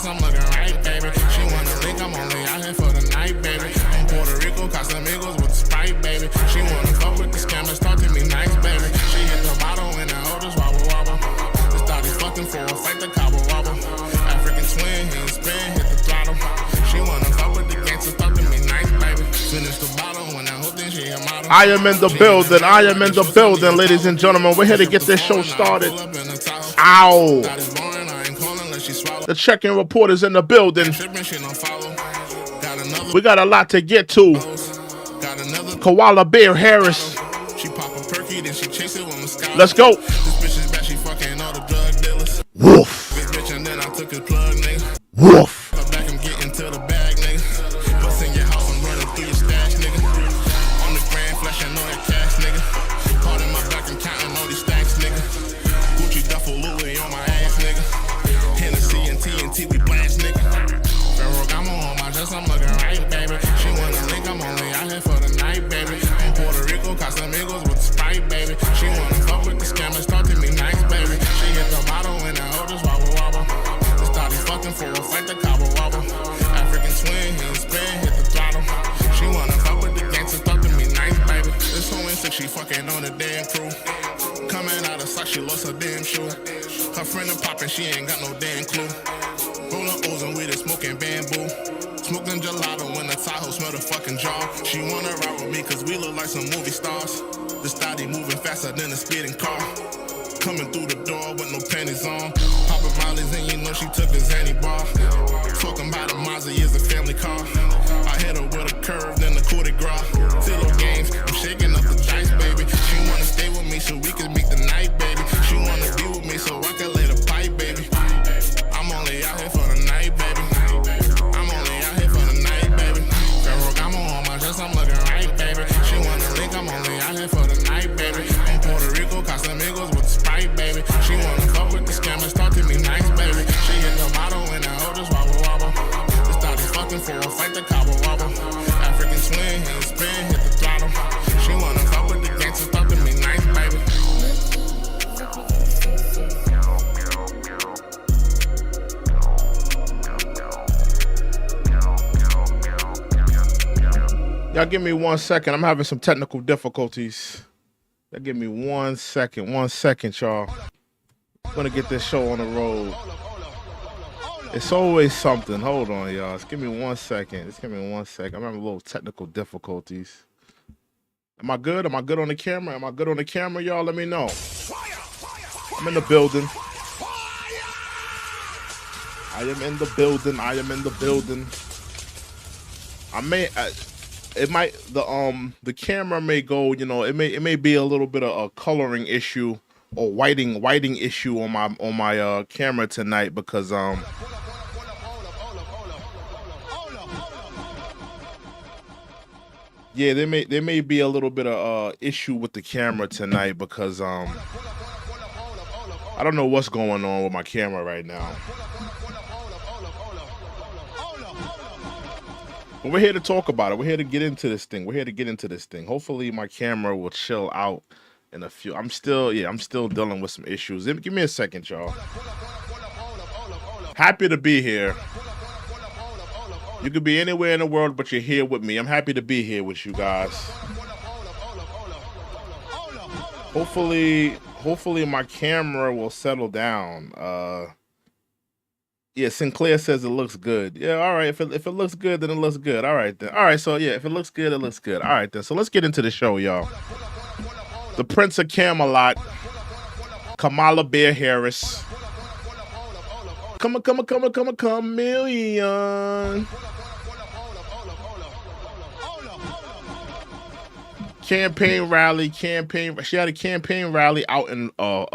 I'm looking right, baby. She wanna think I'm only out here for the night, baby. On Puerto Rico, Casamigos with the Sprite, baby. She wanna fuck with the scammers, talk to me nice, baby. She hit the bottle and the oldest wobble wobble. Just thought he fucking for a fight, the cobble wobble. African twin, he spin, hit the throttle. She wanna fuck with the gangsters, talk to me nice, baby. Finish the bottle when I hope then she a model. I am in the building, I am in the building, ladies and gentlemen. We're here to get this show started. Ow! The check-in report is in the building. We got a lot to get to. Kamala Harris. Let's go. Woof. Woof. I'm looking right, baby. She wanna think I'm only out here for the night, baby. On Puerto Rico, Casamigos with the Sprite, baby. She wanna fuck with the scammers, talk to me nice, baby. She hit the bottle and the oldest wobble wobble. Just thought he fucking for a fight, the cobble wobble. African twin, he spin, hit the throttle. She wanna fuck with the gangsters, talk to me nice, baby. This whole ain't sick, she fucking on the damn crew. Coming out of sock, she lost her damn shoe. Her friend a poppin', she ain't got no damn clue. Rollin' O's and weed and smoking bamboo. Smoking gelato when the Tahoe smell the fucking jar. She wanna ride with me cause we look like some movie stars. The stody moving faster than a speeding car. Coming through the door with no panties on. Poppin' Molly's and you know she took a Zanny bar. Talking about a Mazda is a family car. I hit her with a curve, then the coup de grace. Zillow games, I'm shaking up the dice, baby. She wanna stay with me so we can make the night, baby. She wanna be with me so I can lay the pipe, baby. I'm only out here for the night, baby. I'm looking right, baby. She wanna link, I'm only out here for the night, baby. On Puerto Rico, Casamigos with the Sprite, baby. She wanna fuck with the scammers, talk to me nice, baby. She hit the bottle and the oldest wobble wobble. Just thought he fucking for a fight, the cobble wobble. African swing, he spin, hit the throttle. She wanna fuck with the gangsters, talk to me nice, baby. Y'all give me 1 second. I'm having some technical difficulties. Y'all give me 1 second. 1 second, y'all. I'm gonna get this show on the road. It's always something. Hold on, y'all. Just give me 1 second. Just give me 1 second. I'm having a little technical difficulties. Am I good? Am I good on the camera? Am I good on the camera, y'all? Let me know. I'm in the building. I am in the building. I am in the building. It might the camera may go, you know, it may be a little bit of a coloring issue or whiting issue on my camera tonight because yeah, there may be a little bit of issue with the camera tonight because I don't know what's going on with my camera right now. But we're here to talk about it. We're here to get into this thing. Hopefully my camera will chill out in a few. I'm still dealing with some issues. Give me a second, y'all. Happy to be here. You could be anywhere in the world, but you're here with me. I'm happy to be here with you guys. Hopefully my camera will settle down. Yeah, Sinclair says it looks good. Yeah, all right. If it looks good, then it looks good. All right, then. All right, so yeah, if it looks good, it looks good. All right, then. So let's get into the show, y'all. The Prince of Camelot, Kamala Harris. Come million. Campaign rally. She had a campaign rally out in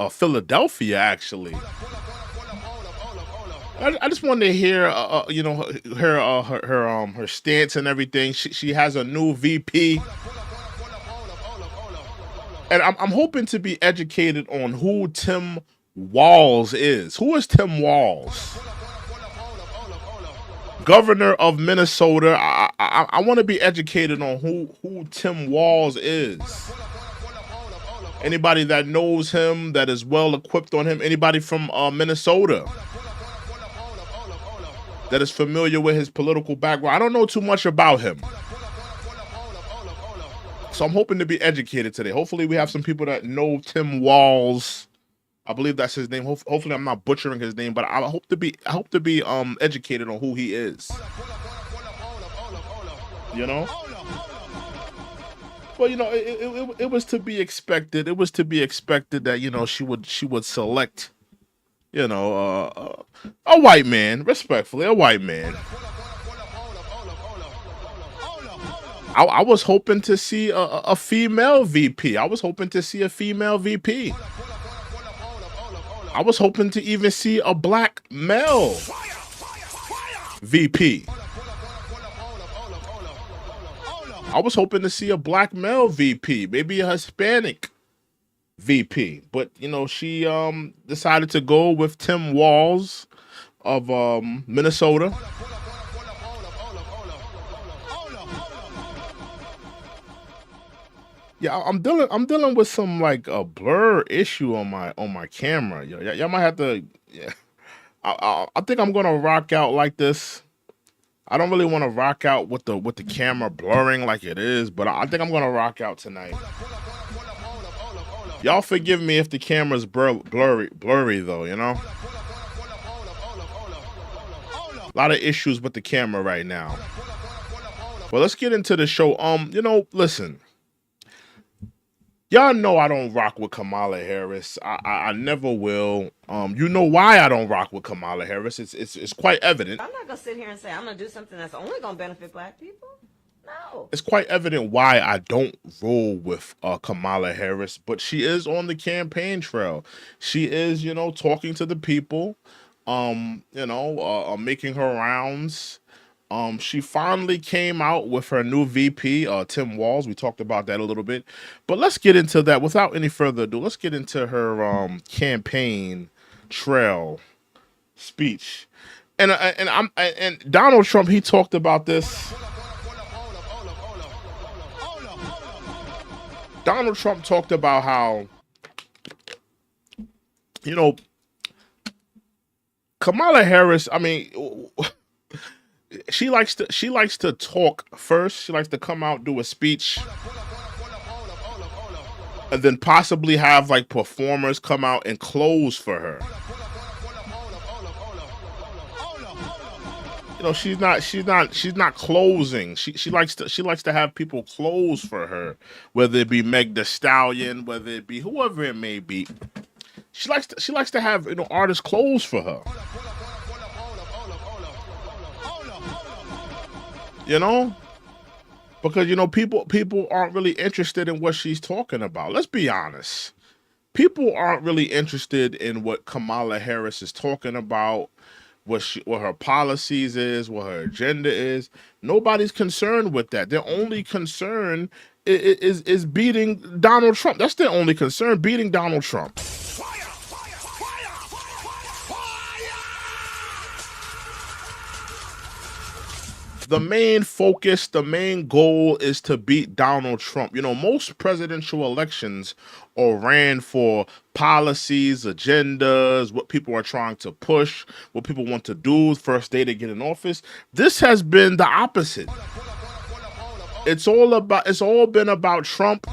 Philadelphia, actually. I just wanted to hear, you know, her stance and everything. She has a new VP, and I'm hoping to be educated on who Tim Walz is. Who is Tim Walz? Governor of Minnesota. I want to be educated on who Tim Walz is. Anybody that knows him, that is well equipped on him. Anybody from Minnesota that is familiar with his political background. I don't know too much about him, so I'm hoping to be educated today. Hopefully we have some people that know Tim Walz. I believe that's his name. Hopefully I'm not butchering his name, but I hope to be educated on who he is. You know? Well, you know, it was to be expected. It was to be expected that, you know, she would select, you know, a white man, respectfully, a white man. I was hoping to see a female VP. I was hoping to see a female VP. I was hoping to even see a black male VP. I was hoping to see a black male VP, maybe a Hispanic VP. But, you know, she decided to go with Tim Walz of Minnesota. Yeah, I'm dealing with some like a blur issue on my camera. Y'all might have to. Yeah, I think I'm gonna rock out like this. I don't really want to rock out with the camera blurring like it is, but I think I'm gonna rock out tonight. Y'all forgive me if the camera's blurry though. You know, a lot of issues with the camera right now. Well, let's get into the show. You know, listen. Y'all know I don't rock with Kamala Harris. I never will. You know why I don't rock with Kamala Harris. It's quite evident. I'm not gonna sit here and say I'm gonna do something that's only gonna benefit black people. No. It's quite evident why I don't roll with Kamala Harris, but she is on the campaign trail. She is, you know, talking to the people, you know, making her rounds. She finally came out with her new VP, Tim Walz. We talked about that a little bit, but let's get into that without any further ado. Let's get into her campaign trail speech, and Donald Trump. He talked about this. Donald Trump talked about how, you know, Kamala Harris. I mean. She likes to talk first. She likes to come out, do a speech, and then possibly have like performers come out and close for her. You know, she's not closing. She likes to have people close for her, whether it be Meg Thee Stallion, whether it be whoever it may be. She likes to have, you know, artists close for her. You know, because, you know, people aren't really interested in what she's talking about. Let's be honest. People aren't really interested in what Kamala Harris is talking about, what her policies is, what her agenda is. Nobody's concerned with that. Their only concern is beating Donald Trump. That's their only concern, beating Donald Trump. The main focus, the main goal is to beat Donald Trump. You know, most presidential elections are ran for policies, agendas, what people are trying to push, what people want to do first day they get in office. This has been the opposite. It's all been about Trump,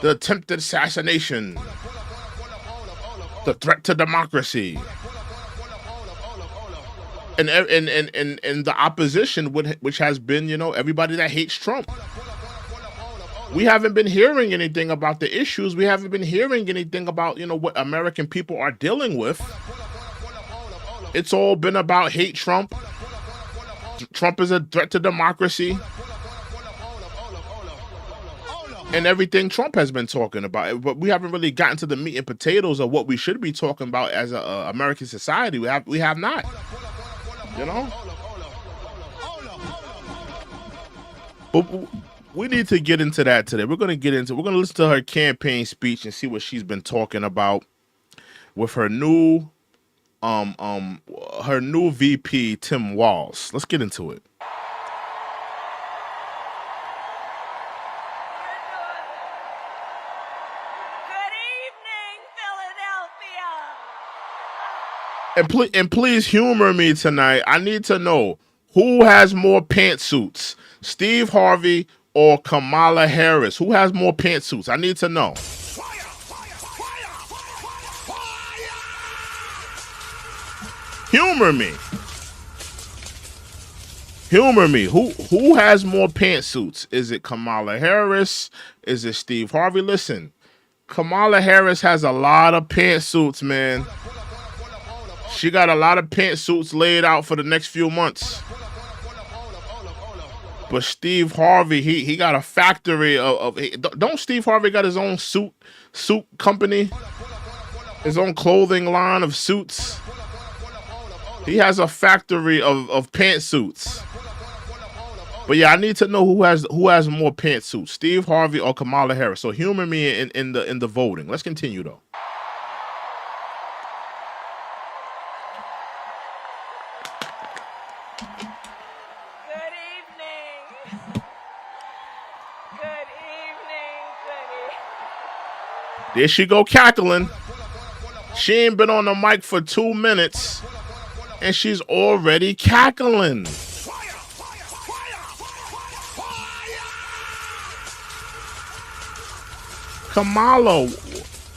the attempted assassination, the threat to democracy. And the opposition, which has been, you know, everybody that hates Trump. We haven't been hearing anything about the issues. We haven't been hearing anything about, you know, what American people are dealing with. It's all been about hate Trump. Trump is a threat to democracy. And everything Trump has been talking about. But we haven't really gotten to the meat and potatoes of what we should be talking about as a American society. We have not. You know? But we need to get into that today. We're going to listen to her campaign speech and see what she's been talking about. with her new VP, Tim Walz. Let's get into it. Good evening, Philadelphia. And please humor me tonight. I need to know who has more pantsuits, Steve Harvey or Kamala Harris. Who has more pantsuits? I need to know. Humor me. Humor me. Who has more pantsuits? Is it Kamala Harris? Is it Steve Harvey? Listen, Kamala Harris has a lot of pantsuits, man. She got a lot of pantsuits laid out for the next few months. But Steve Harvey, he got a factory of don't Steve Harvey got his own suit company? His own clothing line of suits? He has a factory of pantsuits. But yeah, I need to know who has more pantsuits, Steve Harvey or Kamala Harris. So humor me in the voting. Let's continue though. Good evening. Good evening. There she go cackling. She ain't been on the mic for 2 minutes. And she's already cackling. Kamala,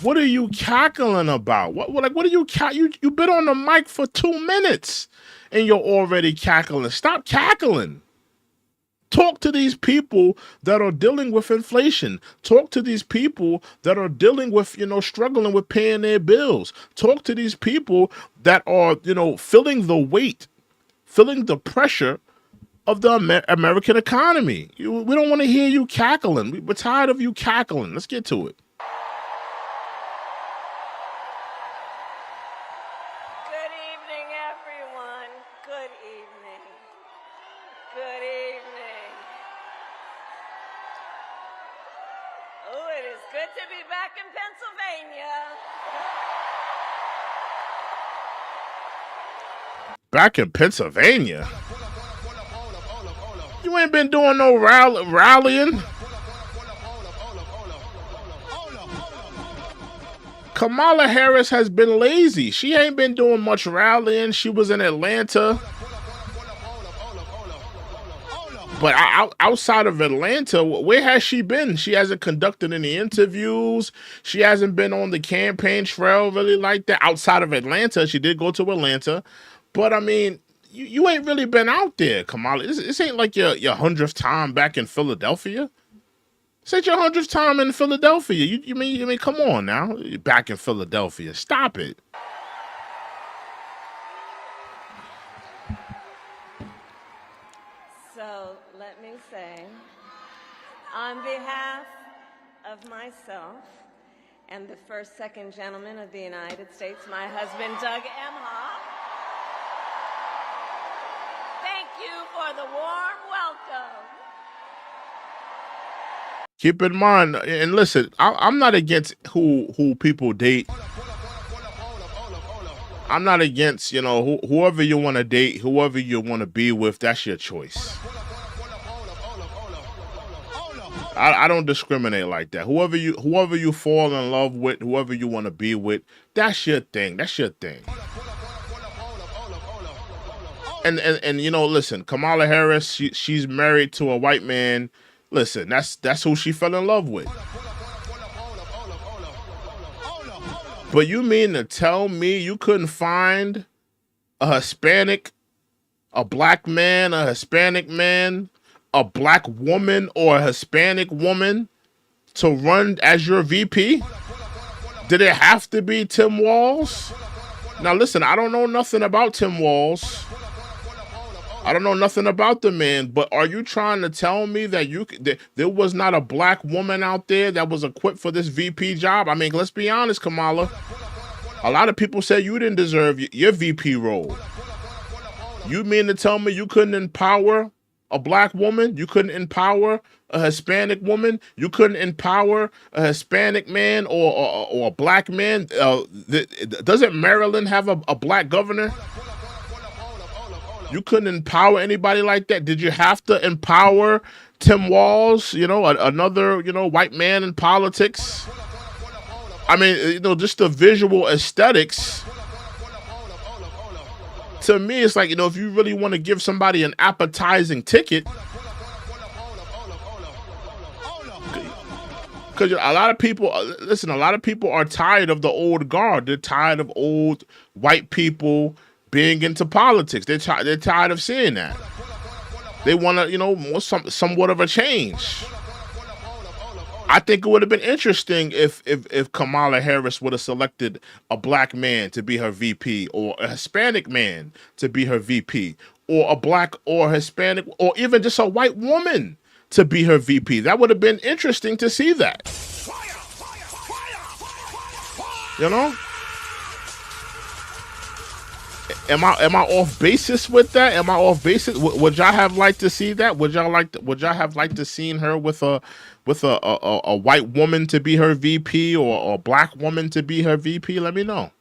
what are you cackling about? What are you you've been on the mic for 2 minutes and you're already cackling. Stop cackling. Talk to these people that are dealing with inflation. Talk to these people that are dealing with, struggling with paying their bills. Talk to these people that are, feeling the weight, feeling the pressure of the American economy. We don't want to hear you cackling. We're tired of you cackling. Let's get to it. Good evening, everyone. Good evening. Good evening. Oh, it is good to be back in Pennsylvania. Back in Pennsylvania? You ain't been doing no rallying. Kamala Harris has been lazy. She ain't been doing much rallying. She was in Atlanta. But outside of Atlanta, where has she been? She hasn't conducted any interviews. She hasn't been on the campaign trail really like that. Outside of Atlanta, she did go to Atlanta. But, I mean, you ain't really been out there, Kamala. This ain't like your 100th time back in Philadelphia. This ain't your 100th time in Philadelphia. You mean, come on now. You're back in Philadelphia. Stop it. So let me say, on behalf of myself and the second gentleman of the United States, my husband, Doug Emhoff, thank you for the warm welcome. Keep in mind, and listen, I'm not against who people date. I'm not against, whoever you want to date, whoever you want to be with, that's your choice. I don't discriminate like that. Whoever you fall in love with, whoever you want to be with, that's your thing. That's your thing. And listen, Kamala Harris, she's married to a white man. Listen, that's who she fell in love with. But you mean to tell me you couldn't find a Hispanic, a black man, a Hispanic man, a black woman, or a Hispanic woman to run as your VP? Did it have to be Tim Walz? Now listen, I don't know nothing about Tim Walz. I don't know nothing about the man, but are you trying to tell me that there was not a black woman out there that was equipped for this VP job? I mean, let's be honest, Kamala. A lot of people say you didn't deserve your VP role. You mean to tell me you couldn't empower a black woman. You couldn't empower a Hispanic woman. You couldn't empower a Hispanic man or a black man. Doesn't Maryland have a black governor? You couldn't empower anybody like that. Did you have to empower Tim Walz, another, white man in politics? I mean, just the visual aesthetics. To me, it's like, if you really want to give somebody an appetizing ticket, because a lot of people, a lot of people are tired of the old guard. They're tired of old white people being into politics. They're tired of seeing that. They want to, somewhat of a change. I think it would have been interesting if Kamala Harris would have selected a black man to be her VP, or a Hispanic man to be her VP, or a black or Hispanic, or even just a white woman to be her VP. That would have been interesting to see that. Am I off basis with that? Am I off basis? Would y'all have liked to see that? Would y'all have liked to seen her with a white woman to be her VP, or a black woman to be her VP? Let me know.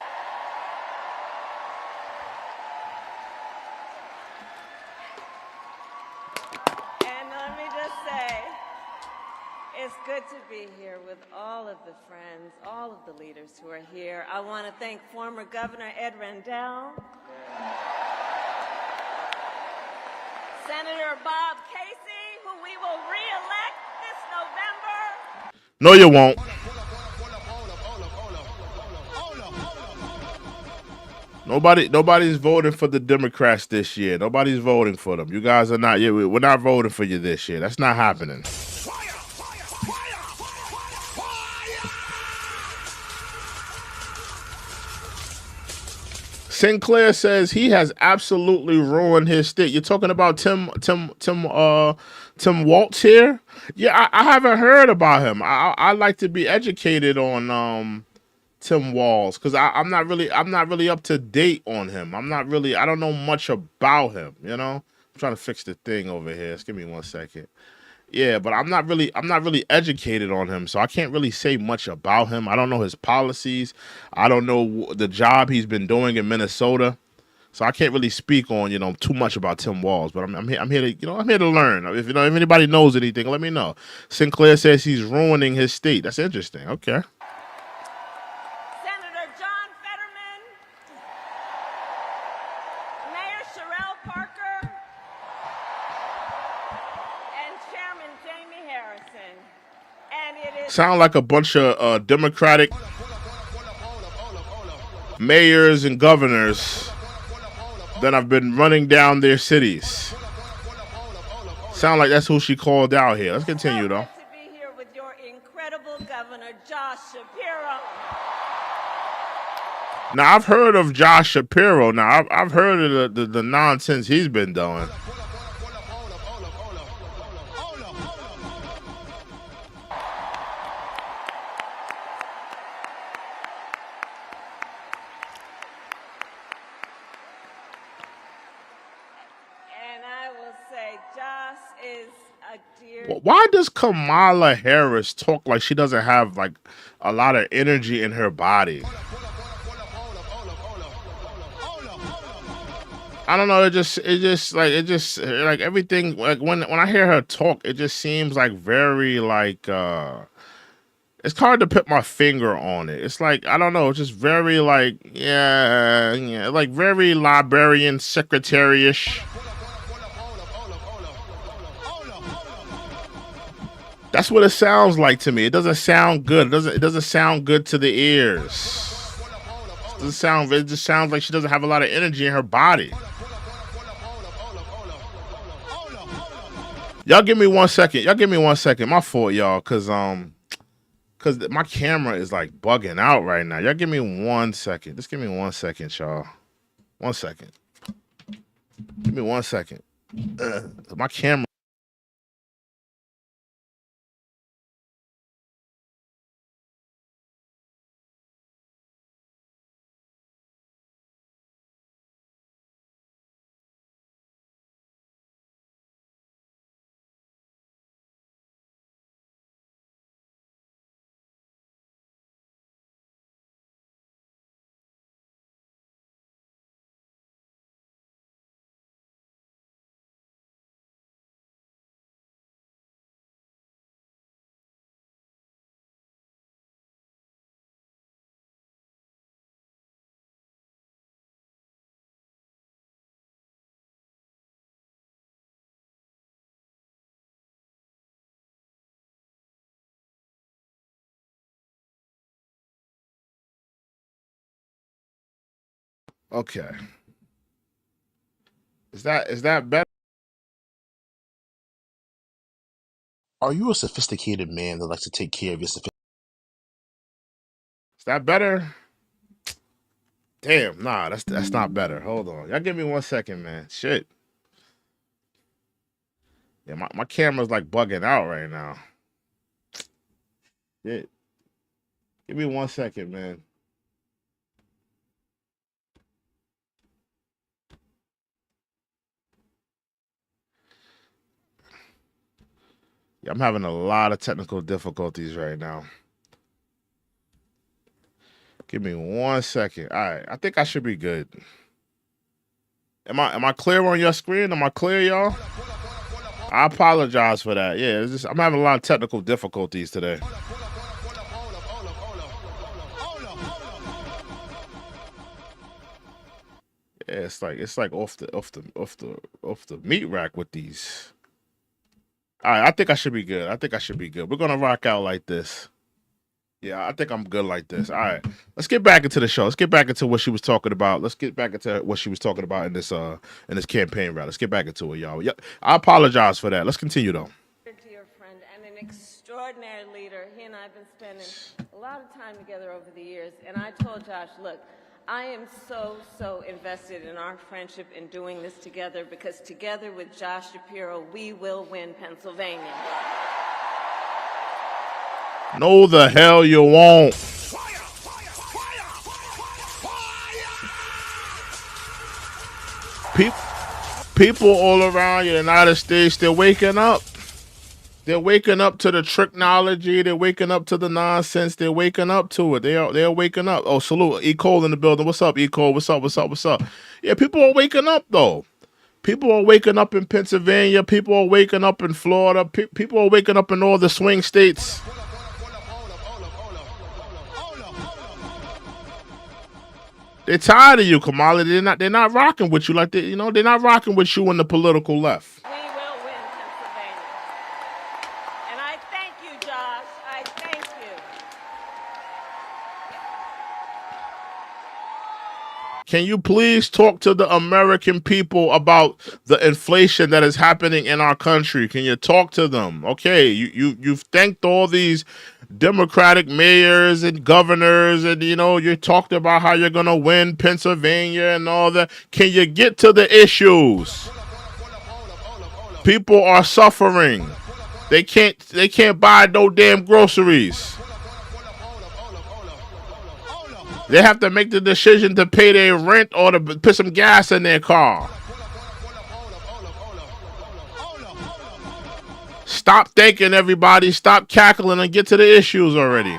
And let me just say, it's good to be here with all of the friends, all of the leaders who are here. I want to thank former Governor Ed Rendell, Senator Bob Casey, who we will re-elect this November. No, you won't. Nobody's voting for the Democrats this year. Nobody's voting for them. You guys are not. We're not voting for you this year. That's not happening. Sinclair says he has absolutely ruined his state. You're talking about Tim Walz here? Yeah, I haven't heard about him. I like to be educated on Tim Walz, because I'm not really up to date on him. I don't know much about him. I'm trying to fix the thing over here. Just give me 1 second. Yeah, but I'm not really educated on him, so I can't really say much about him. I don't know his policies. I don't know the job he's been doing in Minnesota, so I can't really speak on too much about Tim Walz. But I'm here to learn. If anybody knows anything, let me know. Sinclair says he's ruining his state. That's interesting. Okay. Senator John Fetterman, Mayor Sherelle Parker, and Chairman Jamie Harrison. And it is Sound like a bunch of Democratic mayors and governors that have been running down their cities. Sound like that's who she called out here. Let's continue, though. to be here with your incredible Governor Josh Shapiro. Now, I've heard of Josh Shapiro. Now, I've heard of the nonsense he's been doing. Why does Kamala Harris talk like she doesn't have like a lot of energy in her body? I don't know. It just like everything. Like when I hear her talk, it just seems like very like. It's hard to put my finger on it. It's like, I don't know. It's just very like, yeah, like very librarian secretary-ish. That's what it sounds like to me. It doesn't sound good. It doesn't sound good to the ears. It just sounds like she doesn't have a lot of energy in her body. Y'all give me 1 second. My fault, y'all, cause my camera is like bugging out right now. Y'all give me 1 second. Just give me 1 second, y'all. 1 second. Give me 1 second. My camera. Okay. Is that better? Are you a sophisticated man that likes to take care of your Is that better? Damn, nah, that's not better. Hold on. Y'all give me 1 second, man. Shit. Yeah, my camera's like bugging out right now. Shit. Give me 1 second, man. Yeah, I'm having a lot of technical difficulties right now. Give me 1 second. All right, I think I should be good. Am I clear on your screen? Am I clear, y'all? I apologize for that. Yeah, I'm having a lot of technical difficulties today. Yeah, it's like off the meat rack with these. All right, I think I should be good. We're gonna rock out like this. Yeah, I think I'm good like this. All right, let's get back into the show. Let's get back into what she was talking about. Let's get back into what she was talking about in this campaign rally. Let's get back into it, y'all. Yeah, I apologize for that. Let's continue though. Dear friend and an extraordinary leader. He and I have been spending a lot of time together over the years, and I told Josh, look, I am so invested in our friendship in doing this together, because together with Josh Shapiro, we will win Pennsylvania. No, the hell you won't. People all around the United States, they're waking up. They're waking up to the technology. They're waking up to the nonsense. They're waking up to it. They're waking up. Oh, salute. E. Cole in the building. What's up, E. Cole? What's up? Yeah, people are waking up, though. People are waking up in Pennsylvania. People are waking up in Florida. People are waking up in all the swing states. They're tired of you, Kamala. They're not rocking with you like they're not rocking with you in the political left. We will win Pennsylvania. And I thank you, Josh. I thank you. Can you please talk to the American people about the inflation that is happening in our country? Can you talk to them? Okay, you've thanked all these Democratic mayors and governors, and you talked about how you're gonna win Pennsylvania and all that. Can you get to the issues? People are suffering. They can't buy no damn groceries. They have to make the decision to pay their rent or to put some gas in their car. Stop thanking everybody. Stop cackling and get to the issues already.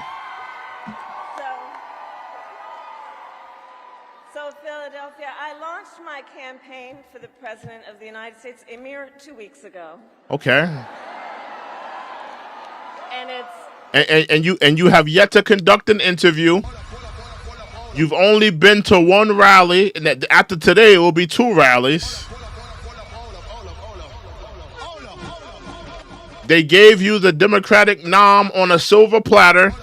So Philadelphia, I launched my campaign for the President of the United States a mere 2 weeks ago. Okay. And it's... And you have yet to conduct an interview. You've only been to one rally, and after today it will be 2 rallies. They gave you the Democratic nom on a silver platter.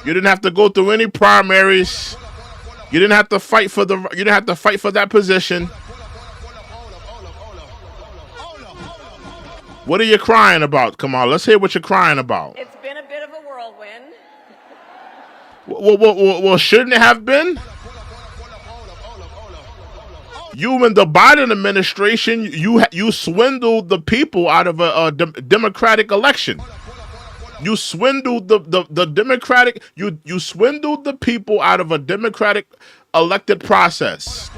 You didn't have to go through any primaries. You didn't have to fight for that position. What are you crying about? Come on, let's hear what you're crying about. It's been a bit of a whirlwind. Well, shouldn't it have been? You and the Biden administration, you swindled the people out of a Democratic election. You swindled the Democratic. You swindled the people out of a Democratic elected process.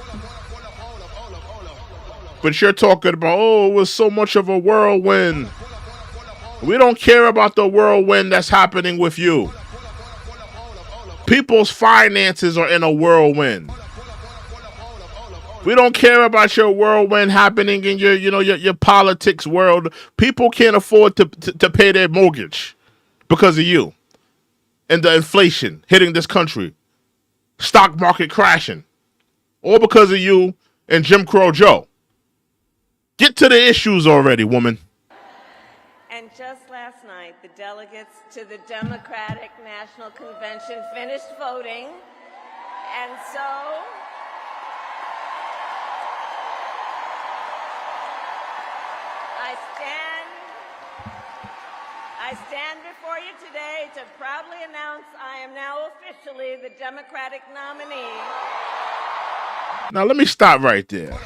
But you're talking about, it was so much of a whirlwind. We don't care about the whirlwind that's happening with you. People's finances are in a whirlwind. We don't care about your whirlwind happening in your politics world. People can't afford to pay their mortgage because of you. And the inflation hitting this country. Stock market crashing. All because of you and Jim Crow Joe. Get to the issues already, woman. And just last night, the delegates to the Democratic National Convention finished voting. And so I stand before you today to proudly announce I am now officially the Democratic nominee. Now, let me stop right there.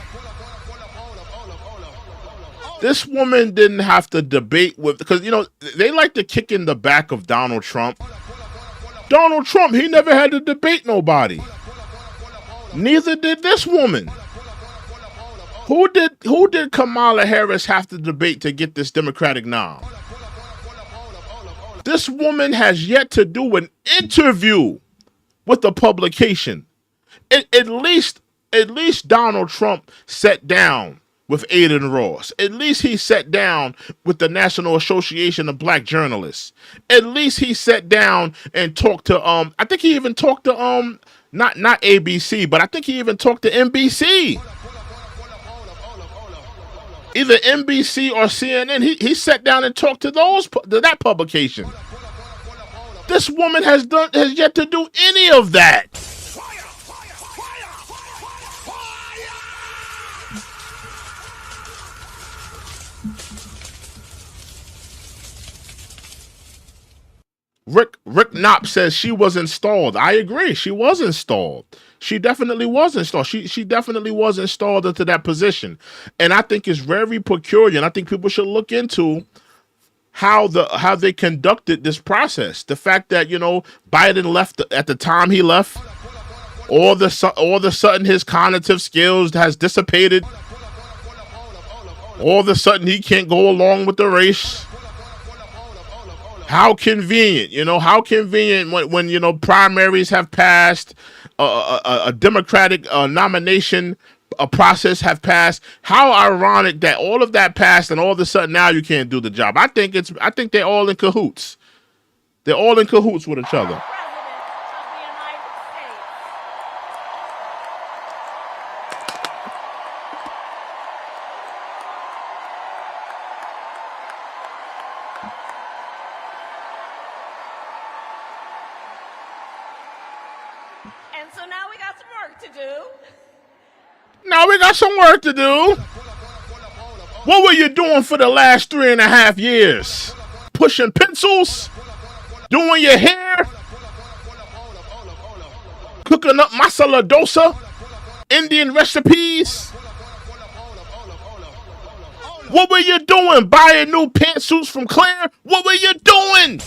This woman didn't have to debate with, because, you know, they like to kick in the back of Donald Trump. Donald Trump, he never had to debate nobody. Neither did this woman. Who did Kamala Harris have to debate to get this Democratic nom? This woman has yet to do an interview with the publication. At least Donald Trump sat down with Aiden Ross. At least he sat down with the National Association of Black Journalists. At least he sat down and talked to I think he even talked to not ABC, but I think he even talked to NBC. Either NBC or CNN. He sat down and talked to that publication. This woman has yet to do any of that. Rick Knopp says she was installed. I agree. She was installed. She definitely was installed. She definitely was installed into that position. And I think it's very peculiar. And I think people should look into how they conducted this process. The fact that, you know, Biden left at the time he left, all of a sudden his cognitive skills has dissipated. All of a sudden he can't go along with the race. How convenient, you know, how convenient when you know, primaries have passed, a Democratic nomination process have passed. How ironic that all of that passed and all of a sudden now you can't do the job. I think they're all in cahoots. They're all in cahoots with each other. Now we got some work to do. What were you doing for the last 3.5 years? Pushing pencils? Doing your hair? Cooking up masala dosa? Indian recipes? What were you doing? Buying new pantsuits from Claire? What were you doing?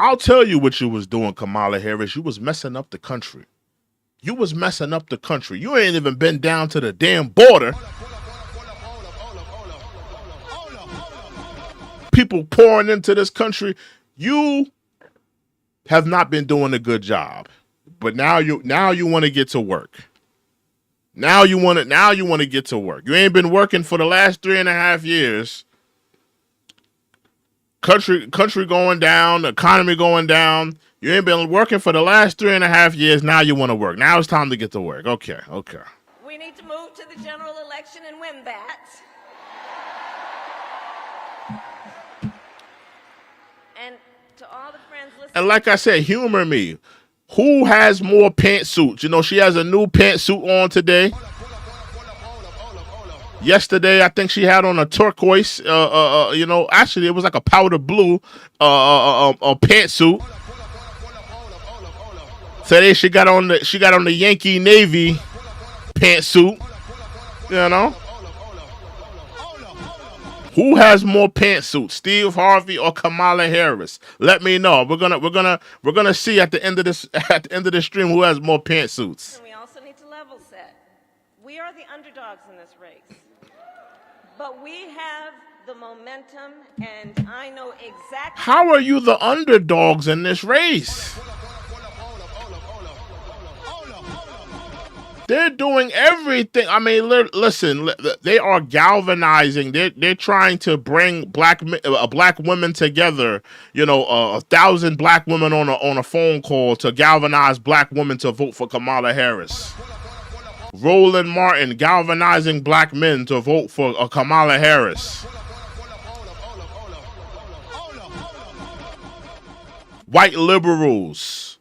I'll tell you what you was doing, Kamala Harris. You was messing up the country. You was messing up the country. You ain't even been down to the damn border. People pouring into this country. You have not been doing a good job. But now you want to get to work. Now you want to get to work. You ain't been working for the last 3.5 years. Country going down, the economy going down. You ain't been working for the last 3.5 years. Now you want to work. Now it's time to get to work. Okay. We need to move to the general election and win that. And to all the friends listening. And like I said, humor me. Who has more pantsuits? You know, she has a new pantsuit on today. Yesterday, I think she had on a turquoise, you know, actually it was like a powder blue pantsuit. Today she got on the Yankee Navy pantsuit, you know. Who has more pantsuits, Steve Harvey or Kamala Harris? Let me know. We're gonna see at the end of this stream who has more pantsuits. And we also need to level set. We are the underdogs in this race. But we have the momentum, and I know exactly. How are you the underdogs in this race? They're doing everything. I mean, listen, they are galvanizing. They're trying to bring black women together. You know, 1,000 black women on a phone call to galvanize black women to vote for Kamala Harris. Roland Martin galvanizing black men to vote for Kamala Harris. White liberals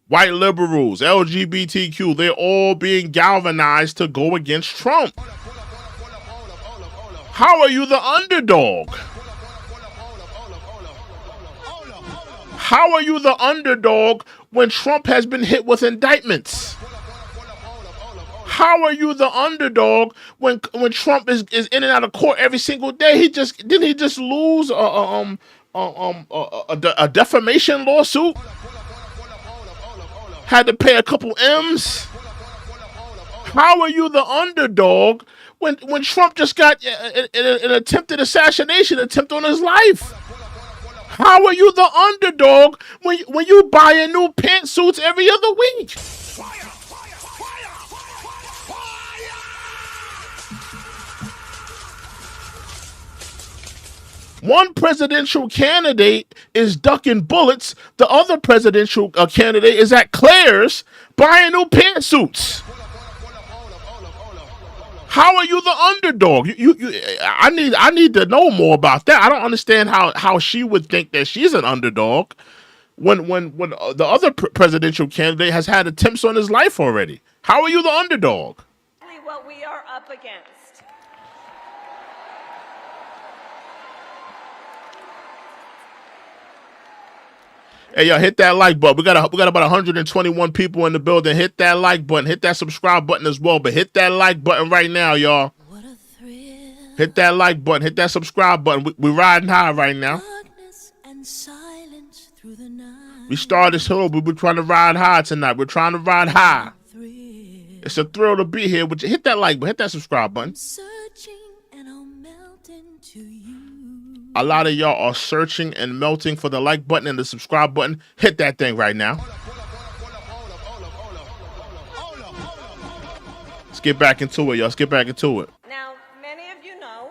white liberals, LGBTQ, they're all being galvanized to go against Trump. How are you the underdog? How are you the underdog when Trump has been hit with indictments? How are you the underdog when Trump is in and out of court every single day? Didn't he just lose a defamation lawsuit? Had to pay a couple M's. How are you the underdog when Trump just got an attempted assassination attempt on his life? How are you the underdog when you buying new pantsuits every other week? One presidential candidate is ducking bullets. The other presidential candidate is at Claire's buying new pantsuits. How are you the underdog? I need to know more about that. I don't understand how she would think that she's an underdog when the other presidential candidate has had attempts on his life already. How are you the underdog? What we are up against. Hey, y'all, hit that like button. We got about 121 people in the building. Hit that like button. Hit that subscribe button as well. But hit that like button right now, y'all. What a thrill. Hit that like button. Hit that subscribe button. We riding high right now. And silence through the night. We started this hill, but we're trying to ride high tonight. We're trying to ride high. It's a thrill to be here. But hit that like button. Hit that subscribe button. Searching and I'll melt into you. A lot of y'all are searching and melting for the like button and the subscribe button. Hit that thing right now. Let's get back into it, y'all. Let's get back into it. Now, many of you know,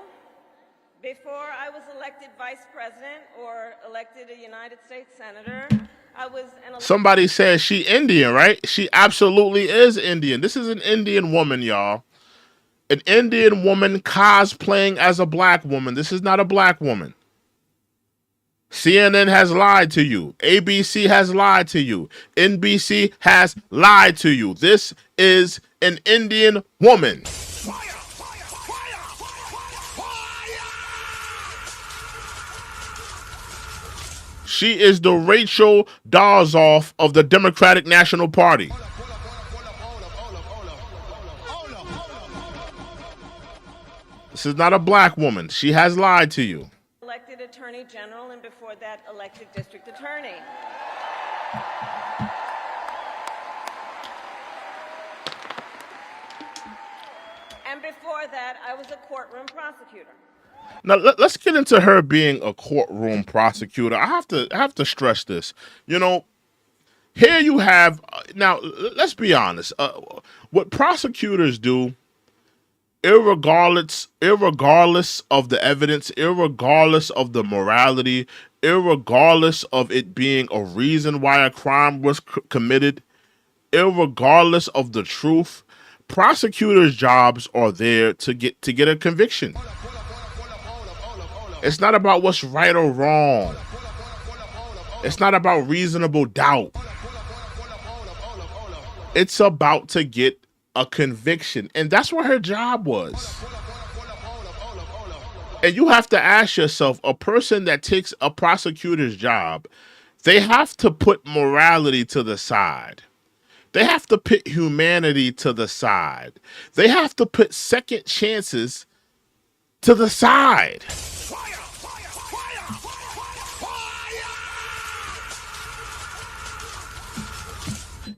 before I was elected vice president or elected a United States senator, I was an Somebody says she Indian, right? She absolutely is Indian. This is an Indian woman, y'all. An Indian woman cosplaying as a black woman. This is not a black woman. CNN has lied to you. ABC has lied to you. NBC has lied to you. This is an Indian woman. She is the Rachel Dolezal of the Democratic National Party. This is not a black woman. She has lied to you. elected attorney general and before that elected district attorney. And before that, I was a courtroom prosecutor. Now let's get into her being a courtroom prosecutor. I have to stress this. You know, here you have now. Let's be honest. What prosecutors do, irregardless of the evidence, irregardless of the morality, irregardless of it being a reason why a crime was committed, irregardless of the truth, prosecutors' jobs are there to get a conviction. It's not about what's right or wrong. It's not about reasonable doubt. It's about to get a conviction. And that's what her job was. And you have to ask yourself, a person that takes a prosecutor's job, they have to put morality to the side. They have to put humanity to the side. They have to put second chances to the side.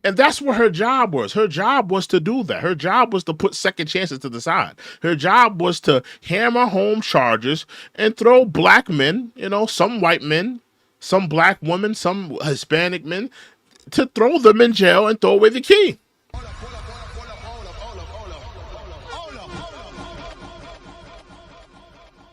And that's what her job was. Her job was to do that. Her job was to put second chances to the side. Her job was to hammer home charges and throw black men, some white men, some black women, some Hispanic men, to throw them in jail and throw away the key.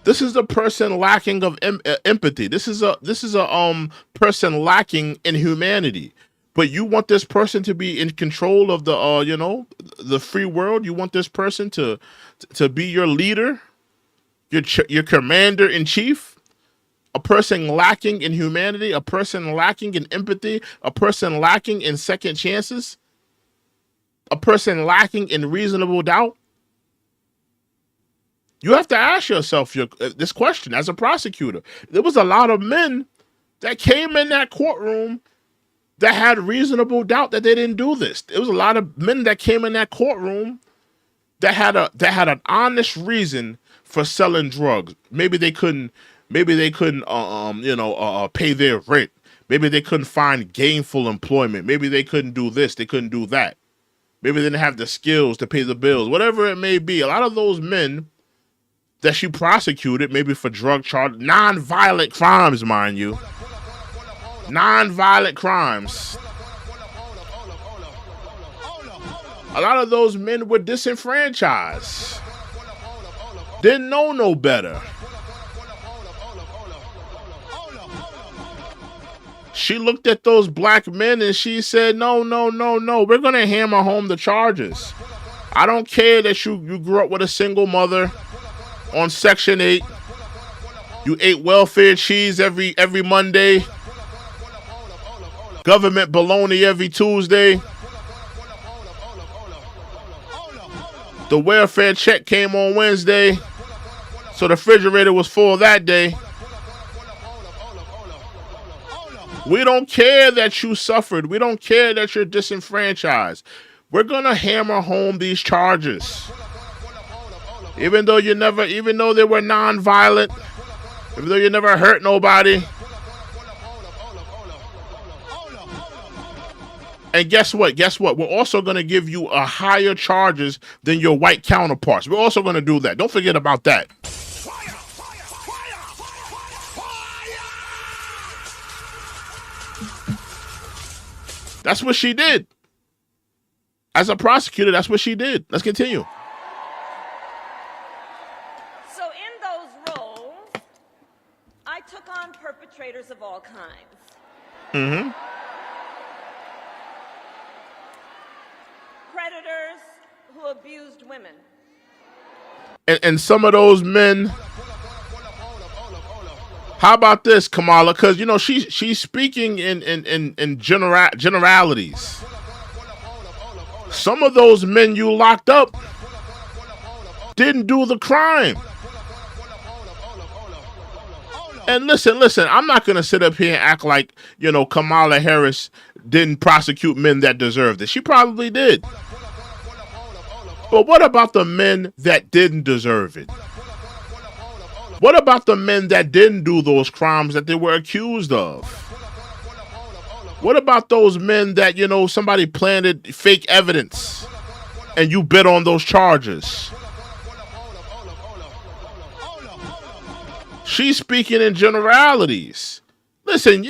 This is a person lacking of empathy. This is a person lacking in humanity. But you want this person to be in control of the free world. You want this person to be your leader, your commander in chief. a person lacking in humanity, a person lacking in empathy, a person lacking in second chances, a person lacking in reasonable doubt? You have to ask yourself this question as a prosecutor. There was a lot of men that came in that courtroom that had reasonable doubt that they didn't do this. There was a lot of men that came in that courtroom that had an honest reason for selling drugs. Maybe they couldn't pay their rent. Maybe they couldn't find gainful employment. Maybe they couldn't do this, they couldn't do that. Maybe they didn't have the skills to pay the bills. Whatever it may be, a lot of those men that she prosecuted, maybe for drug charges, non-violent crimes, mind you. Non-violent crimes. A lot of those men were disenfranchised. Didn't know no better. She looked at those black men and she said, no. We're going to hammer home the charges. I don't care that you grew up with a single mother on Section 8. You ate welfare cheese every Monday. Government bologna every Tuesday. The welfare check came on Wednesday, so the refrigerator was full that day. We don't care that you suffered. We don't care that you're disenfranchised. We're going to hammer home these charges. Even though they were non-violent, even though you never hurt nobody. And guess what? We're also going to give you a higher charges than your white counterparts. We're also going to do that. Don't forget about that. That's what she did. As a prosecutor, that's what she did. Let's continue. So in those roles, I took on perpetrators of all kinds. Mm-hmm. Predators who abused women. And some of those men, how about this, Kamala? Because, she's speaking in generalities. Some of those men you locked up didn't do the crime. And listen, I'm not going to sit up here and act like, Kamala Harris didn't prosecute men that deserved it. She probably did. But what about the men that didn't deserve it? What about the men that didn't do those crimes that they were accused of? What about those men that, somebody planted fake evidence and you bid on those charges? She's speaking in generalities. Listen,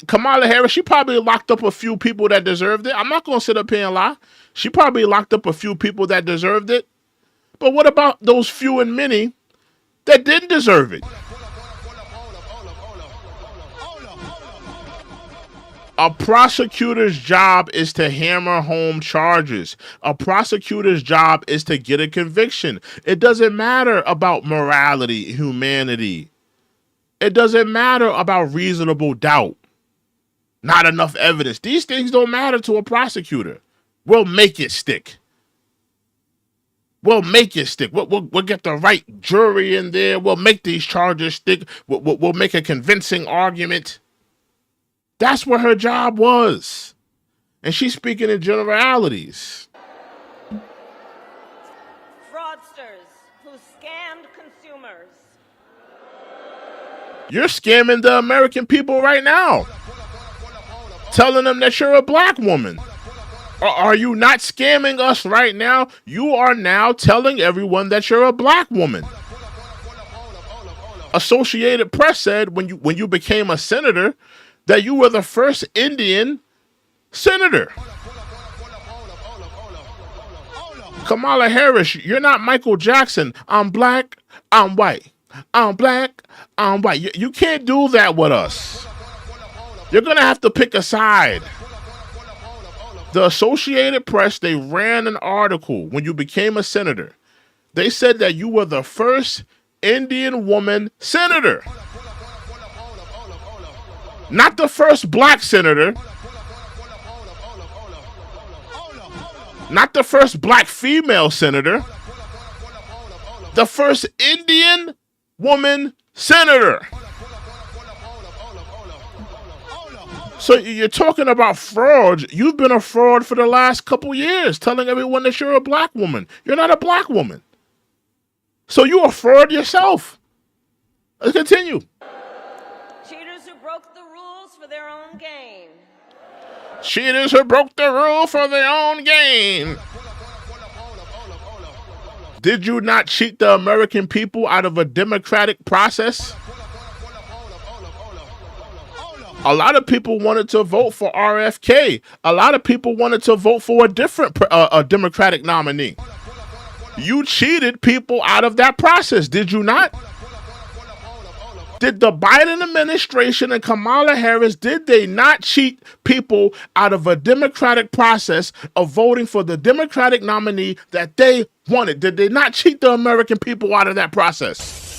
Kamala Harris, she probably locked up a few people that deserved it. I'm not going to sit up here and lie. She probably locked up a few people that deserved it. But what about those few and many that didn't deserve it? A prosecutor's job is to hammer home charges. A prosecutor's job is to get a conviction. It doesn't matter about morality, humanity. It doesn't matter about reasonable doubt. Not enough evidence. These things don't matter to a prosecutor. We'll make it stick. We'll make it stick. We'll get the right jury in there. We'll make these charges stick. We'll make a convincing argument. That's what her job was. And she's speaking in generalities. Fraudsters who scammed consumers. You're scamming the American people right now. Telling them that you're a black woman. Or are you not scamming us right now? You are now telling everyone that you're a black woman. Associated Press said when you became a senator that you were the first Indian senator. Kamala Harris, you're not Michael Jackson. I'm black, I'm white. I'm black, I'm white. You can't do that with us. You're going to have to pick a side. The Associated Press, they ran an article when you became a senator. They said that you were the first Indian woman senator. Not the first black senator. Not the first black female senator. The first Indian woman senator. So you're talking about fraud. You've been a fraud for the last couple years, telling everyone that you're a black woman. You're not a black woman. So you're a fraud yourself. Let's continue. Cheaters who broke the rules for their own gain. Cheaters who broke the rule for their own gain. Did you not cheat the American people out of a democratic process? A lot of people wanted to vote for RFK. A lot of people wanted to vote for a different Democratic nominee. You cheated people out of that process, did you not? Did the Biden administration and Kamala Harris, did they not cheat people out of a democratic process of voting for the Democratic nominee that they wanted? Did they not cheat the American people out of that process?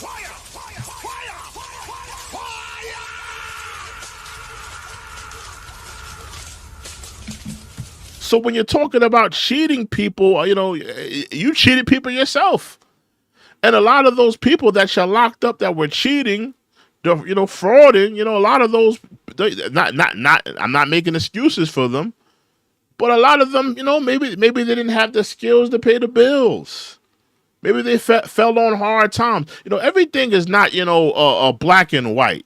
So when you're talking about cheating people, you cheated people yourself. And a lot of those people that you locked up that were cheating, frauding, a lot of those, I'm not making excuses for them, but a lot of them, maybe they didn't have the skills to pay the bills. Maybe they fell on hard times. Everything is not, black and white.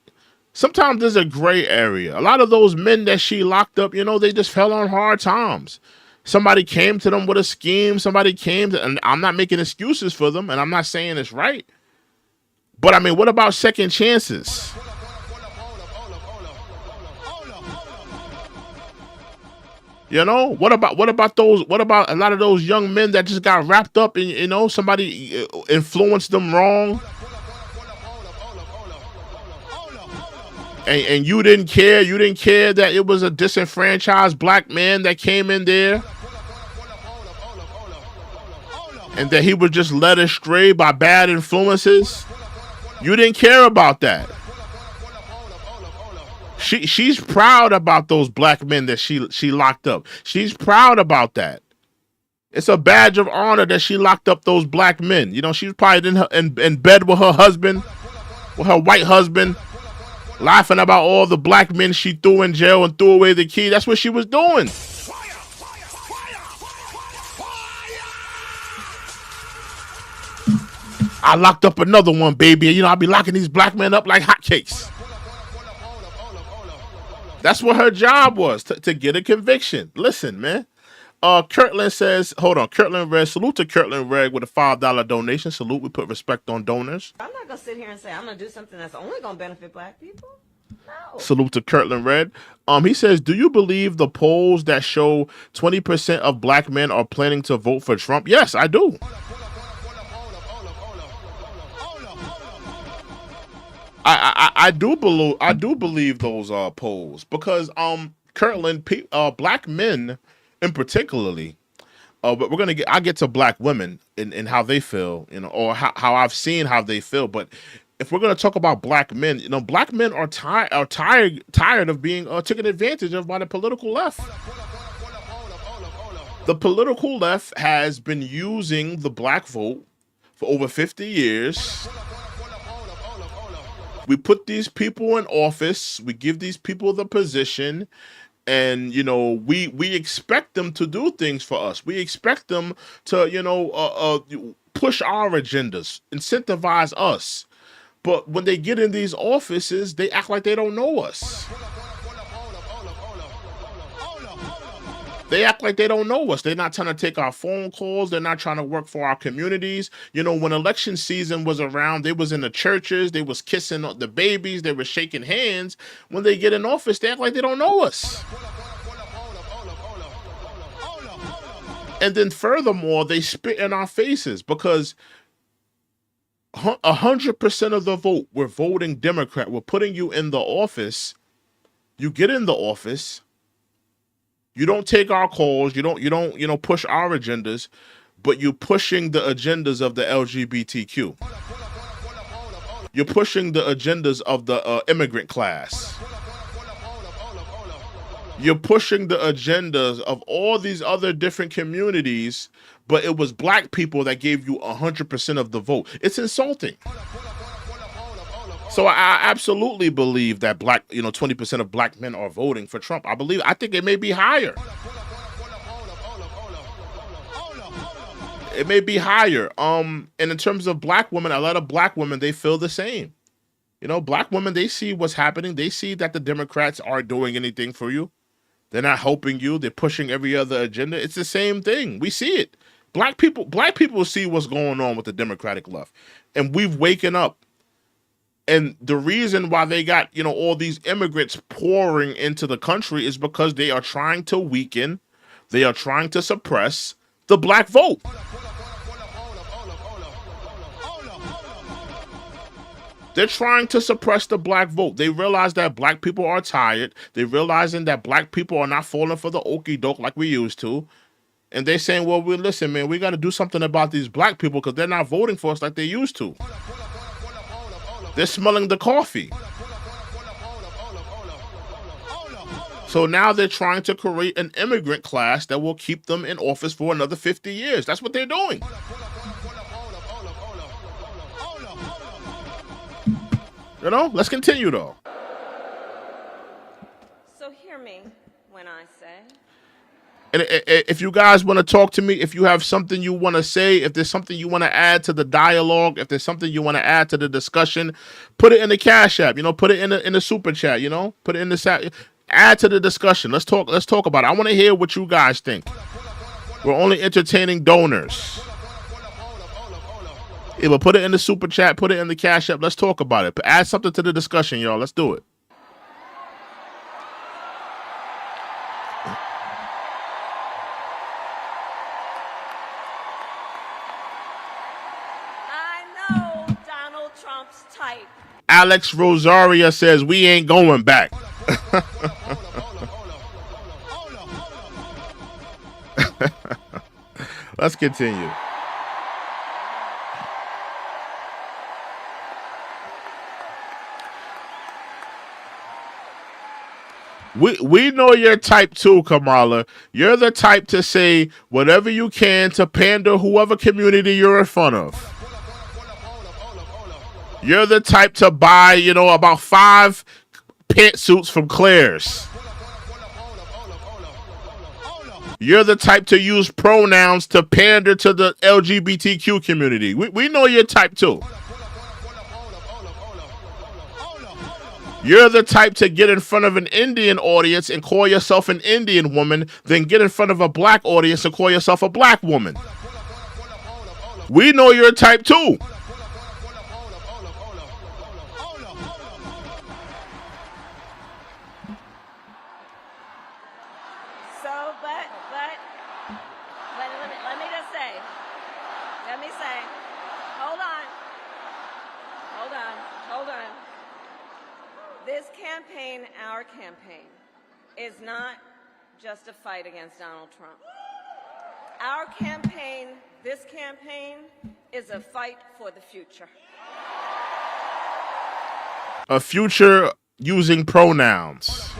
Sometimes there's a gray area. A lot of those men that she locked up, they just fell on hard times. Somebody came to them with a scheme. And I'm not making excuses for them, and I'm not saying it's right. But I mean, what about second chances? What about a lot of those young men that just got wrapped up in, somebody influenced them wrong? And you didn't care. You didn't care that it was a disenfranchised black man that came in there. And that he was just led astray by bad influences. You didn't care about that. She's proud about those black men that she locked up. She's proud about that. It's a badge of honor that she locked up those black men. She was probably in bed with her husband, with her white husband, laughing about all the black men she threw in jail and threw away the key. That's what she was doing. I locked up another one, baby. I'll be locking these black men up like hotcakes. That's what her job was, to get a conviction. Listen, man. Kirtland says, hold on. Kirtland Red, salute to Kirtland Red with a $5 donation. Salute. We put respect on donors. I'm not going to sit here and say I'm going to do something that's only going to benefit black people. No. Salute to Kirtland Red. He says, do you believe the polls that show 20% of black men are planning to vote for Trump? Yes, I do. I do believe those polls because Kirtland, black men in particularly, but I get to black women and how they feel, or how I've seen how they feel. But if we're gonna talk about black men, black men are tired of being taken advantage of by the political left. The political left has been using the black vote for over 50 years. We put these people in office. We give these people the position. And, we expect them to do things for us. We expect them to, push our agendas, incentivize us. But when they get in these offices, they act like they don't know us. They act like they don't know us. They're not trying to take our phone calls. They're not trying to work for our communities. When election season was around, they was in the churches. They was kissing the babies. They were shaking hands. When they get in office, they act like they don't know us. And then furthermore, they spit in our faces because 100% of the vote, we're voting Democrat. We're putting you in the office. You get in the office. You don't take our calls. You don't push our agendas, but you're pushing the agendas of the LGBTQ. You're pushing the agendas of the immigrant class. You're pushing the agendas of all these other different communities, but it was black people that gave you 100% of the vote. It's insulting. So I absolutely believe that 20% of black men are voting for Trump. I think it may be higher. It may be higher. And in terms of black women, a lot of black women, they feel the same. Black women, they see what's happening. They see that the Democrats aren't doing anything for you. They're not helping you. They're pushing every other agenda. It's the same thing. We see it. Black people see what's going on with the Democratic left. And we've waken up. And the reason why they got, all these immigrants pouring into the country is because they are trying to weaken, they are trying to suppress the black vote. They're trying to suppress the black vote. They realize that black people are tired. They're realizing that black people are not falling for the okie doke like we used to. And they're saying, well, listen, man, we got to do something about these black people because they're not voting for us like they used to. They're smelling the coffee. So now they're trying to create an immigrant class that will keep them in office for another 50 years. That's what they're doing. Let's continue though. So hear me when I say. And if you guys want to talk to me, if you have something you want to say, if there's something you want to add to the dialogue, if there's something you want to add to the discussion, put it in the Cash App, put it in the super chat, put it in the add to the discussion. Let's talk about it. I want to hear what you guys think. We're only entertaining donors. Yeah, but put it in the super chat, put it in the Cash App. Let's talk about it. Add something to the discussion, y'all. Let's do it. Type. Alex Rosaria says we ain't going back. Let's continue. We know you're type too, Kamala. You're the type to say whatever you can to pander whoever community you're in front of. You're the type to buy, about 5 pantsuits from Claire's. You're the type to use pronouns to pander to the LGBTQ community. We know you're type too. You're the type to get in front of an Indian audience and call yourself an Indian woman, then get in front of a black audience and call yourself a black woman. We know you're a type too. Our campaign is not just a fight against Donald Trump. Our campaign, this campaign, is a fight for the future. A future using pronouns.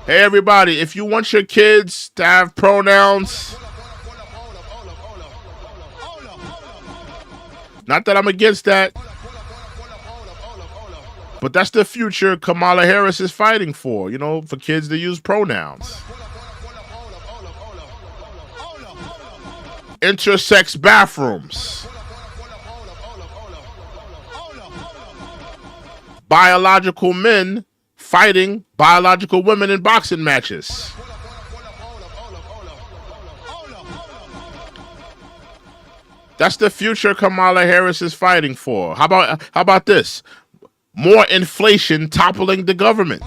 Hey, everybody, if you want your kids to have pronouns, not that I'm against that, but that's the future Kamala Harris is fighting for, for kids to use pronouns. Intersex bathrooms. Biological men fighting biological women in boxing matches. That's the future Kamala Harris is fighting for. How about this? More inflation toppling the government.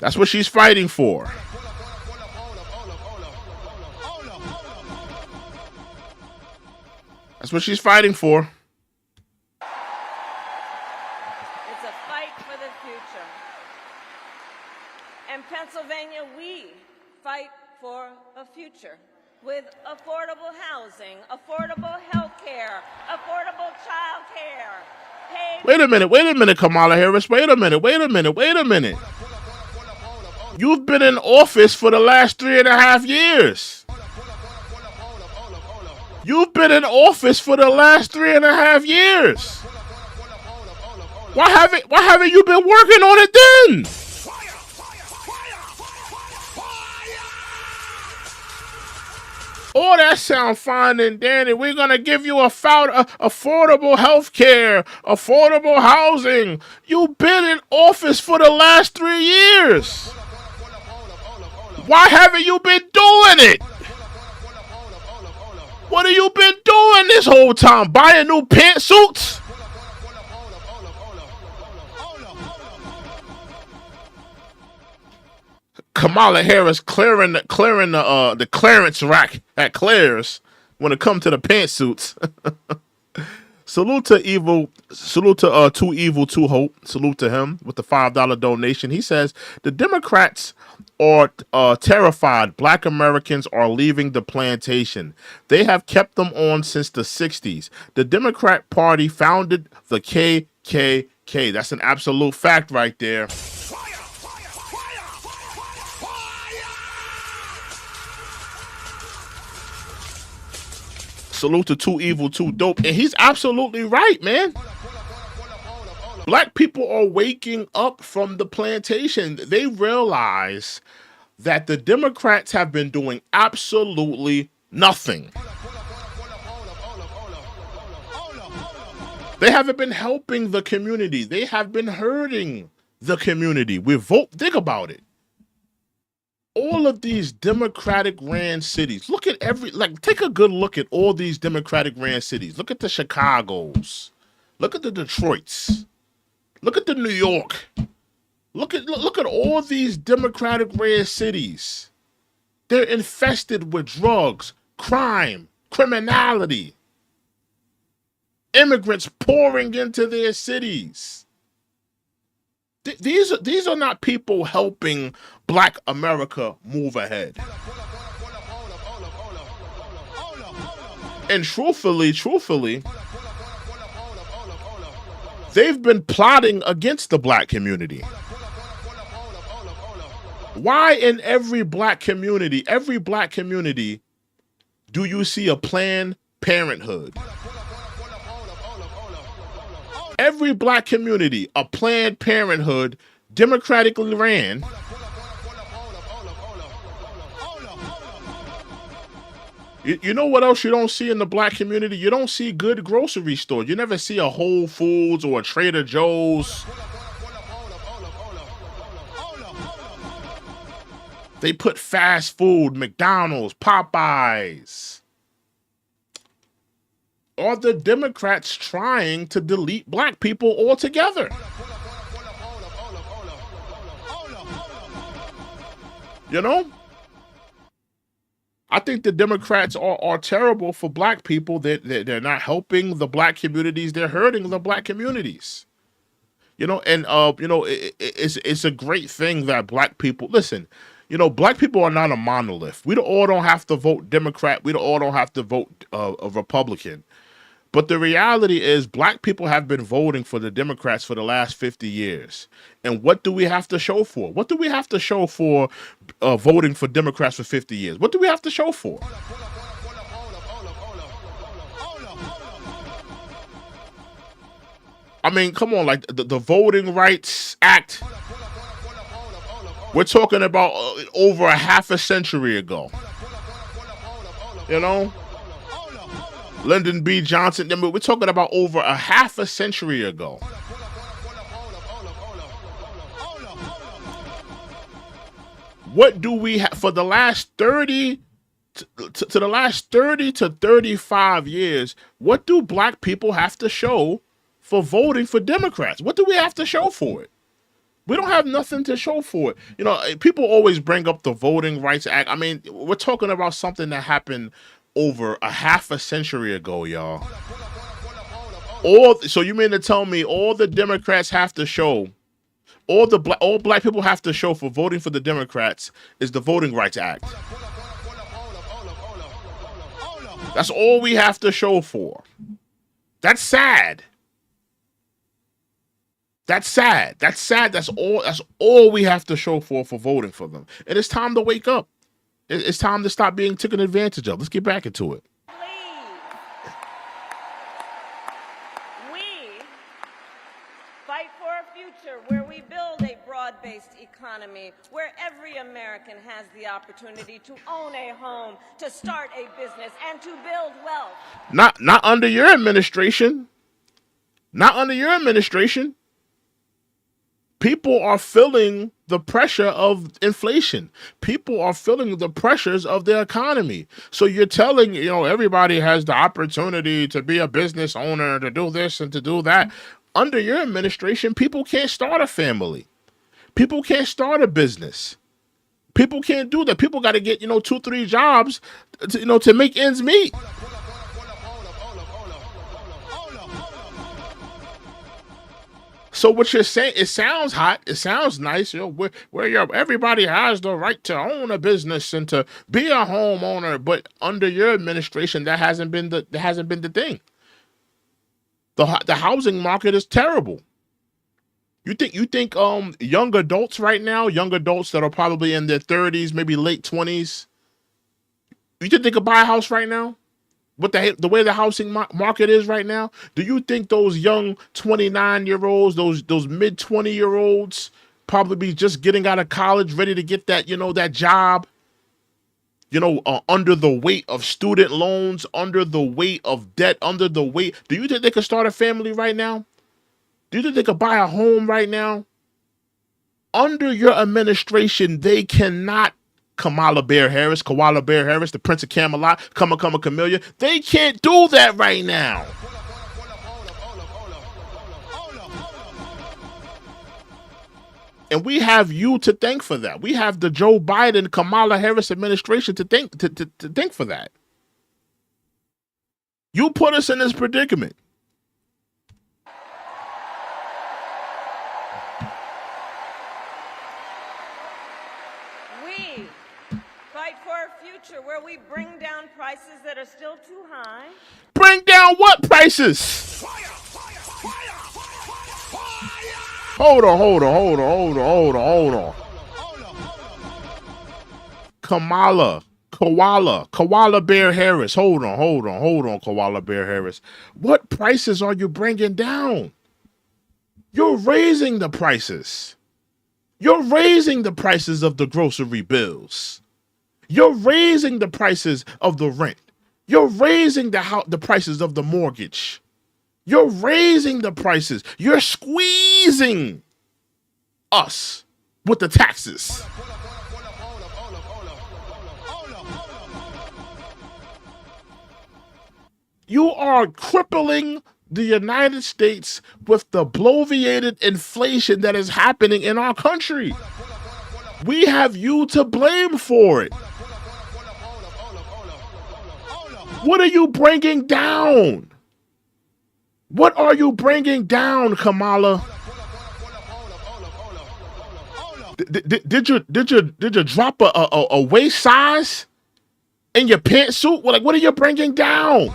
That's what she's fighting for. That's what she's fighting for. It's a fight for the future. In Pennsylvania, we fight for a future with affordable housing, affordable health care, affordable child care. Wait a minute, Kamala Harris. Wait a minute. You've been in office for the last 3.5 years. You've been in office for the last 3.5 years. Why haven't you been working on it then? Oh, that sounds fine and dandy. We're going to give you affordable health care, affordable housing. You've been in office for the last 3 years. Why haven't you been doing it? What have you been doing this whole time? Buying new pantsuits? Kamala Harris clearing the clearance rack at Claire's when it comes to the pantsuits. Salute to Too Evil, Too Hope. Salute to him with the $5 donation. He says the Democrats are terrified Black Americans are leaving the plantation. They have kept them on since the 60s. The Democrat Party founded the KKK. That's an absolute fact right there. Salute to Too Evil, Too Dope. And he's absolutely right, man. Black people are waking up from the plantation. They realize that the Democrats have been doing absolutely nothing. They haven't been helping the community. They have been hurting the community. Think about it. All of these Democratic ran cities. Look at take a good look at all these Democratic ran cities. Look at the Chicagos. Look at the Detroits. Look at the New York. Look at all these Democratic ran cities. They're infested with drugs, crime, criminality. Immigrants pouring into their cities. These are not people helping Black America move ahead. And truthfully, they've been plotting against the Black community. Why in every Black community, do you see a Planned Parenthood? Every Black community, a Planned Parenthood, democratically ran. You know what else you don't see in the Black community? You don't see good grocery stores. You never see a Whole Foods or a Trader Joe's. They put fast food, McDonald's, Popeyes. Are the Democrats trying to delete Black people altogether? You know? I think the Democrats are terrible for Black people. They're not helping the Black communities. They're hurting the Black communities. You know, and it's a great thing that Black people listen. You know, Black people are not a monolith. We all don't have to vote Democrat. We all don't have to vote a Republican. But the reality is Black people have been voting for the Democrats for the last 50 years. And what do we have to show for? What do we have to show for voting for Democrats for 50 years? What do we have to show for? I mean, come on, like the Voting Rights Act. We're talking about over a half a century ago. You know? Lyndon B. Johnson, we're talking about over a half a century ago. What do we have for the last 30 to 35 years? What do Black people have to show for voting for Democrats? What do we have to show for it? We don't have nothing to show for it. You know, people always bring up the Voting Rights Act. I mean, we're talking about something that happened over a half a century ago, y'all. So you mean to tell me all the Democrats have to show, all Black people have to show for voting for the Democrats is the Voting Rights Act? That's all we have to show for. That's sad. That's sad. That's sad. That's all we have to show for voting for them. And it's time to wake up. It's time to stop being taken advantage of. Let's get back into it. We fight for a future where we build a broad-based economy, where every American has the opportunity to own a home, to start a business, and to build wealth. Not under your administration. Not under your administration. People are feeling the pressure of inflation. People are feeling the pressures of the economy. So you're telling, everybody has the opportunity to be a business owner, to do this and to do that. Under your administration, people can't start a family. People can't start a business. People can't do that. People got to get, 2-3 jobs, to make ends meet. So what you're saying, it sounds hot, it sounds nice, where everybody has the right to own a business and to be a homeowner, but under your administration, that hasn't been the thing. The housing market is terrible. You think young adults right now, young adults that are probably in their 30s, maybe late 20s, you think they could buy a house right now? With the way the housing market is right now, do you think those young 29-year-olds, those mid 20-year-olds, probably just getting out of college, ready to get that that job, under the weight of student loans, under the weight of debt, under the weight? Do you think they could start a family right now? Do you think they could buy a home right now? Under your administration, they cannot. Kamala Harris, the Prince of Camelot, Camellia. They can't do that right now. And we have you to thank for that. We have the Joe Biden, Kamala Harris administration to thank for that. You put us in this predicament. Where we bring down prices that are still too high. Bring down what prices? Hold on. Kamala Bear Harris. Hold on, Koala Bear Harris. What prices are you bringing down? You're raising the prices. You're raising the prices of the grocery bills. You're raising the prices of the rent. You're raising the prices of the mortgage. You're raising the prices. You're squeezing us with the taxes. You are crippling the United States with the bloviated inflation that is happening in our country. We have you to blame for it. What are you bringing down? What are you bringing down, Kamala? Did you drop a waist size in your pantsuit? What are you bringing down?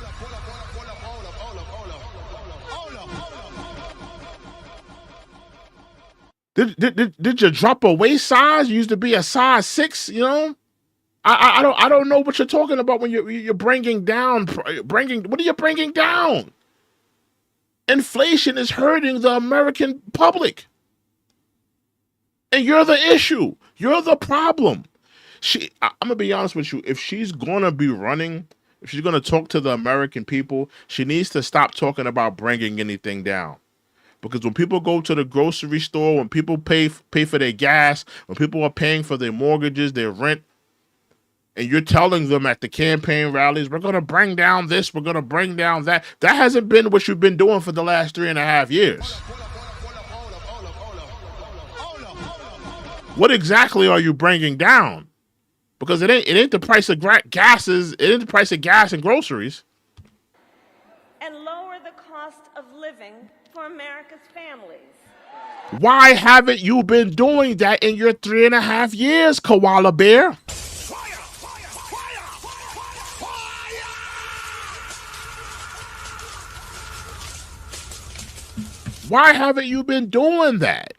Did you drop a waist size? You used to be a size 6, I don't know what you're talking about when you're bringing down. What are you bringing down? Inflation is hurting the American public. And you're the issue. You're the problem. I'm going to be honest with you. If she's going to be running, if she's going to talk to the American people, she needs to stop talking about bringing anything down. Because when people go to the grocery store, when people pay for their gas, when people are paying for their mortgages, their rent, and you're telling them at the campaign rallies, we're going to bring down this, we're going to bring down that. That hasn't been what you've been doing for the last 3.5 years. What exactly are you bringing down? Because it ain't the price of gases, it ain't the price of gas and groceries. And lower the cost of living for America's families. Why haven't you been doing that in your 3.5 years, Koala Bear? Why haven't you been doing that?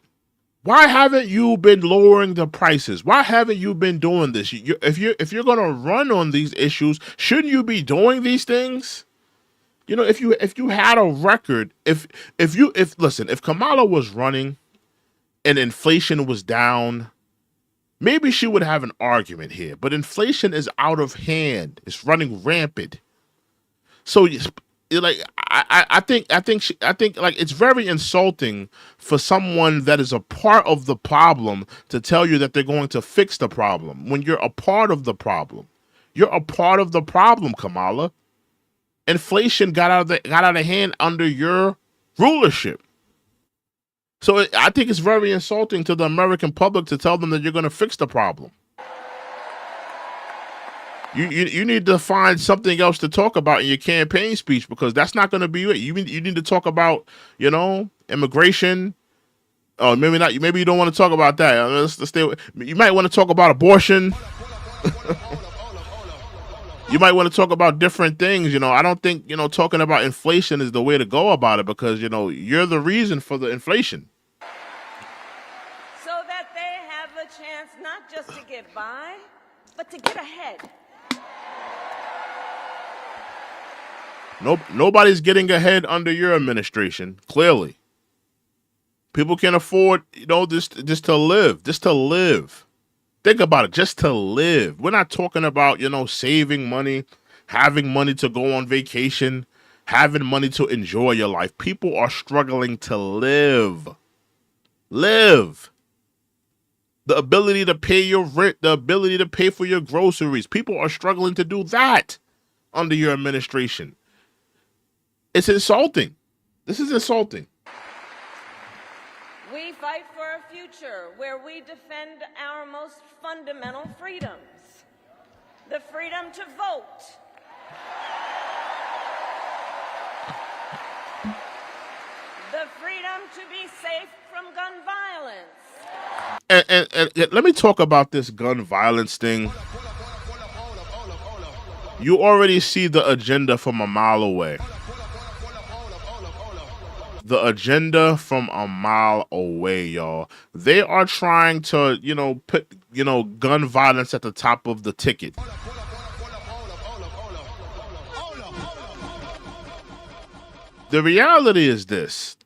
Why haven't you been lowering the prices? Why haven't you been doing this? If you're gonna run on these issues, shouldn't you be doing these things? You know, if you had a record, if Kamala was running and inflation was down, maybe she would have an argument here. But inflation is out of hand; it's running rampant. So, like, I think like it's very insulting for someone that is a part of the problem to tell you that they're going to fix the problem when you're a part of the problem. You're a part of the problem, Kamala. Inflation got out of hand under your rulership. So I think it's very insulting to the American public to tell them that you're going to fix the problem. You need to find something else to talk about in your campaign speech, because that's not going to be it. You need to talk about, immigration. Oh, maybe not. Maybe you don't want to talk about that. Let's stay. You might want to talk about abortion. You might want to talk about different things. I don't think, talking about inflation is the way to go about it, because, you're the reason for the inflation. So that they have a chance not just to get by, but to get ahead. Nobody's getting ahead under your administration, clearly. People can't afford, just to live. Think about it, just to live. We're not talking about, saving money, having money to go on vacation, having money to enjoy your life. People are struggling to live. Live. The ability to pay your rent, the ability to pay for your groceries. People are struggling to do that under your administration. It's insulting. This is insulting. We fight for a future where we defend our most fundamental freedoms. The freedom to vote. The freedom to be safe from gun violence. And let me talk about this gun violence thing. You already see the agenda from a mile away. The agenda from a mile away, y'all. They are trying to, put, gun violence at the top of the ticket. The reality is this.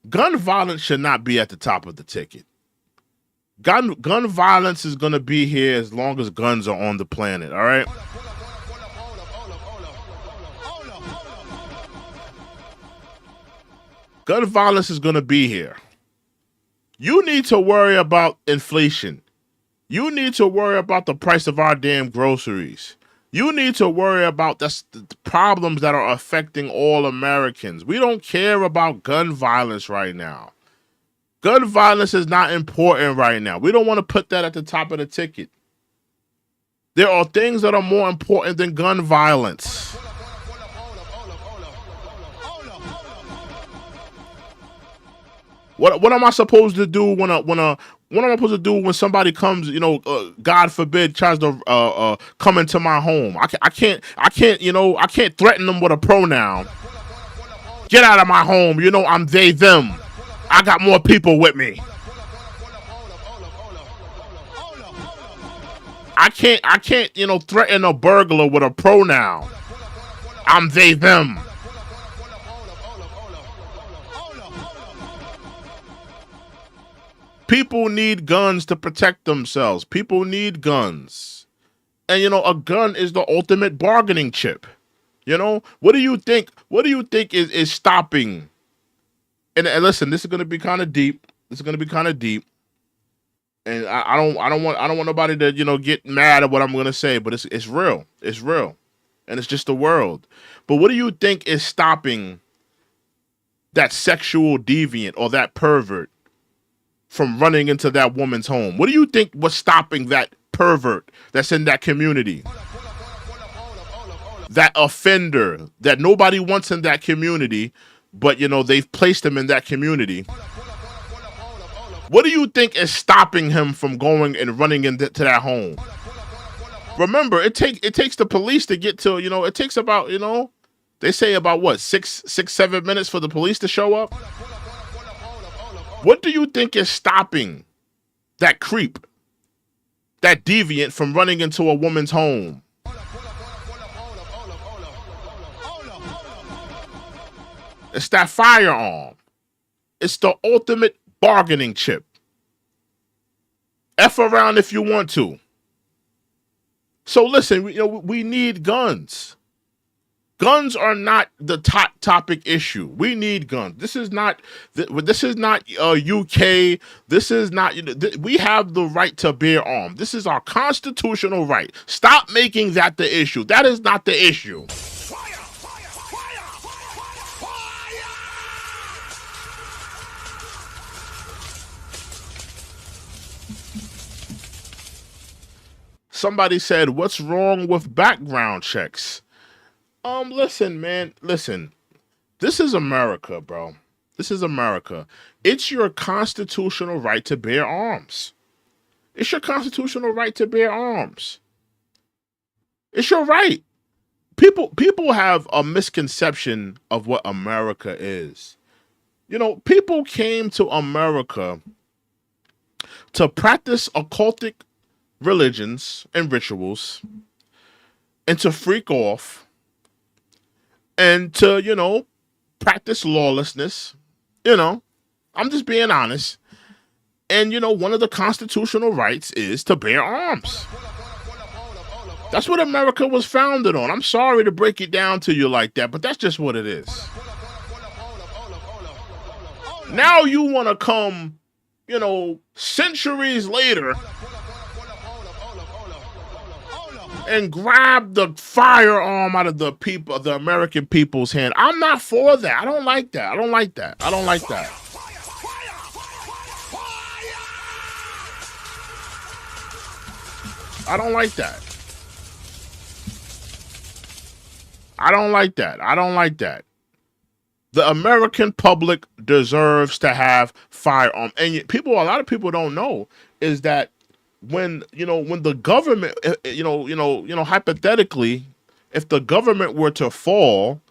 Gun violence should not be at the top of the ticket. Gun violence is going to be here as long as guns are on the planet, all right? Gun violence is going to be here. You need to worry about inflation. You need to worry about the price of our damn groceries. You need to worry about the problems that are affecting all Americans. We don't care about gun violence right now. Gun violence is not important right now. We don't want to put that at the top of the ticket. There are things that are more important than gun violence. What am I supposed to do what am I supposed to do when somebody comes, God forbid, tries to come into my home? I can't threaten them with a pronoun. Get out of my home. I'm they, them. I got more people with me. I can't threaten a burglar with a pronoun. I'm they, them. People need guns to protect themselves. People need guns. And, a gun is the ultimate bargaining chip. What do you think is stopping? And listen, this is going to be kind of deep. And I don't want nobody to, get mad at what I'm going to say, but it's real. It's real. And it's just the world. But what do you think is stopping that sexual deviant or that pervert from running into that woman's home? What do you think was stopping that pervert that's in that community? That offender that nobody wants in that community, but, they've placed him in that community. What do you think is stopping him from going and running into that home? Remember, it takes the police to get to, it takes about, They say about what, 7 minutes for the police to show up? What do you think is stopping that creep, that deviant from running into a woman's home? It's that firearm. It's the ultimate bargaining chip. F around if you want to. So listen, we need guns. Guns are not the top topic issue. We need guns. This is not UK. This is not. We have the right to bear arms. This is our constitutional right. Stop making that the issue. That is not the issue. Somebody said, "What's wrong with background checks?" Listen, man. Listen. This is America, bro. This is America. It's your constitutional right to bear arms. It's your constitutional right to bear arms. It's your right. People have a misconception of what America is. People came to America to practice occultic religions and rituals and to freak off and to, practice lawlessness. I'm just being honest. And, one of the constitutional rights is to bear arms. That's what America was founded on. I'm sorry to break it down to you like that, but that's just what it is. Now you want to come, centuries later and grab the firearm out of the American people's hand. I'm not for that. I don't like that. I don't like that. I don't like that. I don't like that. I don't like that. I don't like that. The American public deserves to have firearms. And a lot of people don't know is that when the government, hypothetically, if the government were to fall,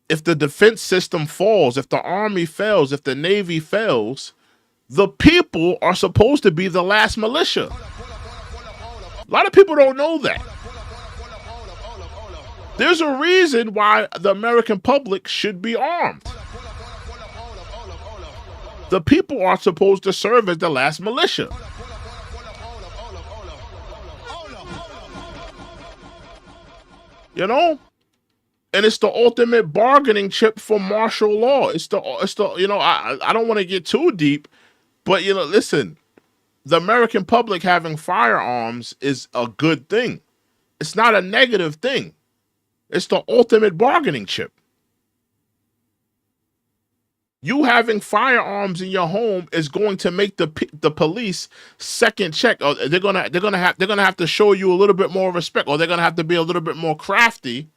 if the defense system falls, if the army fails, if the Navy fails, the people are supposed to be the last militia. A lot of people don't know that. There's a reason why the American public should be armed. The people are supposed to serve as the last militia. And it's the ultimate bargaining chip for martial law. I don't want to get too deep, but listen, the American public having firearms is a good thing. It's not a negative thing. It's the ultimate bargaining chip. You having firearms in your home is going to make the police second check. Or they're gonna have to show you a little bit more respect, or they're gonna have to be a little bit more crafty,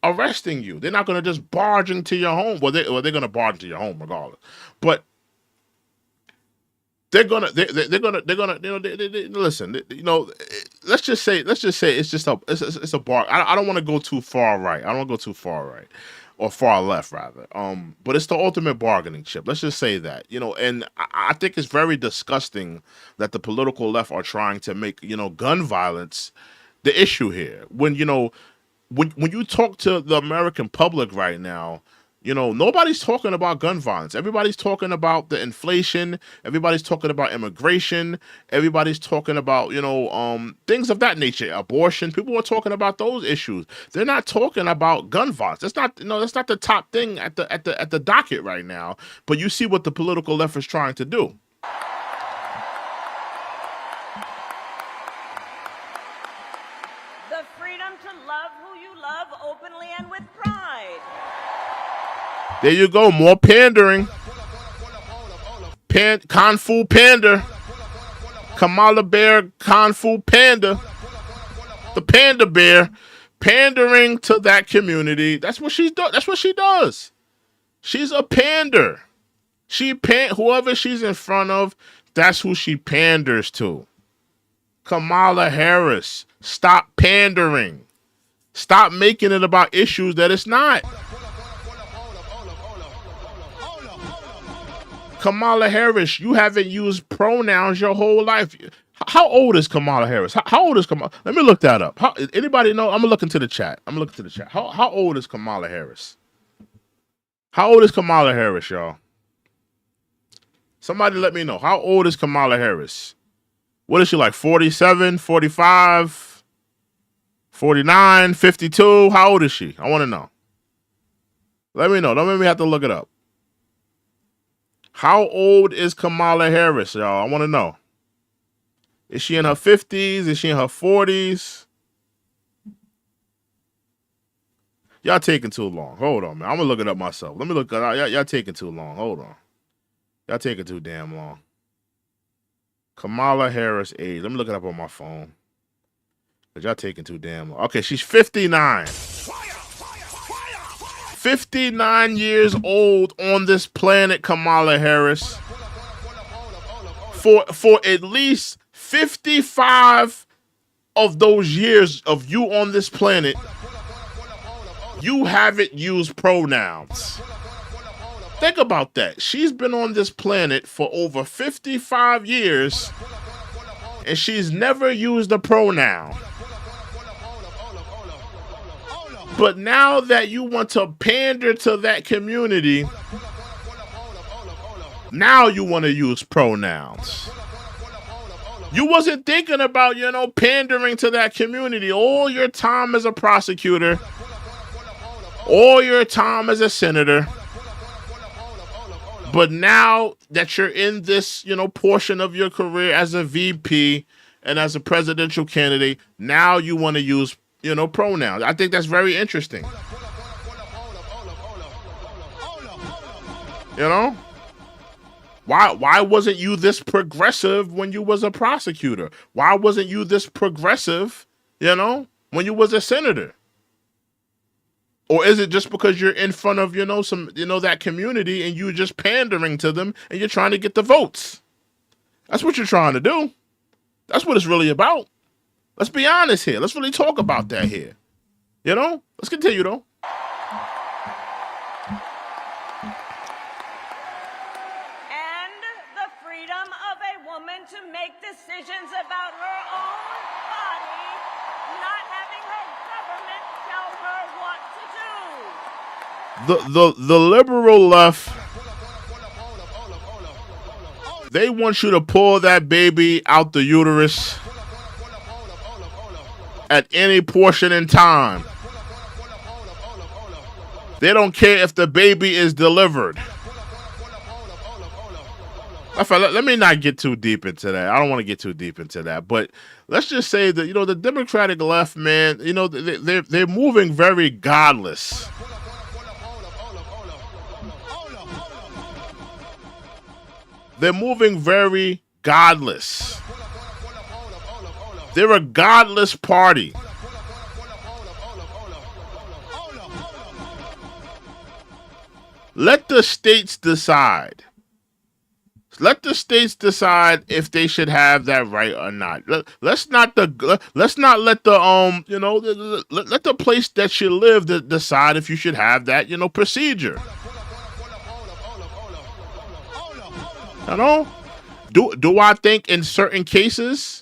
arresting you. They're not gonna just barge into your home. Well, they're gonna barge into your home regardless, but they're gonna listen. Let's just say it's just a bar. I don't want to go too far right. I don't want to go too far right. Or far left, rather. But it's the ultimate bargaining chip. Let's just say that, and I think it's very disgusting that the political left are trying to make, gun violence the issue here. When you talk to the American public right now, nobody's talking about gun violence. Everybody's talking about the inflation. Everybody's talking about immigration. Everybody's talking about, things of that nature. Abortion. People are talking about those issues. They're not talking about gun violence. That's not the top thing at the docket right now. But you see what the political left is trying to do. The freedom to love who you love openly and with pride. There you go, more pandering. Kung Fu Panda. Kamala Bear, Kung Fu Panda. The Panda Bear, pandering to that community. That's what she does. That's what she does. She's a pander. Whoever she's in front of, that's who she panders to. Kamala Harris, stop pandering. Stop making it about issues that it's not. Kamala Harris, you haven't used pronouns your whole life. How old is Kamala Harris? How old is Kamala? Let me look that up. Anybody know? I'm gonna look into the chat. How old is Kamala Harris? How old is Kamala Harris, y'all? Somebody let me know. How old is Kamala Harris? What is she, like 47, 45, 49, 52? How old is she? I want to know. Let me know. Don't make me have to look it up. How old is Kamala Harris, y'all? I want to know. Is she in her 50s? Is she in her 40s? Y'all taking too long. Hold on, man. I'm going to look it up myself. Let me look it up. Y'all taking too long. Hold on. Y'all taking too damn long. Kamala Harris age. Let me look it up on my phone. Because y'all taking too damn long. Okay, she's 59. 59 years old on this planet, Kamala Harris. For at least 55 of those years of you on this planet, you haven't used pronouns. Think about that. She's been on this planet for over 55 years, and she's never used a pronoun. But now that you want to pander to that community, now you want to use pronouns. You wasn't thinking about, pandering to that community all your time as a prosecutor, all your time as a senator. But now that you're in this, portion of your career as a VP and as a presidential candidate, now you want to use pronouns. I think that's very interesting. Why wasn't you this progressive when you was a prosecutor? Why wasn't you this progressive, when you was a senator? Or is it just because you're in front of, that community and you're just pandering to them and you're trying to get the votes? That's what you're trying to do. That's what it's really about. Let's be honest here. Let's really talk about that here. Let's continue, though. And the freedom of a woman to make decisions about her own body, not having her government tell her what to do. The liberal left, they want you to pull that baby out the uterus at any portion in time. They don't care if the baby is delivered. Let me not get too deep into that. I don't want to get too deep into that. But let's just say that, the Democratic left, man, they're moving very godless. They're moving very godless. They're a godless party. Let the states decide. Let the states decide if they should have that right or not. Let's not let the let the place that you live decide if you should have that procedure. Do I think in certain cases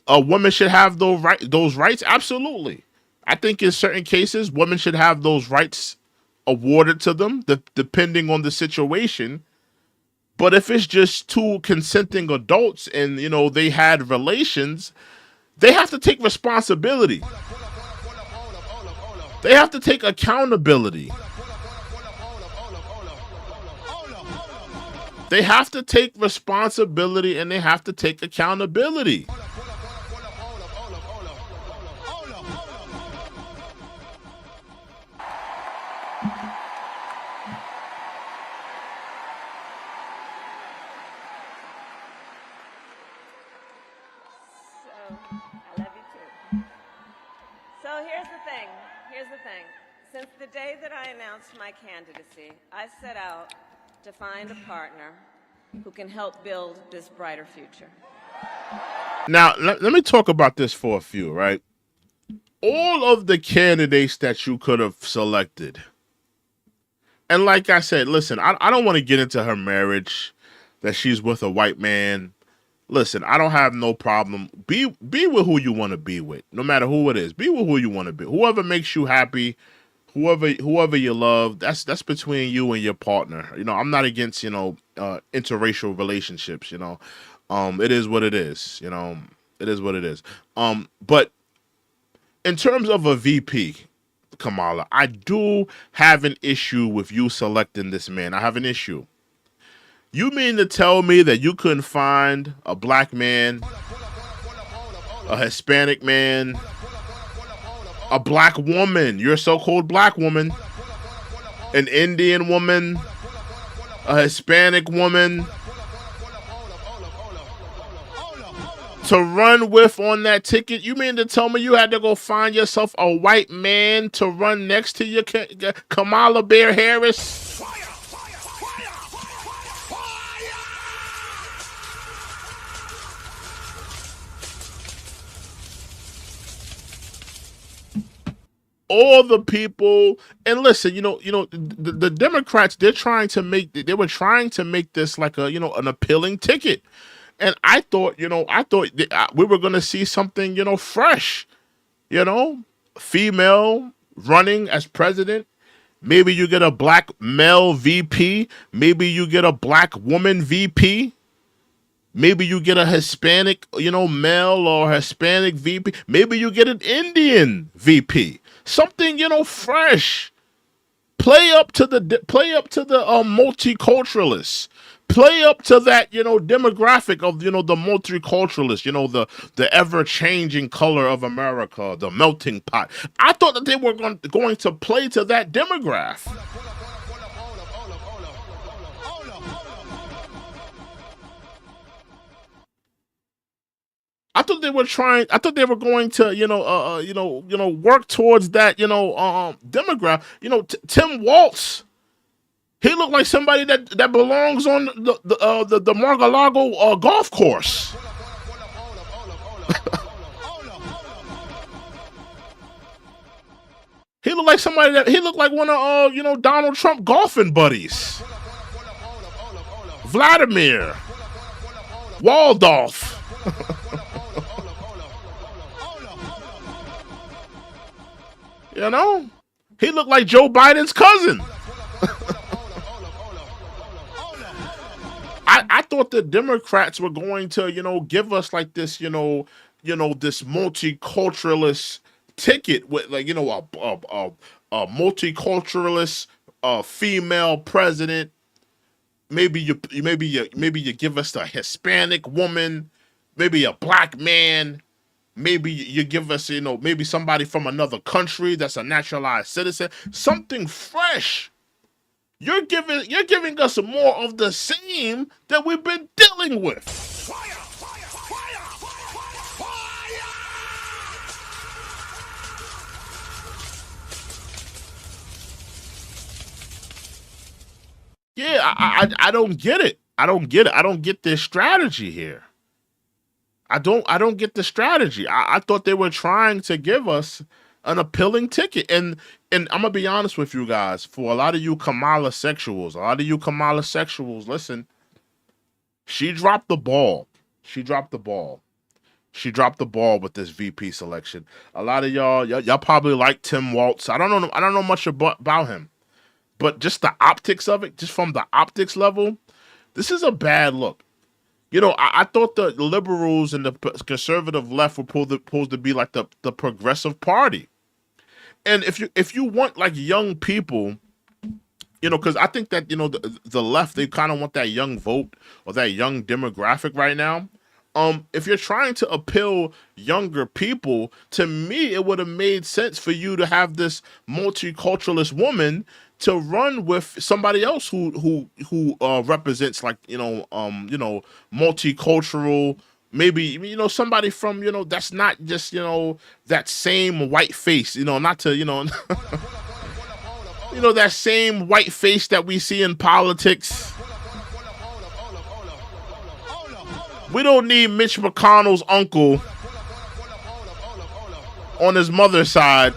a woman should have those rights? Absolutely. I think in certain cases women should have those rights awarded to them, depending on the situation. But if it's just two consenting adults and, they had relations, they have to take responsibility. They have to take accountability. They have to take responsibility and they have to take accountability. I love you too. So here's the thing. Since the day that I announced my candidacy, I set out to find a partner who can help build this brighter future. Now, let me talk about this for a few, right? all of the candidates that you could have selected. And like I said, listen, I don't want to get into her marriage, that she's with a white man. Listen, I don't have no problem. Be with who you want to be with, no matter who it is. Be with who you want to be. Whoever makes you happy, whoever you love, that's between you and your partner. You know, I'm not against, interracial relationships, it is what it is, it is what it is. But in terms of a VP, Kamala, I do have an issue with you selecting this man. I have an issue. You mean to tell me that you couldn't find a black man, a Hispanic man, a black woman, your so-called black woman, an Indian woman, a Hispanic woman to run with on that ticket? You mean to tell me you had to go find yourself a white man to run next to your Kamala Bear Harris? All the people, and listen, the Democrats, they were trying to make this like an appealing ticket. And I thought we were going to see something, fresh, female running as president. Maybe you get a black male VP. Maybe you get a black woman VP. Maybe you get a Hispanic, male or Hispanic VP. Maybe you get an Indian VP. Something, fresh. Play up to the multiculturalists. Play up to that, demographic of, the multiculturalists, the ever-changing color of America, the melting pot. I thought that they were going to play to that demographic. I thought they were going to, work towards that, demographic. Tim Walz, he looked like somebody that belongs on the Mar-a-Lago golf course. He looked like one of Donald Trump golfing buddies. Vladimir Waldorf. He looked like Joe Biden's cousin. I thought the Democrats were going to, give us like this, this multiculturalist ticket with like, a multiculturalist female president. Maybe you give us a Hispanic woman, maybe a black man. Maybe you give us, maybe somebody from another country that's a naturalized citizen. Something fresh. You're giving us more of the same that we've been dealing with. Fire, fire, fire, fire, fire. Yeah, I don't get it. I don't get this strategy here. I don't get the strategy. I thought they were trying to give us an appealing ticket. And I'm gonna be honest with you guys, for a lot of you Kamala sexuals, listen, she dropped the ball. She dropped the ball with this VP selection. A lot of y'all probably like Tim Walz. I don't know much about him. But just the optics of it, just from the optics level, this is a bad look. I thought the liberals and the conservative left were supposed to be like the progressive party. And if you want like young people, because I think that, the left, they kind of want that young vote or that young demographic right now. If you're trying to appeal younger people, to me, it would have made sense for you to have this multiculturalist woman to run with somebody else who represents like multicultural, maybe somebody from that's not just that same white face, not to that same white face that we see in politics. We don't need Mitch McConnell's uncle on his mother's side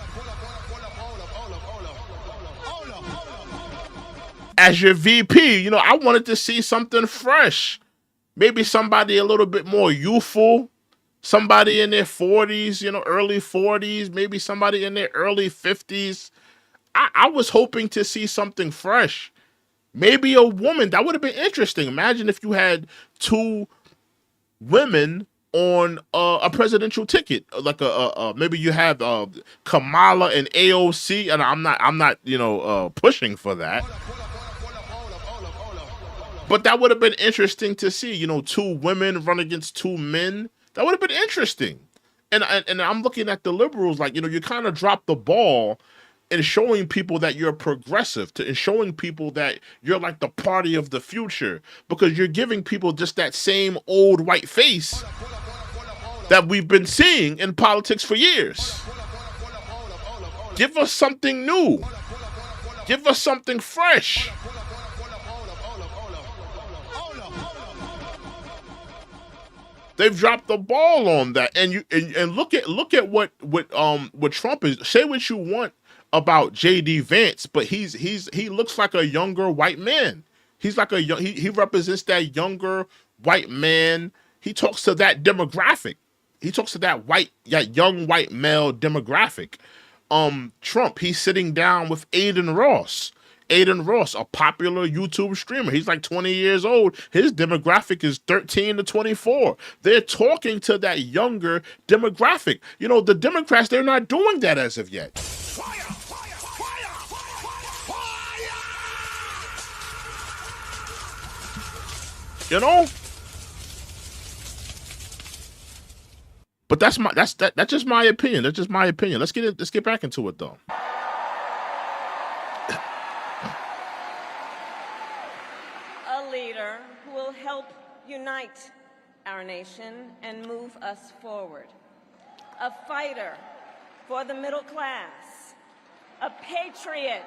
as your VP. You know, I wanted to see something fresh. Maybe somebody a little bit more youthful. Somebody in their 40s, you know, early 40s. Maybe somebody in their early 50s. I was hoping to see something fresh. Maybe a woman. That would have been interesting. Imagine if you had two women on a presidential ticket, like maybe you have Kamala and AOC, and I'm not pushing for that, but that would have been interesting to see. You know, two women run against two men. That would have been interesting. And I'm looking at the liberals like, you know, you kind of dropped the ball in showing people that you're progressive, and showing people that you're like the party of the future, because you're giving people just that same old white face that we've been seeing in politics for years. Give us something new. Give us something fresh. They've dropped the ball on that, and look at what Trump is. Say what you want about JD Vance, but he looks like a younger white man. He's like he represents that younger white man. He talks to that demographic. He talks to that young white male demographic. Trump, he's sitting down with Aiden Ross. Aiden Ross, a popular YouTube streamer. He's like 20 years old. His demographic is 13 to 24. They're talking to that younger demographic. You know, the Democrats, they're not doing that as of yet. You know? But that's just my opinion. That's just my opinion. Let's get back into it though. A leader who will help unite our nation and move us forward. A fighter for the middle class. A patriot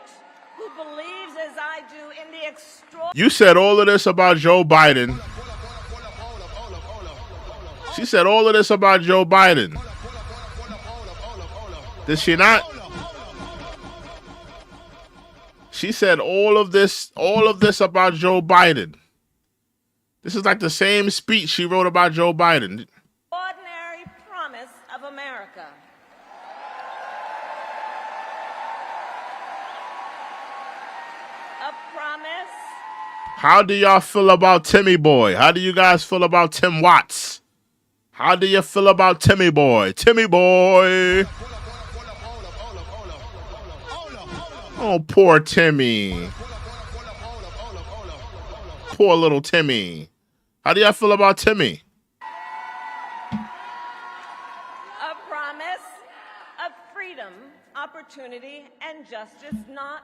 who believes, as I do, in the extraordinary. You said all of this about Joe Biden. She said all of this about Joe Biden. Did she not? She said all of this about Joe Biden. This is like the same speech she wrote about Joe Biden. Ordinary promise of America. A promise. How do y'all feel about Timmy Boy? How do you guys feel about Tim Watts? How do you feel about Timmy Boy? Timmy Boy. Oh, poor Timmy. Poor little Timmy. How do y'all feel about Timmy? A promise of freedom, opportunity, and justice, not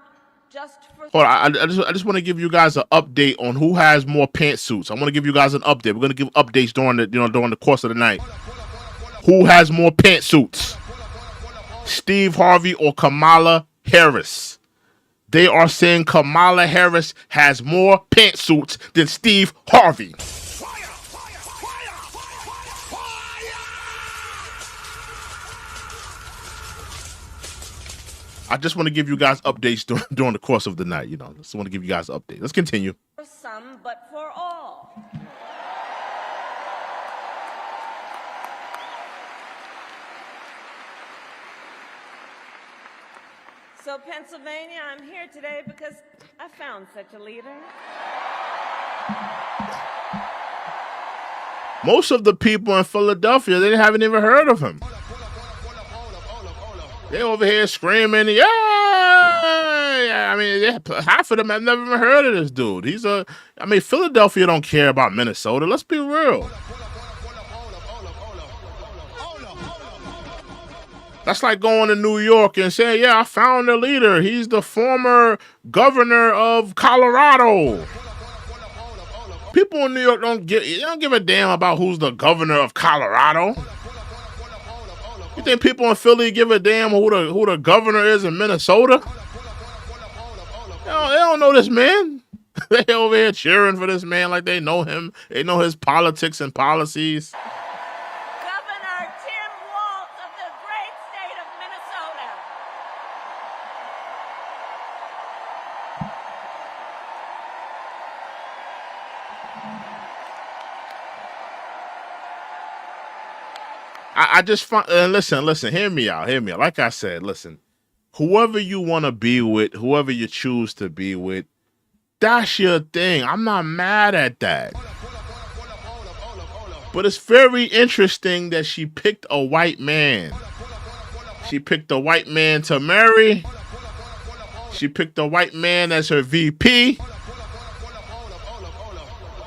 just for... Hold on, I just want to give you guys an update on who has more pantsuits. I want to give you guys an update. We're going to give updates during the course of the night. Who has more pantsuits? Steve Harvey or Kamala Harris? They are saying Kamala Harris has more pantsuits than Steve Harvey. I just want to give you guys updates during the course of the night. You know, just want to give you guys an update. Let's continue. For some, but for all. So, Pennsylvania, I'm here today because I found such a leader. Most of the people in Philadelphia, they haven't even heard of him. They're over here screaming, yeah! I mean, half of them have never even heard of this dude. Philadelphia don't care about Minnesota. Let's be real. That's like going to New York and saying, yeah, I found a leader. He's the former governor of Colorado. People in New York don't give a damn about who's the governor of Colorado. You think people in Philly give a damn who the governor is in Minnesota? They don't know this man. They over here cheering for this man like they know him. They know his politics and policies. Governor Tim Walz of the great state of I just find, listen, hear me out. Like I said, listen, whoever you want to be with, whoever you choose to be with, that's your thing. I'm not mad at that. But it's very interesting that she picked a white man. She picked a white man to marry. She picked a white man as her VP.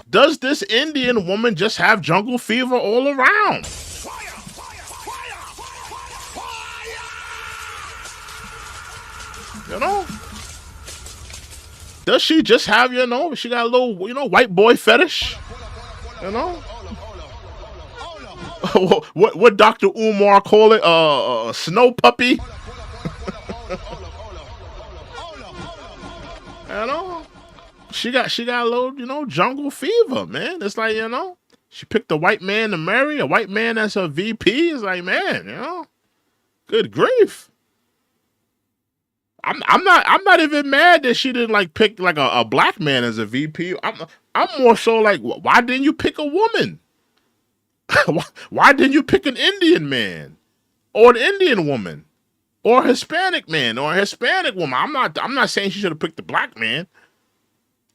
Does this Indian woman just have jungle fever all around? You know? Does she just have, she got a little, white boy fetish? You know? what Dr. Umar call it? Snow puppy? You know? She got a little, jungle fever, man. It's like, she picked a white man to marry, a white man as her VP. It's like, man, good grief. I'm not even mad that she didn't pick a black man as a VP. I'm more so like, why didn't you pick a woman? Why didn't you pick an Indian man or an Indian woman or a Hispanic man or a Hispanic woman? I'm not saying she should have picked the black man,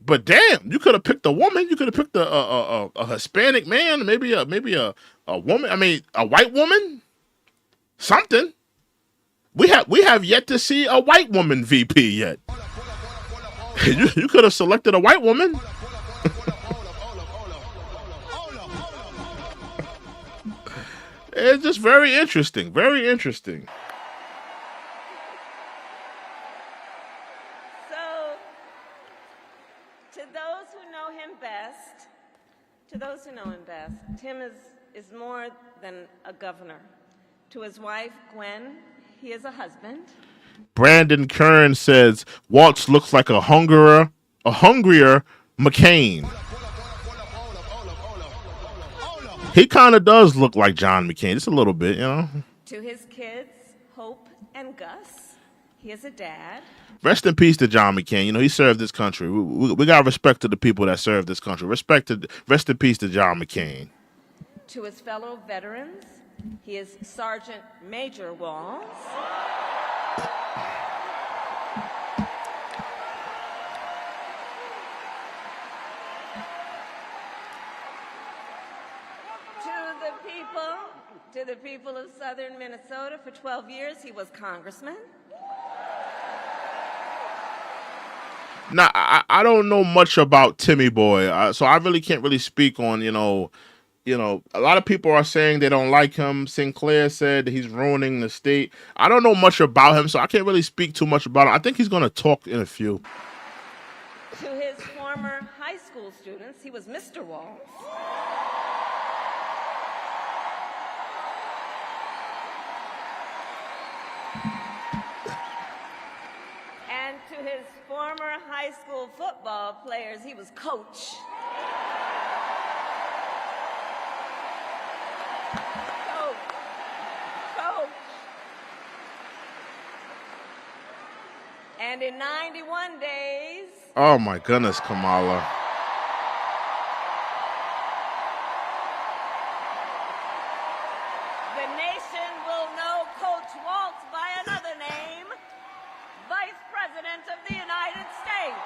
but damn, you could have picked a woman. You could have picked a Hispanic man, maybe a woman. I mean, a white woman, something. We have yet to see a white woman VP yet. You could have selected a white woman. It's just very interesting. Very interesting. So, to those who know him best, Tim is more than a governor. To his wife, Gwen, he is a husband. Brandon Kern says Walz looks like a hungrier McCain. He kind of does look like John McCain, just a little bit, To his kids, Hope and Gus, he is a dad. Rest in peace to John McCain. He served this country. We got respect to the people that served this country. Rest in peace to John McCain. To his fellow veterans, he is Sergeant Major Walz. To the people of southern Minnesota, for 12 years, he was congressman. Now, I don't know much about Timmy Boy, so I really can't really speak on, a lot of people are saying they don't like him. Sinclair said that he's ruining the state. I don't know much about him, so I can't really speak too much about him. I think he's going to talk in a few. To his former high school students, he was Mr. Walz. And to his former high school football players, he was Coach. Coach. And in 91 days... Oh, my goodness, Kamala. The nation will know Coach Walz by another name, Vice President of the United States.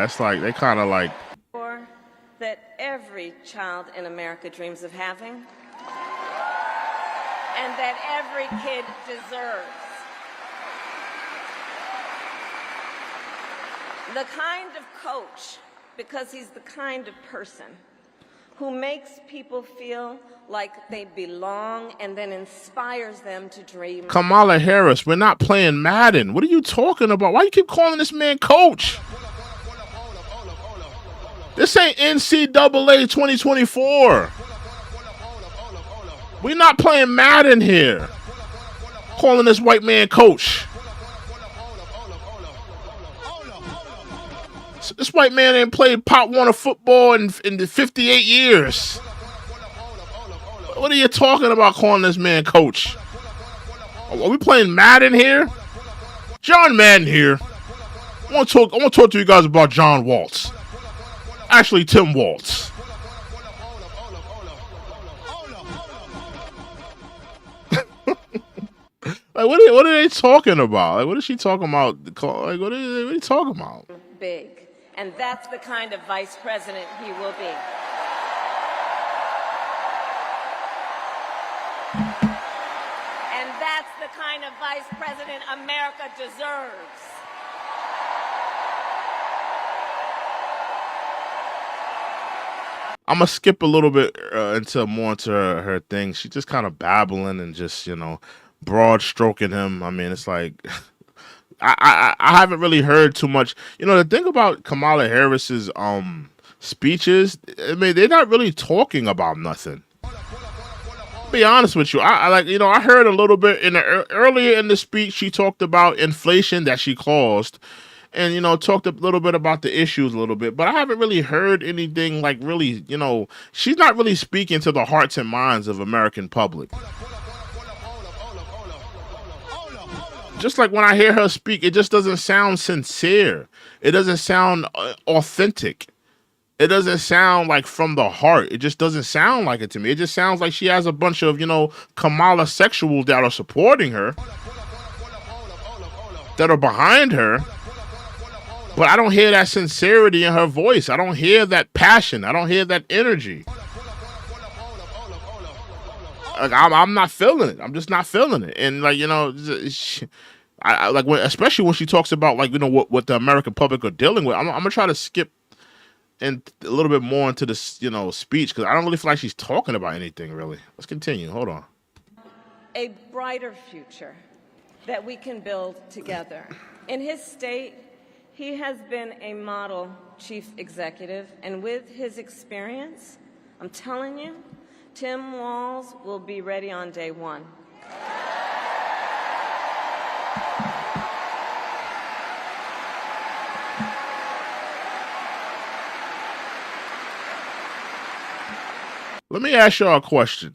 It's like they kind of like that every child in America dreams of having, and that every kid deserves. The kind of coach, because he's the kind of person who makes people feel like they belong and then inspires them to dream. Kamala Harris, we're not playing Madden. What are you talking about? Why you keep calling this man coach? This ain't NCAA 2024. We're not playing Madden here. Calling this white man coach. This white man ain't played Pop Warner football in the 58 years. What are you talking about calling this man coach? Are we playing Madden here? John Madden here. I want to talk to you guys about John Walz. Actually, Tim Walz. Like, what are they talking about? Like, what is she talking about? Like, what are they talking about? Big. And that's the kind of vice president he will be. And that's the kind of vice president America deserves. I'm gonna skip a little bit into her thing. She's just kind of babbling and just, broad stroking him. I mean, it's like I haven't really heard too much. The thing about Kamala Harris's speeches, I mean, they're not really talking about nothing. To be honest with you, I heard a little bit earlier in the speech. She talked about inflation that she caused, and talked a little bit about the issues a little bit. But I haven't really heard anything like really. She's not really speaking to the hearts and minds of American public. Just like when I hear her speak, it just doesn't sound sincere. It doesn't sound authentic. It doesn't sound like from the heart. It just doesn't sound like it to me. It just sounds like she has a bunch of, Kamala sexuals that are supporting her, that are behind her. But I don't hear that sincerity in her voice. I don't hear that passion. I don't hear that energy. Like, I'm not feeling it. I'm just not feeling it. And especially when she talks about what the American public are dealing with. I'm gonna try to skip and a little bit more into this speech because I don't really feel like she's talking about anything really. Let's continue. Hold on. A brighter future that we can build together. In his state, he has been a model chief executive, and with his experience, I'm telling you, Tim Walz will be ready on day one. Let me ask y'all a question.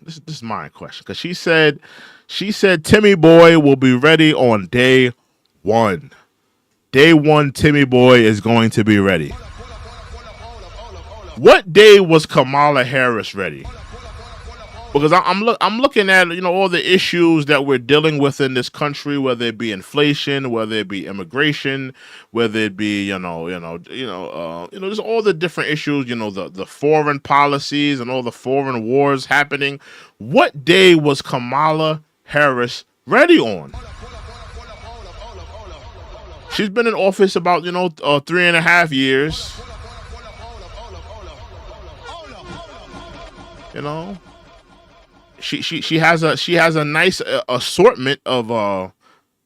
This is my question. Because she said Timmy Boy will be ready on day one. Day one, Timmy Boy is going to be ready. What day was Kamala Harris ready? Because I'm looking at all the issues that we're dealing with in this country, whether it be inflation, whether it be immigration, whether it be just all the different issues, the foreign policies and all the foreign wars happening. What day was Kamala Harris ready on? She's been in office about 3.5 years. She has a nice assortment of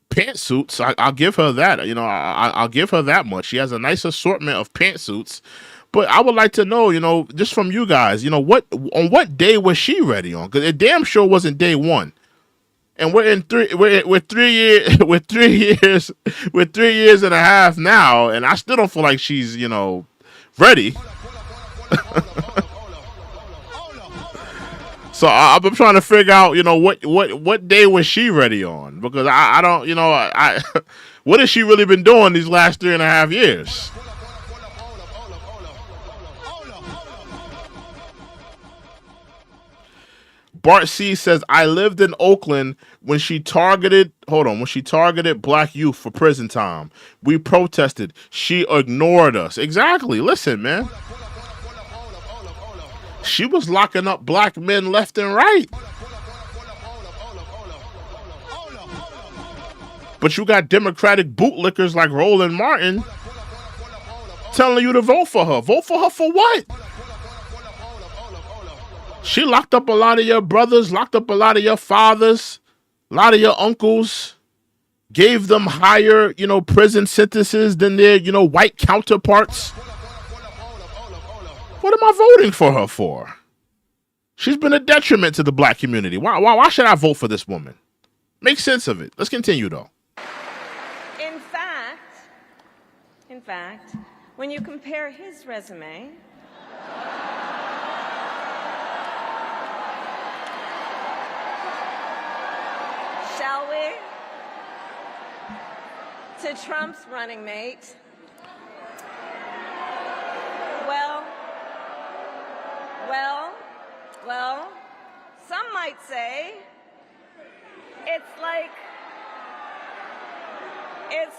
pantsuits. I'll give her that. I'll give her that much. She has a nice assortment of pantsuits. But I would like to know, just from you guys, what day was she ready on? Because it damn sure wasn't day one. And we're 3 years and a half now, and I still don't feel like she's ready. So I'm trying to figure out, what day was she ready on? Because I don't, what has she really been doing these last 3.5 years? Bart C says, I lived in Oakland when she targeted black youth for prison time. We protested. She ignored us. Exactly. Listen, man. She was locking up black men left and right. But you got Democratic bootlickers like Roland Martin telling you to vote for her. Vote for her for what? She locked up a lot of your brothers, locked up a lot of your fathers, a lot of your uncles, gave them higher, prison sentences than their, white counterparts. What am I voting for her for? She's been a detriment to the black community. Why should I vote for this woman? Make sense of it. Let's continue, though. In fact, when you compare his resume shall we, to Trump's running mate, well, some might say it's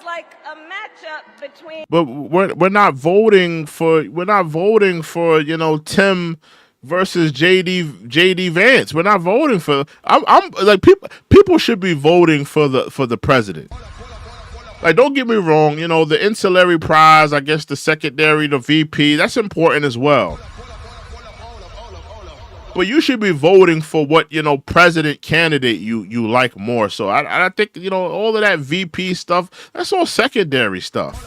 like a matchup between. But we're not voting for Tim versus JD Vance. We're not voting for. I'm like people should be voting for the president. Like, don't get me wrong, the ancillary prize, I guess the secondary, the VP, that's important as well. But you should be voting for what, president candidate you like more. So I think, all of that VP stuff, that's all secondary stuff.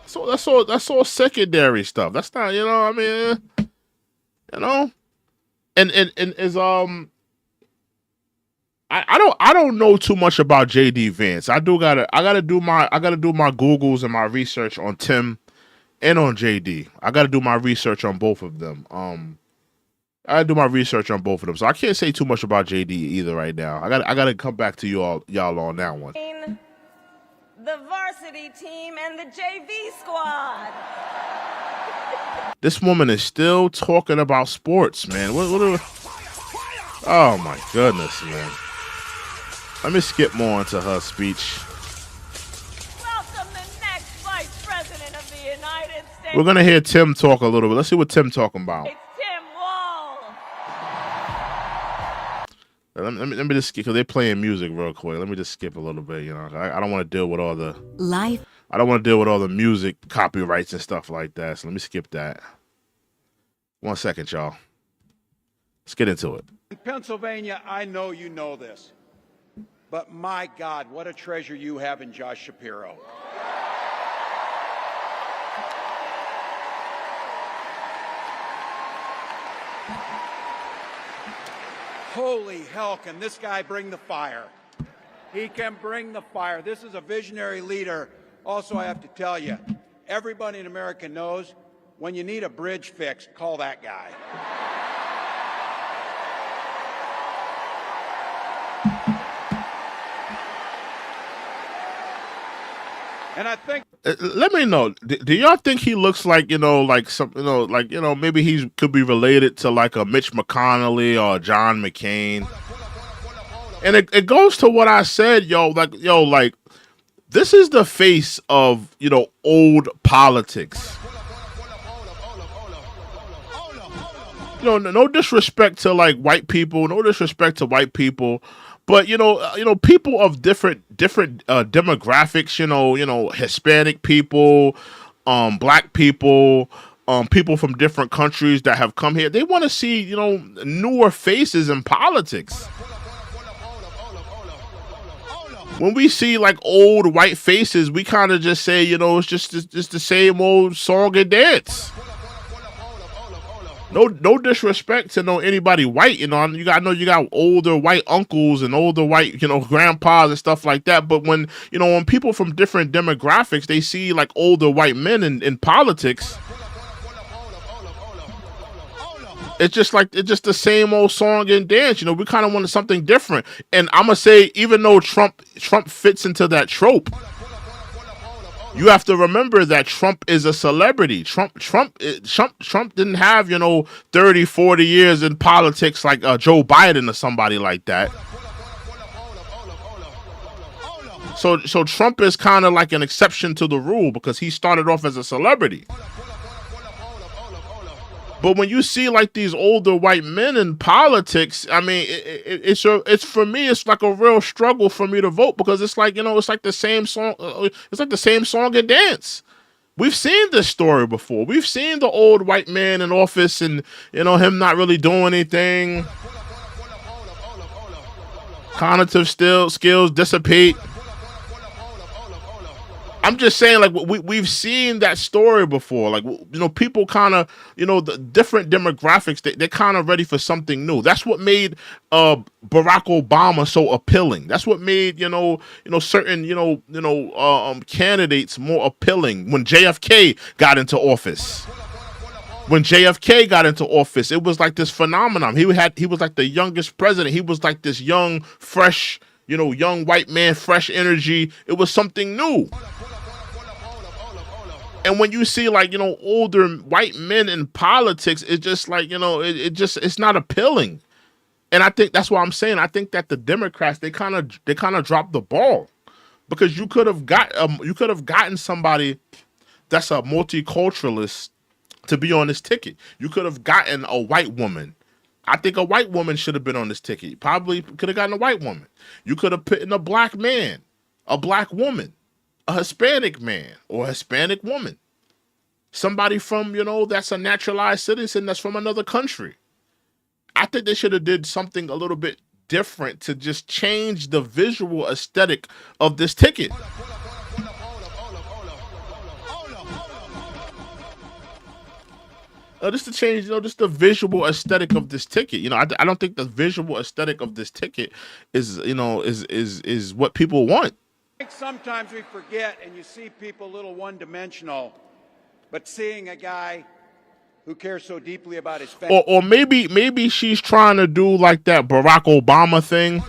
So that's all secondary stuff. That's not, and is I don't know too much about JD Vance. I gotta do my Googles and my research on Tim and on JD. I gotta do my research on both of them. I gotta do my research on both of them. So I can't say too much about JD either right now. I gotta come back to y'all on that one. The varsity team and the JV squad. This woman is still talking about sports, man. Oh my goodness, man. Let me skip more into her speech. Welcome the next Vice President of the United States. We're gonna hear Tim talk a little bit. Let's see what Tim talking about. It's Tim Walz. Let me just skip, because they're playing music real quick. Let me just skip a little bit. I don't want to deal with all the Life. I don't want to deal with all the music copyrights and stuff like that. So let me skip that. 1 second, y'all. Let's get into it. In Pennsylvania, I know you know this, but my God, what a treasure you have in Josh Shapiro. Holy hell, can this guy bring the fire? He can bring the fire. This is a visionary leader. Also, I have to tell you, everybody in America knows when you need a bridge fixed, call that guy. And I think. Let me know. Do y'all think he looks like maybe he could be related to like a Mitch McConnell or John McCain? And it goes to what I said, like this is the face of old politics. No disrespect to like white people, no disrespect to white people. But people of different demographics, Hispanic people, black people, people from different countries that have come here, they want to see newer faces in politics. When we see like old white faces, we kind of just say it's just the same old song and dance. No disrespect to anybody white, I know you got older white uncles and older white, grandpas and stuff like that. But when people from different demographics, they see like older white men in politics, it's just the same old song and dance. We kind of wanted something different. And I'm gonna say, even though Trump fits into that trope, you have to remember that Trump is a celebrity. Trump didn't have, 30, 40 years in politics like Joe Biden or somebody like that. So Trump is kind of like an exception to the rule because he started off as a celebrity. But when you see like these older white men in politics, I mean, it's for me, it's like a real struggle for me to vote because it's like, it's like the same song. It's like the same song and dance. We've seen this story before. We've seen the old white man in office and, him not really doing anything. Cognitive skills dissipate. I'm just saying, like, we've seen that story before. Like, people kind of, the different demographics, they're kind of ready for something new. That's what made Barack Obama so appealing. That's what made certain candidates more appealing. When JFK got into office. It was like this phenomenon. He was like the youngest president. He was like this young, fresh, young white man, fresh energy. It was something new. And when you see like, older white men in politics, it's just like, it's not appealing. And I think that's what I'm saying. I think that the Democrats, they kind of dropped the ball, because you could have gotten somebody that's a multiculturalist to be on this ticket. You could have gotten a white woman. I think a white woman should have been on this ticket. Probably could have gotten a white woman. You could have put in a black man, a black woman, a Hispanic man or a Hispanic woman. Somebody from, that's a naturalized citizen that's from another country. I think they should have did something a little bit different to just change the visual aesthetic of this ticket. Just to change, just the visual aesthetic of this ticket. I don't think the visual aesthetic of this ticket is what people want. I think sometimes we forget, and you see people a little one-dimensional, but seeing a guy who cares so deeply about his family. Or maybe she's trying to do like that Barack Obama thing.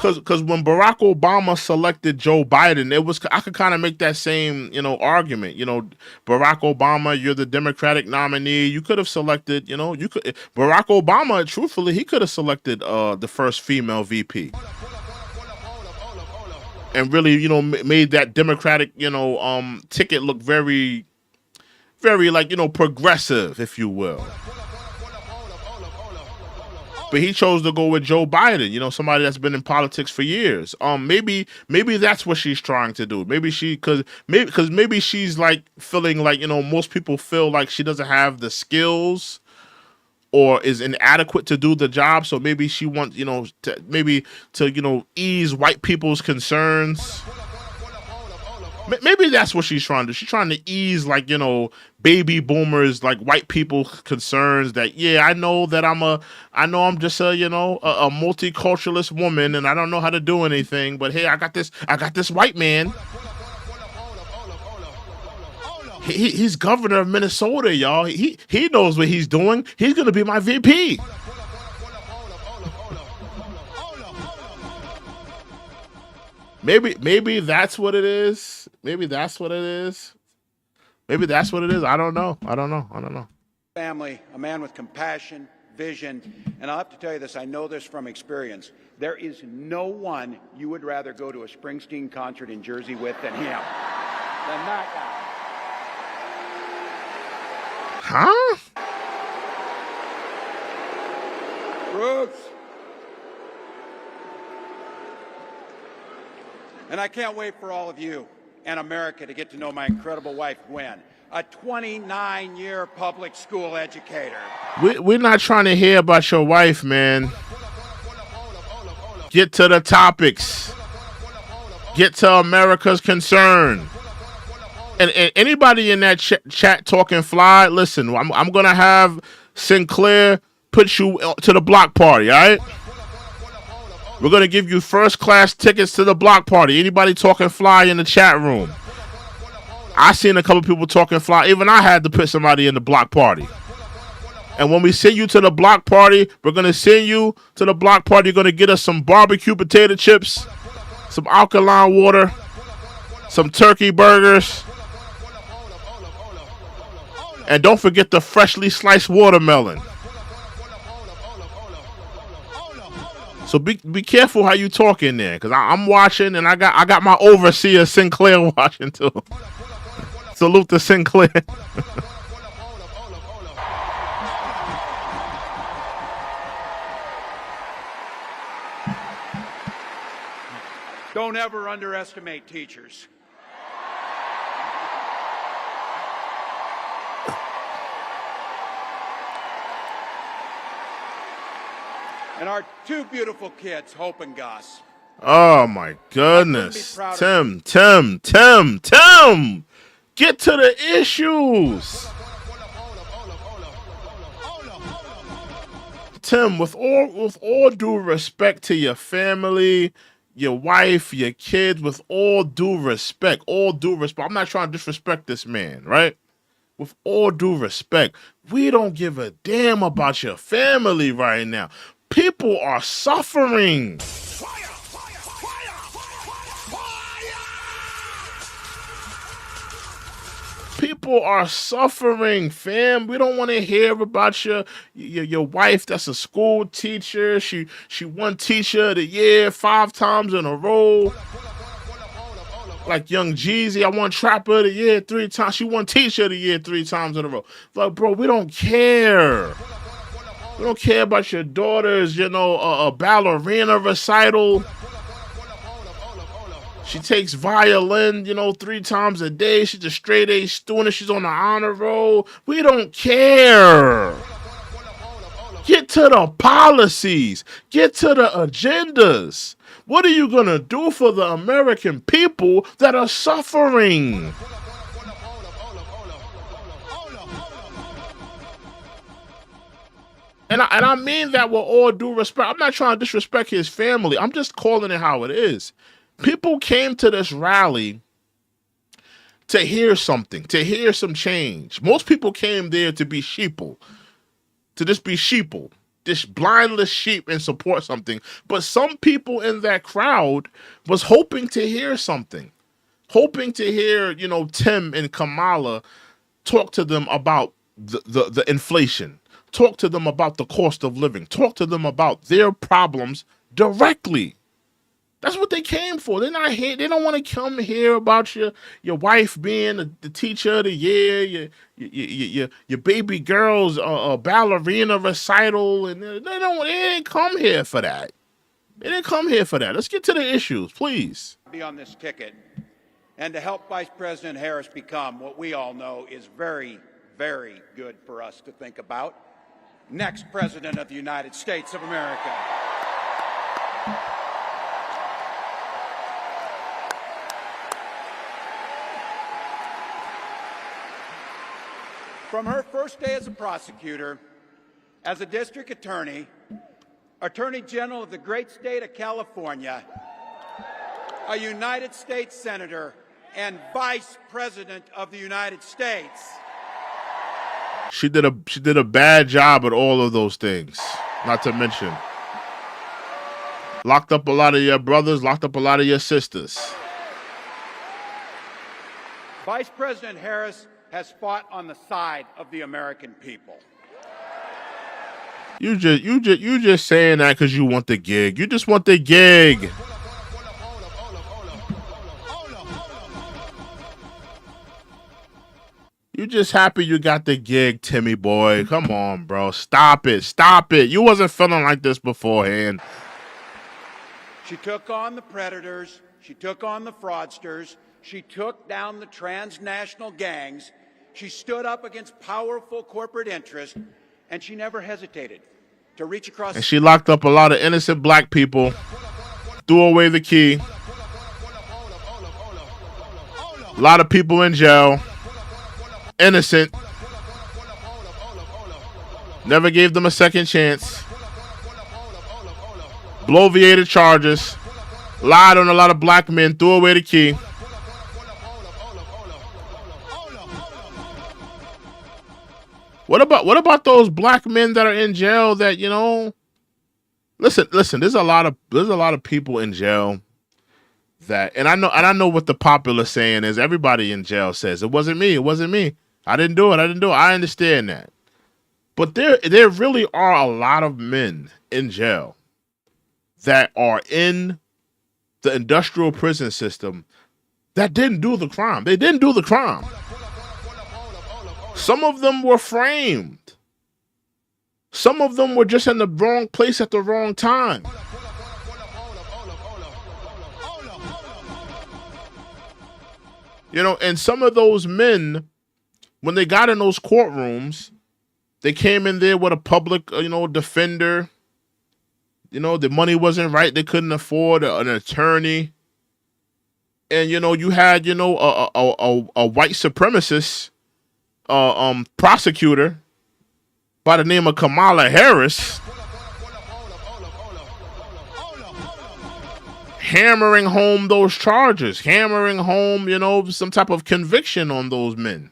Because when Barack Obama selected Joe Biden, I could kind of make that same, argument. Barack Obama, you're the Democratic nominee. You could have selected, Barack Obama, truthfully, he could have selected the first female VP. And really, made that Democratic, ticket look very, very like, progressive, if you will. But he chose to go with Joe Biden, somebody that's been in politics for years. Maybe that's what she's trying to do. Maybe she's like feeling like, most people feel like she doesn't have the skills or is inadequate to do the job. So maybe she wants, to ease white people's concerns. Maybe that's what she's trying to do. She's trying to ease, like, baby boomers, like white people concerns that, yeah, I know I'm just a multiculturalist woman and I don't know how to do anything, but hey, I got this white man. He's governor of Minnesota, y'all. He knows what he's doing. He's going to be my VP. Maybe that's what it is. Maybe that's what it is. I don't know. Family, a man with compassion, vision, and I'll have to tell you this, I know this from experience. There is no one you would rather go to a Springsteen concert in Jersey with than him. Than that guy. Huh? Brooks. And I can't wait for all of you and America to get to know my incredible wife, Gwen, a 29-year public school educator. We're not trying to hear about your wife, man. Get to the topics. Get to America's concern. And anybody in that chat talking fly, listen, I'm going to have Sinclair put you to the block party, all right? We're going to give you first-class tickets to the block party. Anybody talking fly in the chat room? I seen a couple people talking fly. Even I had to put somebody in the block party. And when we send you to the block party, we're going to send you to the block party. You're going to get us some barbecue potato chips, some alkaline water, some turkey burgers. And don't forget the freshly sliced watermelon. So be careful how you talk in there, because I'm watching and I got my overseer Sinclair watching too. Salute to Sinclair. Don't ever underestimate teachers. And our two beautiful kids, Hope and Gus. Oh my goodness. Tim. Get to the issues. Tim, with all due respect to your family, your wife, your kids, with all due respect, I'm not trying to disrespect this man, right? With all due respect, we don't give a damn about your family right now. People are suffering. People are suffering, fam. We don't want to hear about your wife that's a school teacher. She won Teacher of the Year 5 times in a row. Like Young Jeezy, I won Trapper of the Year 3 times. She won Teacher of the Year 3 times in a row. Like, bro, we don't care. We don't care about your daughter's, a ballerina recital. She takes violin, 3 times a day. She's a straight A student. She's on the honor roll. We don't care. Get to the policies. Get to the agendas. What are you going to do for the American people that are suffering? And I mean that with all due respect. I'm not trying to disrespect his family. I'm just calling it how it is. People came to this rally to hear something, to hear some change. Most people came there to be sheeple, to just be sheeple, just blindless sheep and support something. But some people in that crowd was hoping to hear something, hoping to hear, Tim and Kamala talk to them about the inflation, talk to them about the cost of living, talk to them about their problems directly. That's what they came for. They're not here. They don't want to come here about your wife being the Teacher of the Year, your baby girl's ballerina recital, and they didn't come here for that. They didn't come here for that. Let's get to the issues, please. Be on this ticket, and to help Vice President Harris become what we all know is very, very good for us to think about, next President of the United States of America. From her first day as a prosecutor, as a district attorney, Attorney General of the great state of California, a United States Senator, and Vice President of the United States. She did a bad job at all of those things, not to mention. Locked up a lot of your brothers, locked up a lot of your sisters. Vice President Harris has fought on the side of the American people. You just saying that because you want the gig. You just want the gig. You just happy you got the gig, Timmy boy. Come on, bro. Stop it. You wasn't feeling like this beforehand. She took on the predators. She took on the fraudsters. She took down the transnational gangs. She stood up against powerful corporate interests, and she never hesitated to reach across. And she locked up a lot of innocent black people, threw away the key. A lot of people in jail, innocent. Never gave them a second chance. Bloviated charges, lied on a lot of black men, threw away the key. What about those black men that are in jail that, listen, there's a lot of people in jail that, and I know what the popular saying is. Everybody in jail says it wasn't me. I didn't do it. I understand that. But there really are a lot of men in jail that are in the industrial prison system that didn't do the crime. They didn't do the crime. Some of them were framed. Some of them were just in the wrong place at the wrong time. And some of those men, when they got in those courtrooms, they came in there with a public, defender. You know, the money wasn't right. They couldn't afford an attorney. And, you know, you had, you know, a white supremacist prosecutor by the name of Kamala Harris hammering home those charges, hammering home, you know, some type of conviction on those men.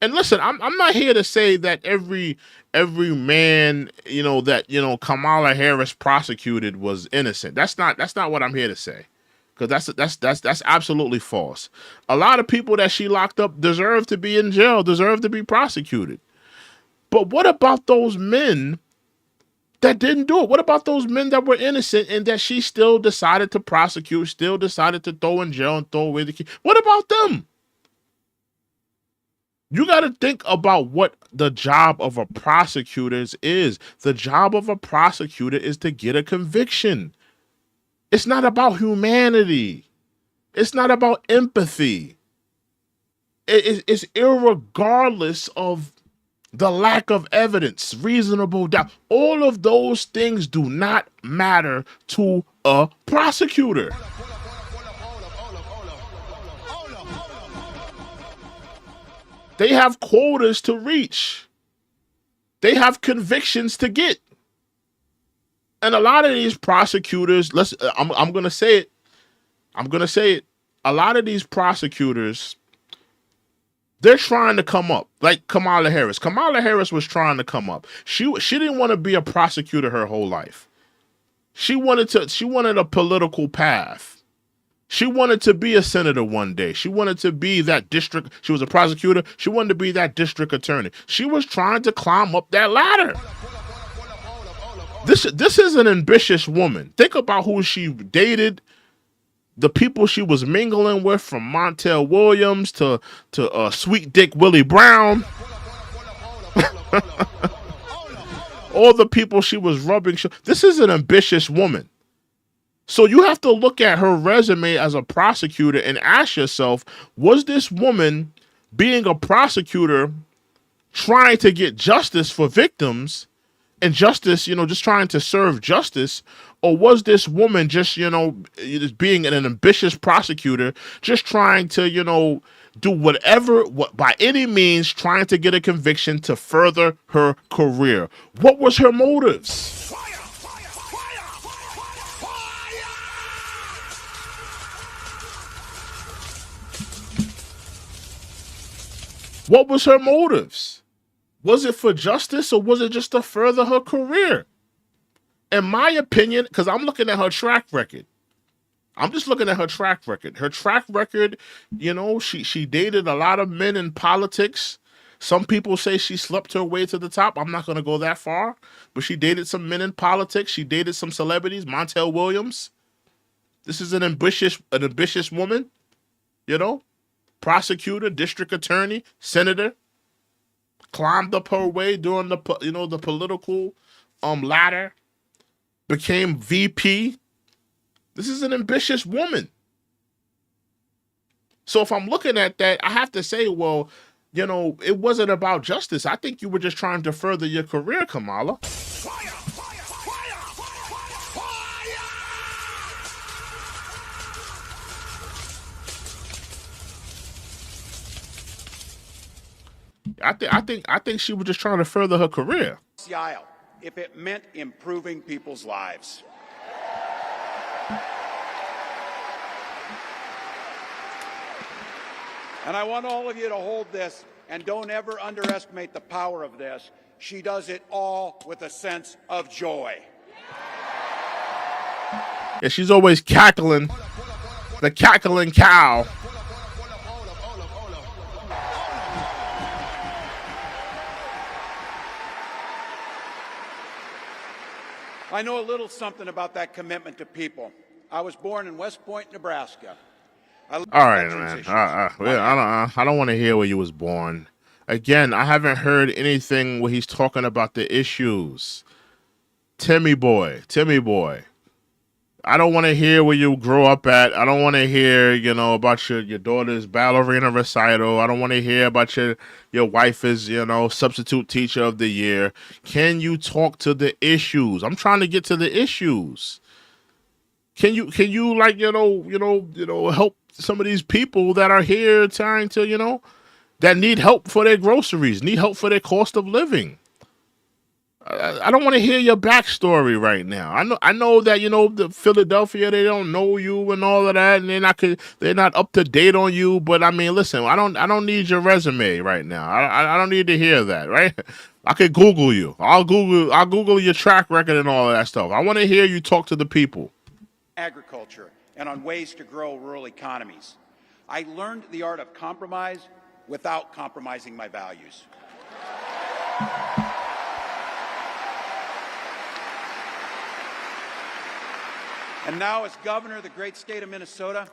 And listen, I'm not here to say that every man, you know, that, you know, Kamala Harris prosecuted was innocent. That's not what I'm here to say. Because that's absolutely false. A lot of people that she locked up deserve to be in jail, deserve to be prosecuted. But what about those men that didn't do it? What about those men that were innocent and that she still decided to prosecute, still decided to throw in jail and throw away the key? What about them? You got to think about what the job of a prosecutor is. The job of a prosecutor is to get a conviction. It's not about humanity. It's not about empathy. It's irregardless of the lack of evidence, reasonable doubt. All of those things do not matter to a prosecutor. They have quotas to reach. They have convictions to get. And a lot of these prosecutors, I'm going to say it. I'm going to say it. A lot of these prosecutors, they're trying to come up, like Kamala Harris. Kamala Harris was trying to come up. She didn't want to be a prosecutor her whole life. She wanted a political path. She wanted to be a senator one day. She wanted to be that district. She was a prosecutor. She wanted to be that district attorney. She was trying to climb up that ladder. This is an ambitious woman. Think about who she dated, the people she was mingling with, from Montel Williams to Sweet Dick Willie Brown. All the people she was rubbing. This is an ambitious woman. So you have to look at her resume as a prosecutor and ask yourself, was this woman being a prosecutor trying to get justice for victims and justice, you know, just trying to serve justice? Or was this woman just, you know, just being an ambitious prosecutor, just trying to, you know, do whatever, by any means, trying to get a conviction to further her career? What was her motives? What was her motives? Was it for justice, or was it just to further her career? In my opinion, because I'm looking at her track record. I'm just looking at her track record. Her track record, you know, she dated a lot of men in politics. Some people say she slept her way to the top. I'm not going to go that far. But she dated some men in politics. She dated some celebrities. Montel Williams. This is an ambitious woman, you know. Prosecutor, district attorney, senator, climbed up her way during the political ladder, became VP. This is an ambitious woman. So if I'm looking at that, I have to say, well, you know, it wasn't about justice. I think you were just trying to further your career, Kamala. I think she was just trying to further her career. The aisle, if it meant improving people's lives. And I want all of you to hold this, and don't ever underestimate the power of this. She does it all with a sense of joy. Yeah, she's always cackling, the cackling cow. I know a little something about that commitment to people. I was born in West Point, Nebraska. All right, man. I don't want to hear where you was born. Again, I haven't heard anything where he's talking about the issues. Timmy boy. I don't want to hear where you grew up at. I don't want to hear, about your daughter's ballerina recital. I don't want to hear about your wife is, substitute teacher of the year. Can you talk to the issues? I'm trying to get to the issues. Can you like, help some of these people that are here trying to, that need help for their groceries, need help for their cost of living? I don't want to hear your backstory right now. I know that the Philadelphia, they don't know you and all of that, and they're not up to date on you. But I mean, listen, I don't need your resume right now. I don't need to hear that, right? I could Google you. I'll Google your track record and all of that stuff. I want to hear you talk to the people. Agriculture and on ways to grow rural economies. I learned the art of compromise without compromising my values. And now, as governor of the great state of Minnesota,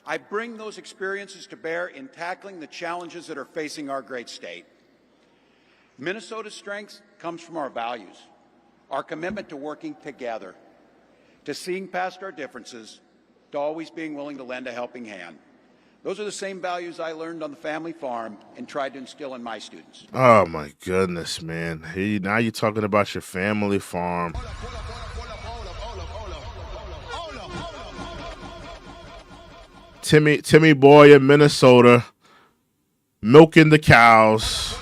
I bring those experiences to bear in tackling the challenges that are facing our great state. Minnesota's strength comes from our values, our commitment to working together, to seeing past our differences, to always being willing to lend a helping hand. Those are the same values I learned on the family farm and tried to instill in my students. Oh, my goodness, man. Now you're talking about your family farm. Timmy boy in Minnesota, milking the cows,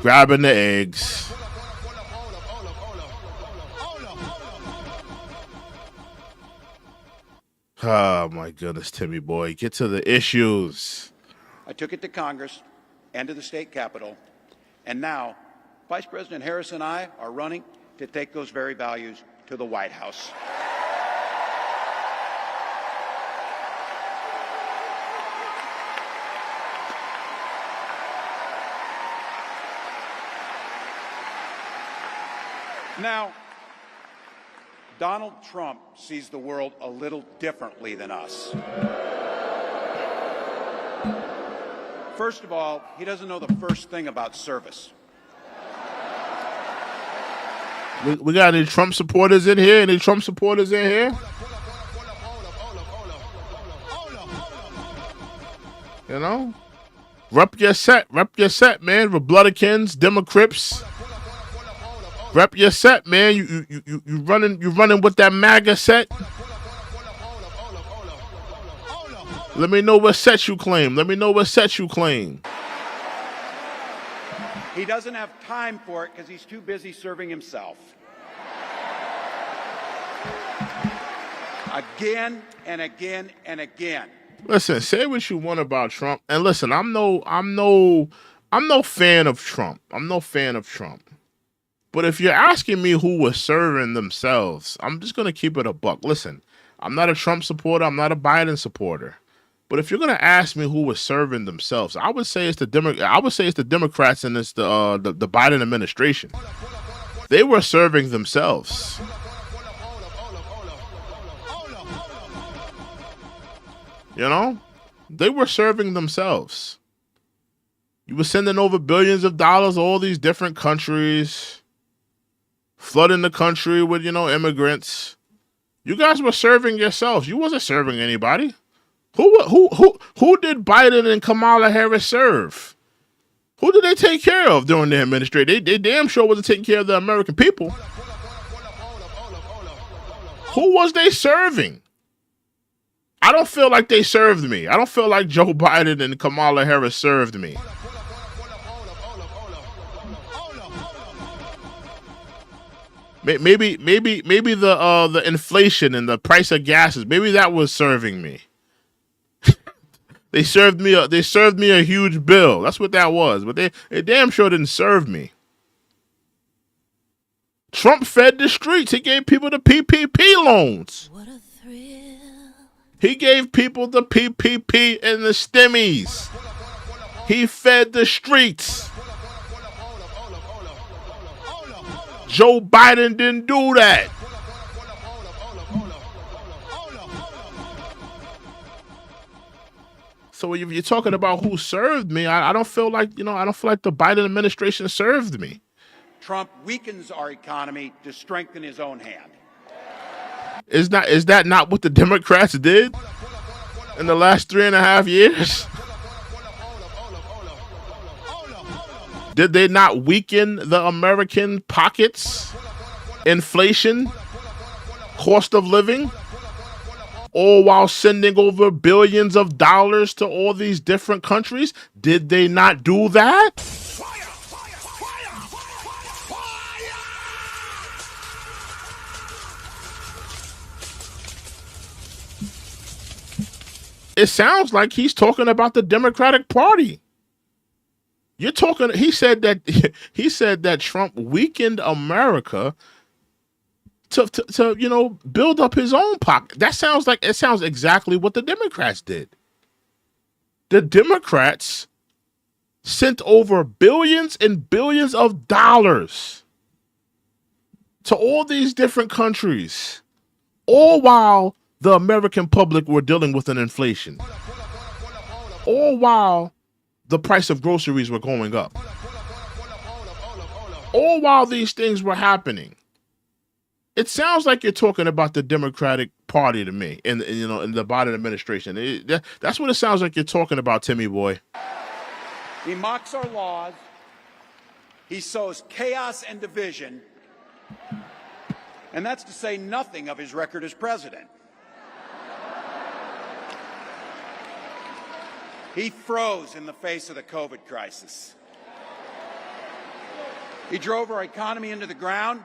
grabbing the eggs. Oh, my goodness, Timmy boy. Get to the issues. I took it to Congress and to the state capitol, and now Vice President Harris and I are running to take those very values to the White House. Now, Donald Trump sees the world a little differently than us. First of all, he doesn't know the first thing about service. We got any Trump supporters in here? Any Trump supporters in here? Rep your set, man. Republicans, Democrats. Rep your set, man. You running with that MAGA set. Let me know what set you claim. He doesn't have time for it because he's too busy serving himself. Again and again and again. Listen, say what you want about Trump, and listen, I'm no fan of Trump. But if you're asking me who was serving themselves, I'm just going to keep it a buck. Listen, I'm not a Trump supporter. I'm not a Biden supporter. But if you're going to ask me who was serving themselves, I would say it's the Democrats and it's the Biden administration. They were serving themselves. They were serving themselves. You were sending over billions of dollars to all these different countries, flooding the country with, immigrants. You guys were serving yourselves. You wasn't serving anybody. Who did Biden and Kamala Harris serve? Who did they take care of during their administration? They damn sure wasn't taking care of the American people. Who was they serving? I don't feel like they served me. I don't feel like Joe Biden and Kamala Harris served me. Maybe the inflation and the price of gases, maybe that was serving me. They served me a huge bill. That's what that was. But they damn sure didn't serve me. Trump fed the streets. He gave people the PPP loans. What a thrill. He gave people the PPP and the stimmies. He fed the streets. Joe Biden didn't do that. So if you're talking about who served me, I don't feel like, the Biden administration served me. Trump weakens our economy to strengthen his own hand. Is that not what the Democrats did in the last 3.5 years? Did they not weaken the American pockets? Inflation, cost of living, all while sending over billions of dollars to all these different countries? Did they not do that? It sounds like he's talking about the Democratic Party. You're talking. He said that Trump weakened America to build up his own pocket. It sounds exactly what the Democrats did. The Democrats sent over billions and billions of dollars to all these different countries, all while the American public were dealing with an inflation, all while the price of groceries were going up, all while these things were happening. It sounds like you're talking about the Democratic Party to me, in the Biden administration. That's what it sounds like you're talking about, Timmy boy. He mocks our laws. He sows chaos and division. And that's to say nothing of his record as president. He froze in the face of the COVID crisis. He drove our economy into the ground.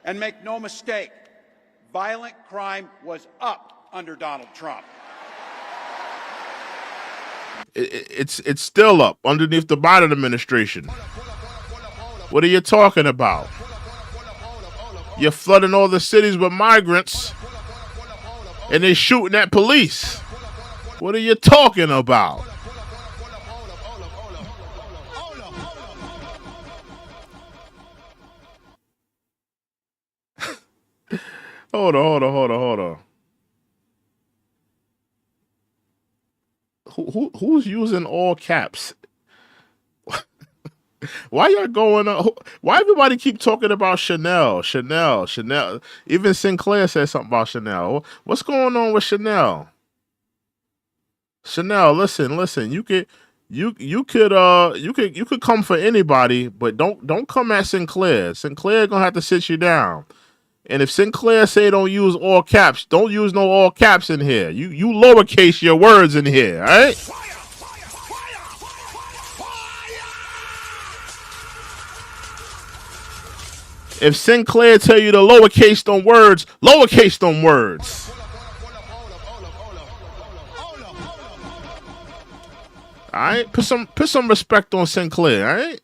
And make no mistake, violent crime was up under Donald Trump. It's still up underneath the Biden administration. What are you talking about? You're flooding all the cities with migrants, and they're shooting at police. What are you talking about? Hold on. Who's using all caps? Why y'all going on? Why everybody keep talking about Chanel? Even Sinclair said something about Chanel. What's going on with Chanel? Chanel, listen. You could come for anybody, but don't come at Sinclair. Sinclair gonna have to sit you down. And if Sinclair say don't use all caps, don't use no all caps in here. You lowercase your words in here, all right? If Sinclair tell you to lowercase them words, lowercase them words. All right? Put some respect on Sinclair, all right?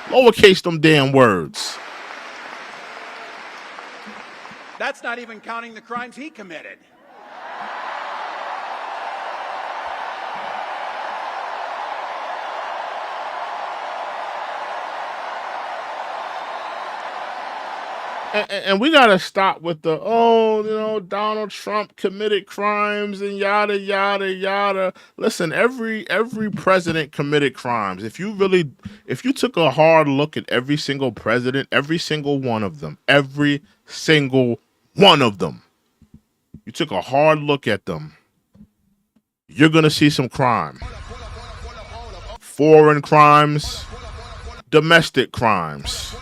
Lowercase them damn words. That's not even counting the crimes he committed. And we got to stop with the, Donald Trump committed crimes and yada, yada, yada. Listen, every president committed crimes. If you took a hard look at every single president, every single one of them, you took a hard look at them, you're going to see some crime. Foreign crimes, domestic crimes.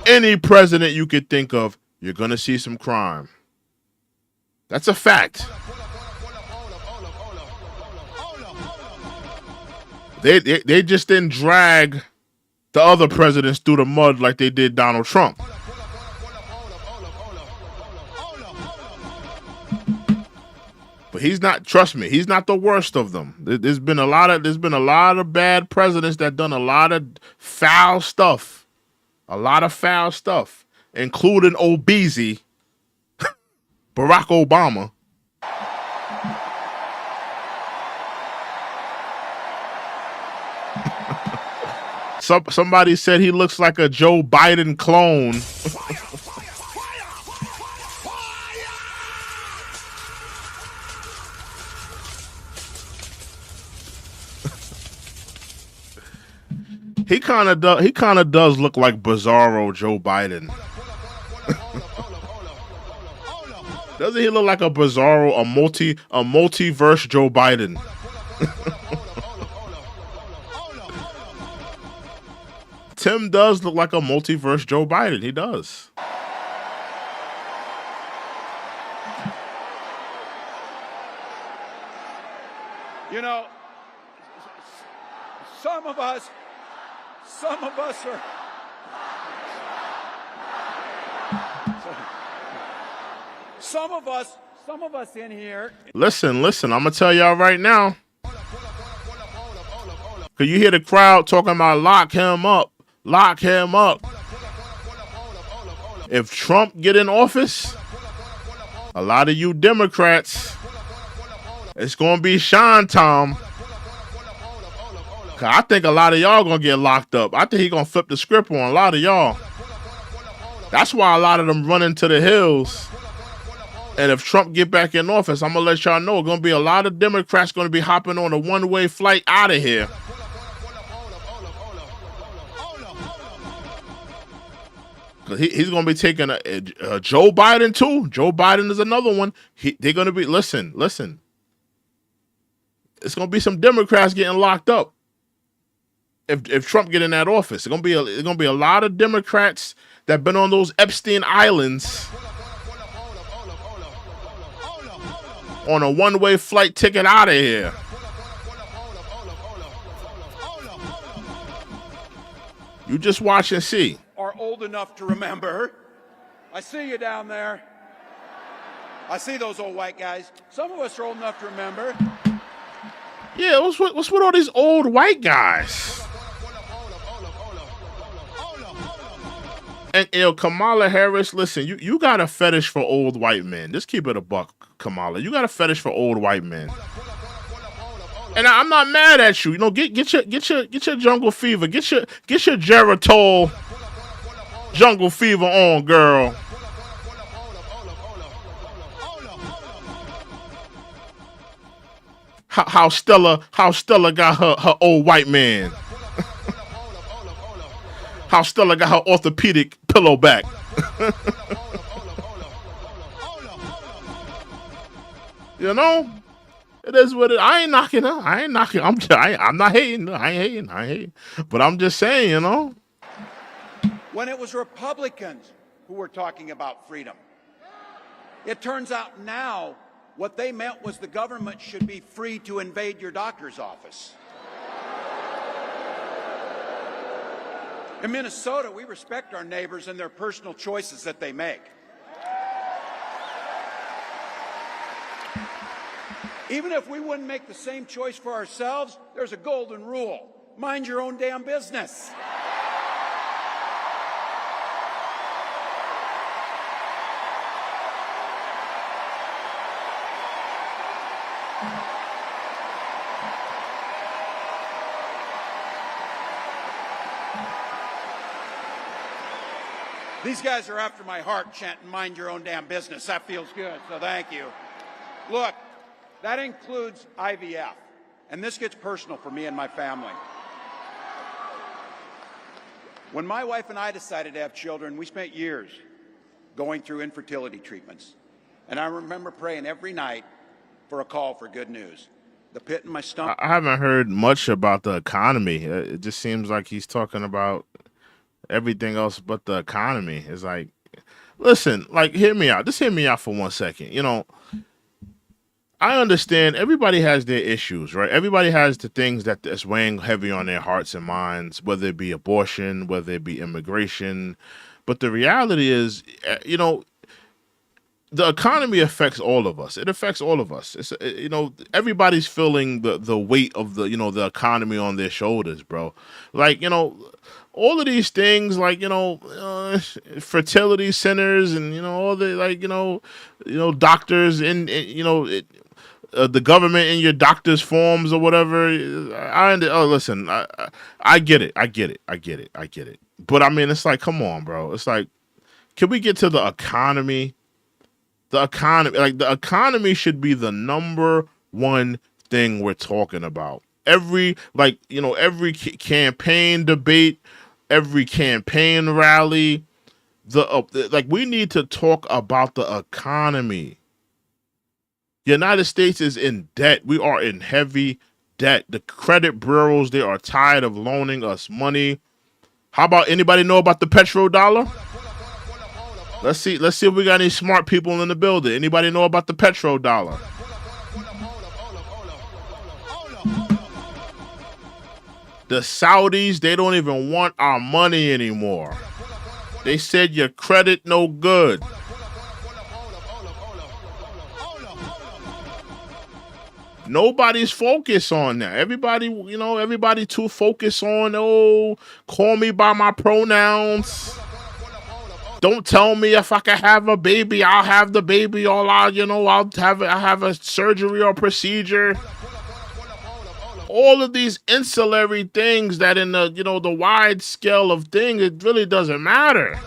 Any president you could think of, you're going to see some crime. That's a fact. They just didn't drag the other presidents through the mud like they did Donald Trump. But he's not, trust me, he's not the worst of them. There's been a lot of bad presidents that done a lot of foul stuff. Including Obeezy, Barack Obama. Somebody said he looks like a Joe Biden clone. He kind of does look like Bizarro Joe Biden. Doesn't he look like a bizarro, a multiverse Joe Biden? Tim does look like a multiverse Joe Biden. He does. You know, some of us are. Some of us in here. Listen. I'm gonna tell y'all right now. Cause you hear the crowd talking about lock him up. If Trump get in office, a lot of you Democrats, it's gonna be Sean Tom. Cause I think a lot of y'all gonna get locked up. I think he gonna flip the script on a lot of y'all. That's why a lot of them running to the hills. And if Trump get back in office, I'm gonna let y'all know, gonna be a lot of Democrats gonna be hopping on a one-way flight out of here. Cause he's gonna be taking a Joe Biden too. Joe Biden is another one. They're gonna be listen. It's gonna be some Democrats getting locked up if Trump get in that office. It's gonna be a lot of Democrats that been on those Epstein Islands on a one-way flight ticket out of here. You just watch and see. Are old enough to remember. I see you down there. I see those old white guys. Some of us are old enough to remember. Yeah, what's with all these old white guys? And Kamala Harris, listen, you got a fetish for old white men. Just keep it a buck, Kamala. You got a fetish for old white men. And I'm not mad at you. You know, get your jungle fever. Get your Geritol jungle fever on, girl. How Stella got her old white man. How Stella got her orthopedic pillow back. You know, it is what it. I ain't knocking her. I'm not hating. I ain't hating. But I'm just saying, you know. When it was Republicans who were talking about freedom, it turns out now what they meant was the government should be free to invade your doctor's office. In Minnesota, we respect our neighbors and their personal choices that they make. Even if we wouldn't make the same choice for ourselves, there's a golden rule. Mind your own damn business. These guys are after my heart chanting, mind your own damn business. That feels good, so thank you. Look, that includes IVF, and this gets personal for me and my family. When my wife and I decided to have children, we spent years going through infertility treatments. And I remember praying every night for a call for good news. The pit in my stomach. I haven't heard much about the economy. It just seems like he's talking about everything else but the economy. It's like, listen, like, hear me out. Just hear me out for 1 second. You know, I understand everybody has their issues, right? Everybody has the things that's weighing heavy on their hearts and minds, whether it be abortion, whether it be immigration. But the reality is, you know, the economy affects all of us. It affects all of us. It's, you know, everybody's feeling the weight of the, you know, the economy on their shoulders, bro. Like, you know, all of these things, like, you know, fertility centers and, you know, all the, like, you know, doctors and you know, the government in your doctor's forms or whatever. Listen, I get it. But I mean, it's like, come on, bro. It's like, can we get to the economy? The economy should be the number one thing we're talking about. Every campaign debate, every campaign rally, we need to talk about the economy. United States is in debt. We are in heavy debt. The credit bureaus, they are tired of loaning us money. How about anybody know about the petrodollar? Let's see if we got any smart people in the building. Anybody know about the petrodollar? The Saudis, they don't even want our money anymore. They said your credit no good. Nobody's focused on that. Everybody too focused on, call me by my pronouns. Don't tell me if I can have a baby, I'll have the baby, or I'll have a surgery or procedure. All of these ancillary things that in the wide scale of things, it really doesn't matter.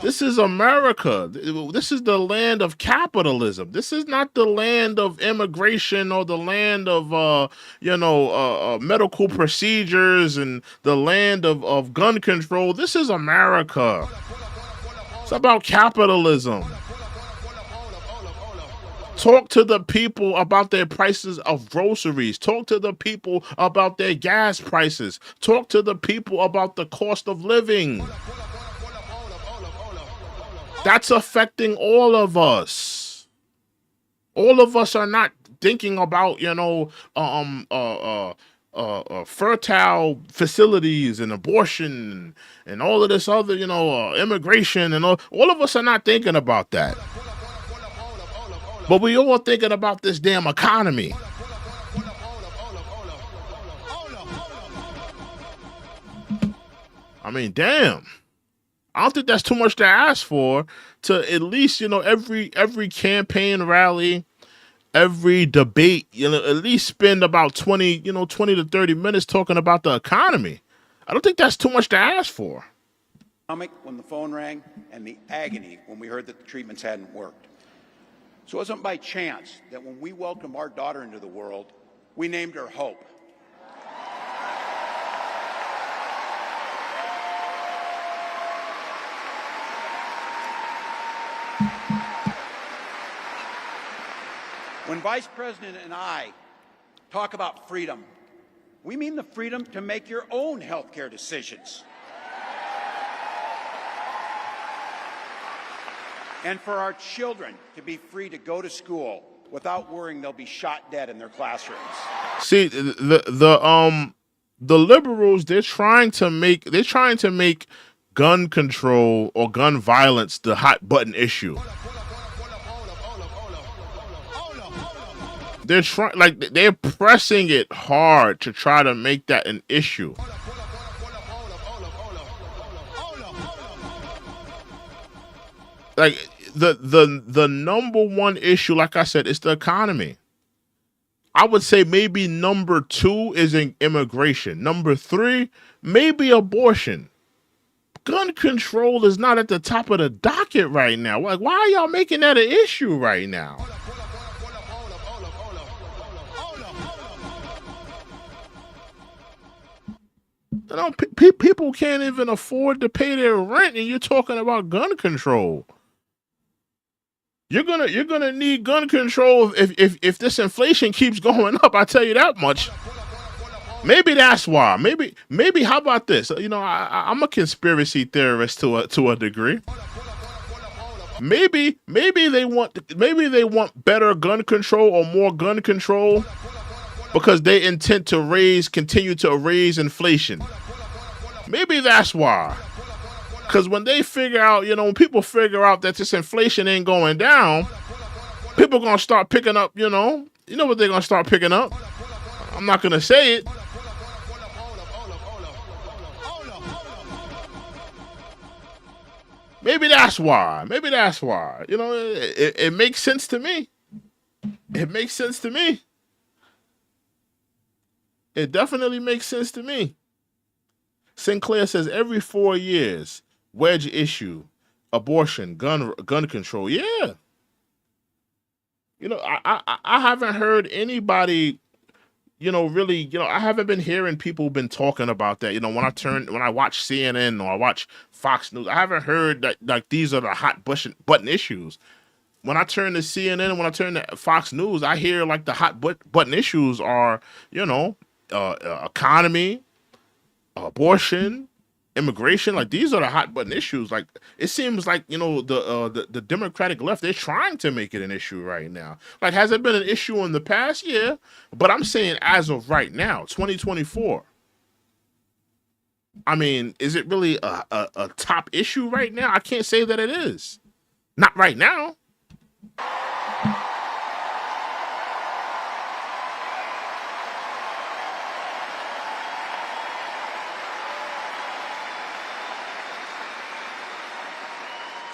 This is America. This is the land of capitalism. This is not the land of immigration or the land of medical procedures and the land of gun control. This is America. It's about capitalism. Talk to the people about their prices of groceries. Talk to the people about their gas prices. Talk to the people about the cost of living. That's affecting all of us. All of us are not thinking about, fertile facilities and abortion and all of this other, immigration and all of us are not thinking about that. But we all thinking about this damn economy. I mean, damn. I don't think that's too much to ask for, to at least, every campaign rally, every debate, at least spend about 20 to 30 minutes talking about the economy. I don't think that's too much to ask for. When the phone rang and the agony when we heard that the treatments hadn't worked. So it wasn't by chance that when we welcomed our daughter into the world, we named her Hope. When Vice President and I talk about freedom, we mean the freedom to make your own health care decisions. And for our children to be free to go to school without worrying they'll be shot dead in their classrooms. See, the liberals, they're trying to make gun control or gun violence the hot button issue. They're pressing it hard to try to make that an issue. Like the number one issue, like I said, is the economy. I would say maybe number 2 is immigration. Number 3, maybe abortion. Gun control is not at the top of the docket right now. Like, why are y'all making that an issue right now? People can't even afford to pay their rent, and you're talking about gun control. You're gonna need gun control if this inflation keeps going up. I tell you that much. Maybe that's why. Maybe how about this? I'm a conspiracy theorist to a degree. Maybe they want better gun control or more gun control because they intend to continue to raise inflation. Maybe that's why. Because when they figure out, when people figure out that this inflation ain't going down, people are going to start picking up, you know what they're going to start picking up? I'm not going to say it. Maybe that's why. It makes sense to me. It makes sense to me. It definitely makes sense to me. Sinclair says every 4 years, wedge issue, abortion, gun control. Yeah. I haven't heard anybody, really, I haven't been hearing people been talking about that. When I watch CNN or I watch Fox News, I haven't heard that like these are the hot button issues. when I turn to CNN, when I turn to Fox News, I hear like the hot button issues are, economy, abortion, immigration. Like these are the hot button issues. Like it seems like the Democratic left, they're trying to make it an issue right now. Like has it been an issue in the past? Yeah, but I'm saying as of right now, 2024. I mean, is it really a top issue right now? I can't say that it is. Not right now.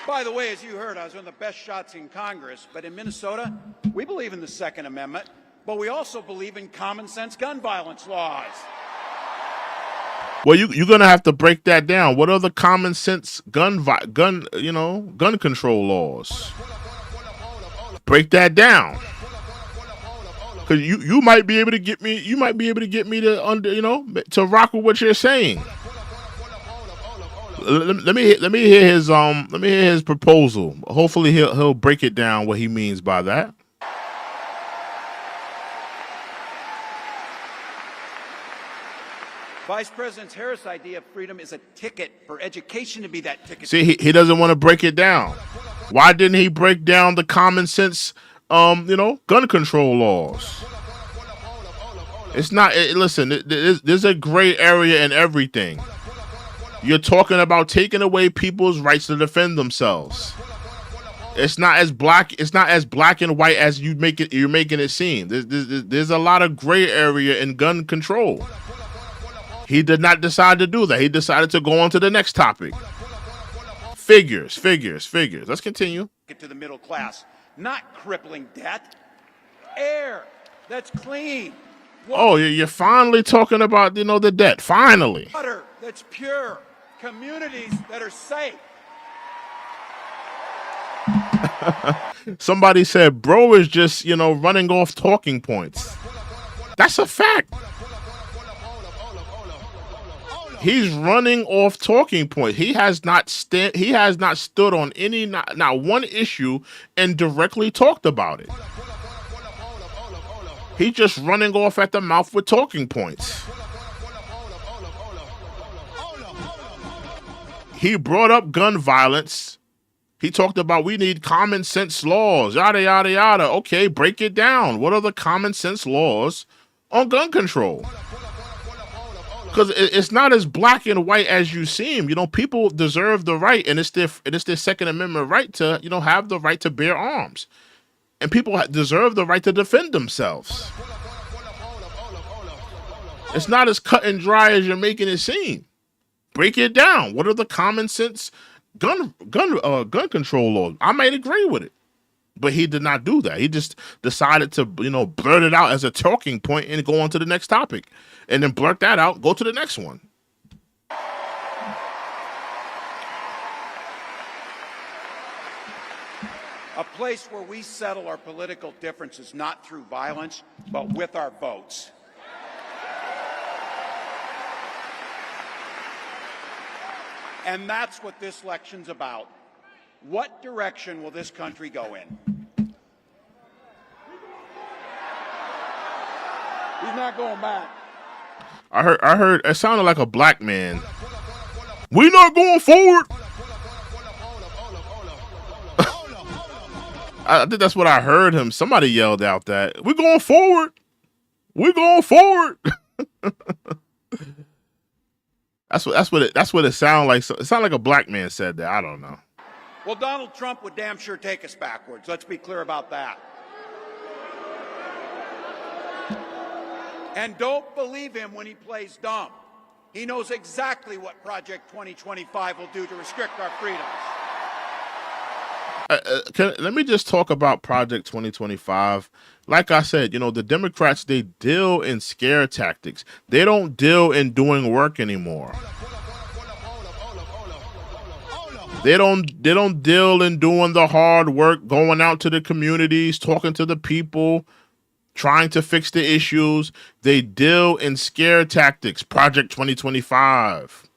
By the way, as you heard, I was one of the best shots in Congress, but in Minnesota, we believe in the Second Amendment, but we also believe in common sense gun violence laws. Well, you're gonna have to break that down. What are the common sense gun control laws? Break that down, because you might be able to get me. You might be able to get me to rock with what you're saying. Let me hear his proposal. Hopefully he'll break it down what he means by that. Vice President Harris' idea of freedom is a ticket for education to be that ticket. See, he doesn't want to break it down. Why didn't he break down the common sense, gun control laws? It's not. Listen, there's a gray area in everything. You're talking about taking away people's rights to defend themselves. It's not as black. It's not as black and white as you're making it seem. There's a lot of gray area in gun control. He did not decide to do that. He decided to go on to the next topic. Figures. Let's continue. Get to the middle class, not crippling debt. Air that's clean. Oh, you're finally talking about the debt. Finally. Water that's pure. Communities that are safe. Somebody said, bro is just, running off talking points. That's a fact. He's running off talking points. He has not stood on any, not one issue and directly talked about it. He's just running off at the mouth with talking points. He brought up gun violence. He talked about we need common sense laws, yada, yada, yada. Okay, break it down. What are the common sense laws on gun control? Because it's not as black and white as you seem. People deserve the right, and it's their Second Amendment right to, have the right to bear arms. And people deserve the right to defend themselves. It's not as cut and dry as you're making it seem. Break it down. What are the common sense gun control laws? I might agree with it, but he did not do that. He just decided to, blurt it out as a talking point and go on to the next topic, and then blurt that out, go to the next one. A place where we settle our political differences not through violence, but with our votes. And that's what this election's about. What direction will this country go in? He's not going back. I heard it sounded like a black man. We not going forward. I think that's what I heard him. Somebody yelled out that we're going forward. We're going forward. That's what it sounded like. It sounded like a black man said that. I don't know. Well, Donald Trump would damn sure take us backwards. Let's be clear about that. And don't believe him when he plays dumb. He knows exactly what Project 2025 will do to restrict our freedoms. Let me just talk about Project 2025. Like I said, the Democrats, they deal in scare tactics. They don't deal in doing work anymore. They don't deal in doing the hard work, going out to the communities, talking to the people, trying to fix the issues. They deal in scare tactics. Project 2025.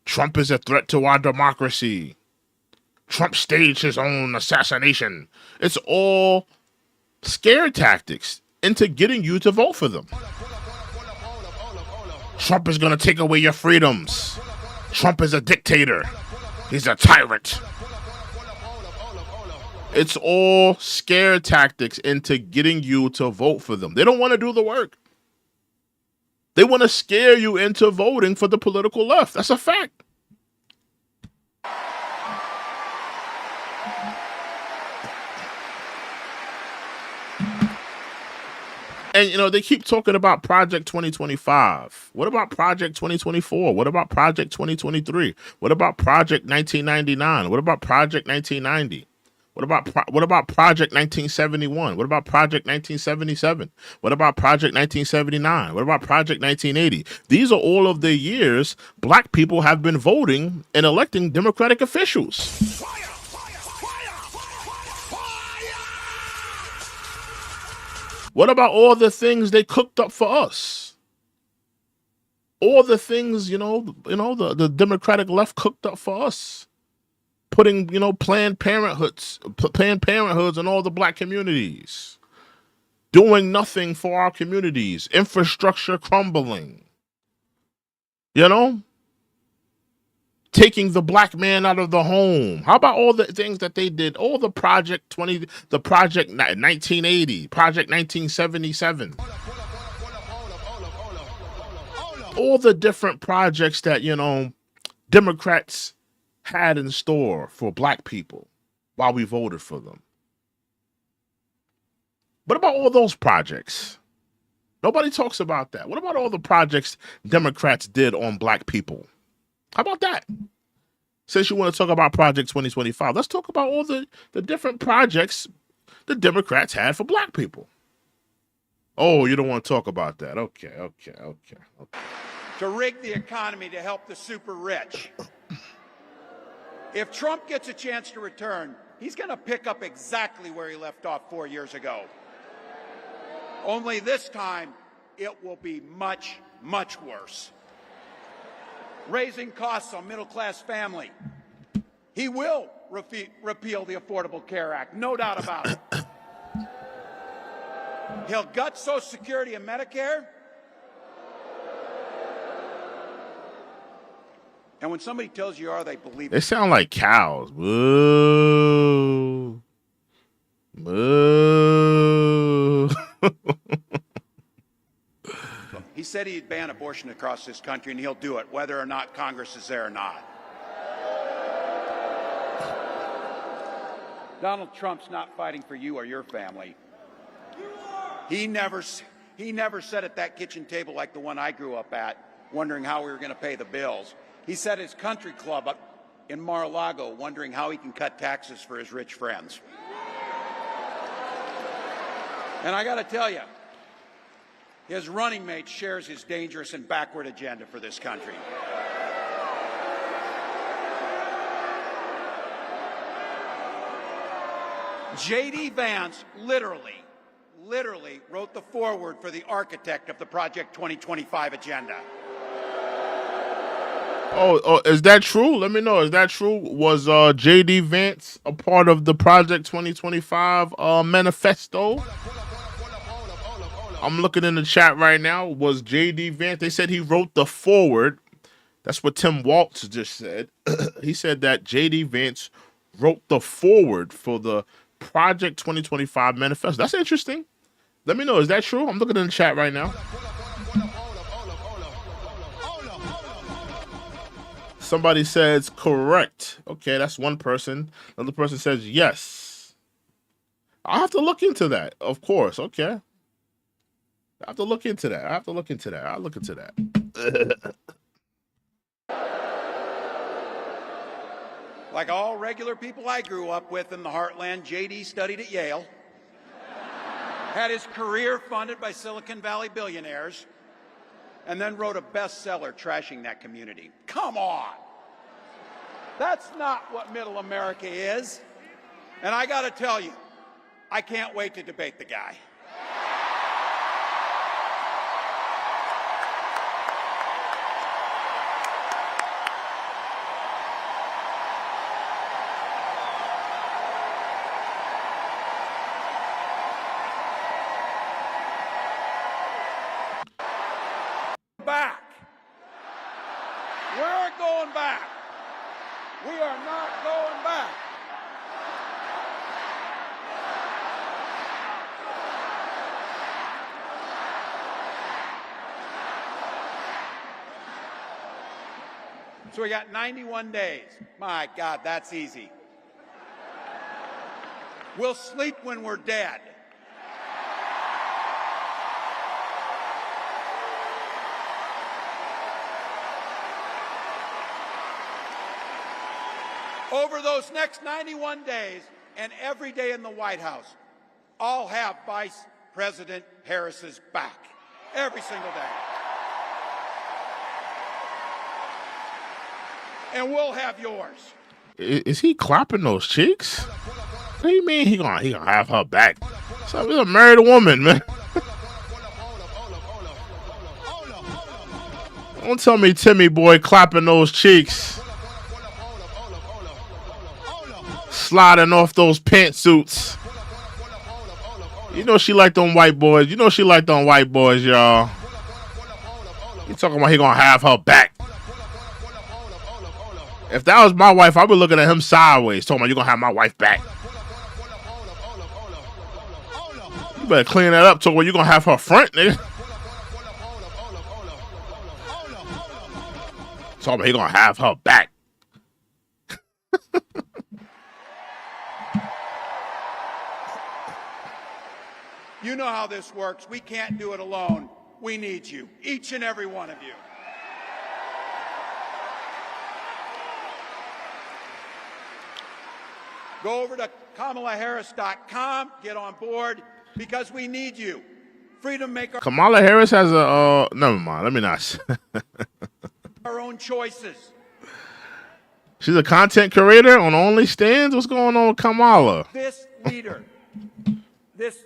Trump is a threat to our democracy. Trump staged his own assassination. It's all scare tactics into getting you to vote for them. Trump is going to take away your freedoms. Trump is a dictator. He's a tyrant. It's all scare tactics into getting you to vote for them. They don't want to do the work. They want to scare you into voting for the political left. That's a fact. And, you know, they keep talking about Project 2025. What about Project 2024? What about Project 2023? What about Project 1999? What about Project 1990? What about Project 1971? What about Project 1977? What about Project 1979? What about Project 1980? These are all of the years black people have been voting and electing Democratic officials. What about all the things they cooked up for us? All the things, the Democratic left cooked up for us. Putting, Planned Parenthoods in all the black communities. Doing nothing for our communities. Infrastructure crumbling. Taking the black man out of the home. How about all the things that they did? All the Project 1980, Project 1977. All the different projects that, Democrats had in store for black people while we voted for them. What about all those projects? Nobody talks about that. What about all the projects Democrats did on black people? How about that? Since you want to talk about Project 2025, let's talk about all the different projects the Democrats had for black people. Oh, you don't want to talk about that. Okay. To rig the economy to help the super rich. If Trump gets a chance to return, he's going to pick up exactly where he left off 4 years ago. Only this time, it will be much, much worse. Raising costs on middle-class family. He will repeal the Affordable Care Act, no doubt about it. He'll gut Social Security and Medicare. And when somebody tells you are, they believe it. They sound like cows. Moo. Moo. He said he'd ban abortion across this country, and he'll do it, whether or not Congress is there or not. Donald Trump's not fighting for you or your family. He never sat at that kitchen table like the one I grew up at, wondering how we were going to pay the bills. He sat at his country club up in Mar-a-Lago, wondering how he can cut taxes for his rich friends. And I got to tell you, his running mate shares his dangerous and backward agenda for this country. J.D. Vance literally wrote the foreword for the architect of the Project 2025 agenda. Oh, is that true? Let me know. Is that true? Was J.D. Vance a part of the Project 2025 manifesto? I'm looking in the chat right now. Was J.D. Vance? They said he wrote the foreword. That's what Tim Walz just said. He said that J.D. Vance wrote the foreword for the Project 2025 manifesto. That's interesting. Let me know. Is that true? I'm looking in the chat right now. Somebody says correct. Okay, that's one person. Another person says yes. I'll have to look into that. Of course. Okay. I have to look into that. I'll look into that. Like all regular people I grew up with in the heartland, J.D. studied at Yale, had his career funded by Silicon Valley billionaires, and then wrote a bestseller trashing that community. Come on. That's not what middle America is. And I got to tell you, I can't wait to debate the guy. We aren't going back. We are not going back. So we got 91 days. My God, that's easy. We'll sleep when we're dead. Over those next 91 days and every day in the White House, I'll have Vice President Harris's back. Every single day. And we'll have yours. Is he clapping those cheeks? What do you mean he gonna have her back? So he's a married woman, man. Don't tell me Timmy boy clapping those cheeks. Sliding off those pantsuits. You know she like them white boys. You know she like them white boys, y'all. You talking about he gonna have her back. If that was my wife, I'd be looking at him sideways, talking about you gonna have my wife back. You better clean that up, talking about you gonna have her front, nigga. Talking about he gonna have her back. You know how this works. We can't do it alone. We need you, each and every one of you. Go over to KamalaHarris.com, get on board, because we need you. Freedom maker. Kamala Harris has a, never mind, let me not. Our own choices. She's a content creator on OnlyStans? What's going on with Kamala? This leader, this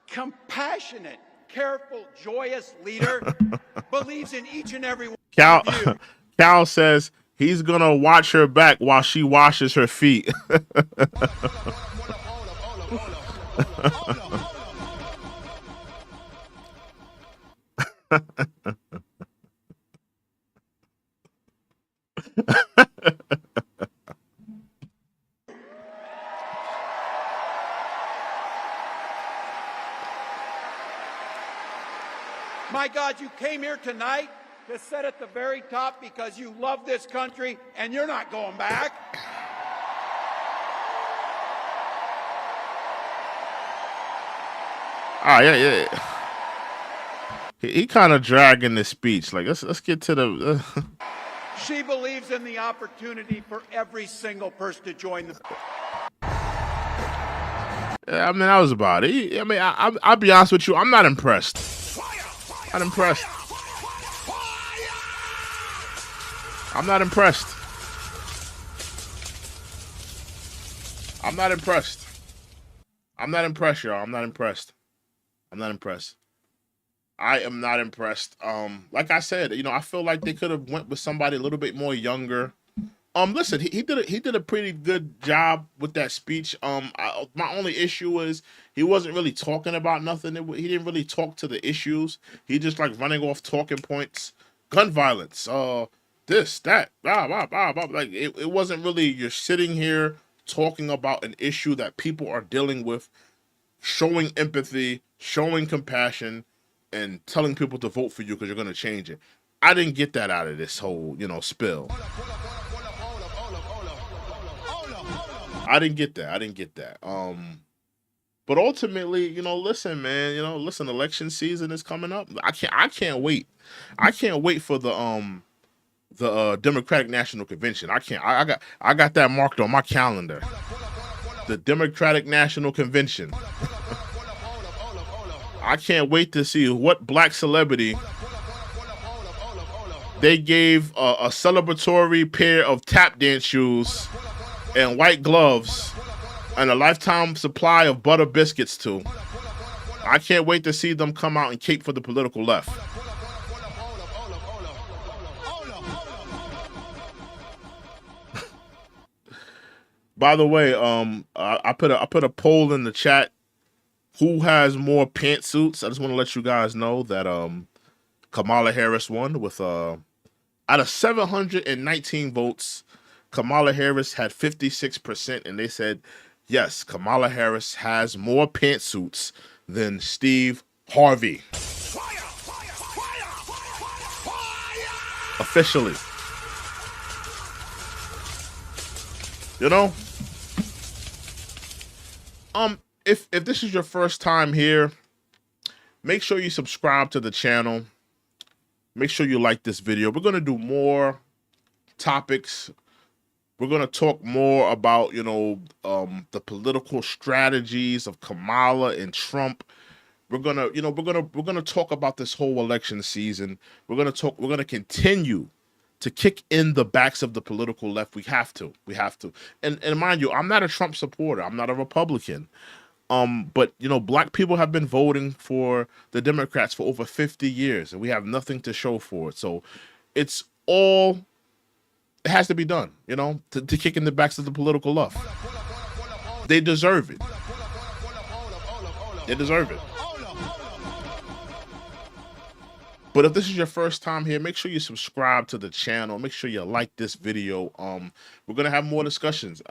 compassionate, careful, joyous leader believes in each and every one of you. Cal says he's going to watch her back while she washes her feet. My God, you came here tonight to sit at the very top because you love this country and you're not going back. Yeah. He kind of dragging this speech. Like, let's get to the. She believes in the opportunity for every single person to join the. I mean, that was about it. I mean, I'll be honest with you. I'm not impressed. Not impressed. I'm not impressed. I'm not impressed. I'm not impressed, y'all. I'm not impressed. I'm not impressed. I am not impressed. Like I said, you know, I feel like they could have went with somebody a little bit more younger. Listen, he did a pretty good job with that speech. My only issue is he wasn't really talking about nothing. He didn't really talk to the issues. He just like running off talking points, gun violence, this, that, blah, blah, blah, blah. Like it wasn't really. You're sitting here talking about an issue that people are dealing with, showing empathy, showing compassion, and telling people to vote for you because you're going to change it. I didn't get that out of this whole, spill. I didn't get that. But ultimately, listen, man, election season is coming up. I can't wait. I can't wait for the Democratic National Convention. I got that marked on my calendar. The Democratic National Convention. I can't wait to see what black celebrity they gave a celebratory pair of tap dance shoes and white gloves and a lifetime supply of butter biscuits to. I can't wait to see them come out and cape for the political left. By the way, I put a poll in the chat. Who has more pantsuits? I just want to let you guys know that Kamala Harris won with out of 719 votes, Kamala Harris had 56%, and they said, yes, Kamala Harris has more pantsuits than Steve Harvey. Officially. You know? If this is your first time here, make sure you subscribe to the channel. Make sure you like this video. We're going to do more topics. We're going to talk more about, the political strategies of Kamala and Trump. We're going to talk about this whole election season. We're going to continue to kick in the backs of the political left. We have to. And mind you, I'm not a Trump supporter. I'm not a Republican. But black people have been voting for the Democrats for over 50 years, and we have nothing to show for it. So it has to be done, to kick in the backs of the political left. They deserve it. They deserve it. But if this is your first time here, make sure you subscribe to the channel. Make sure you like this video. We're gonna have more discussions.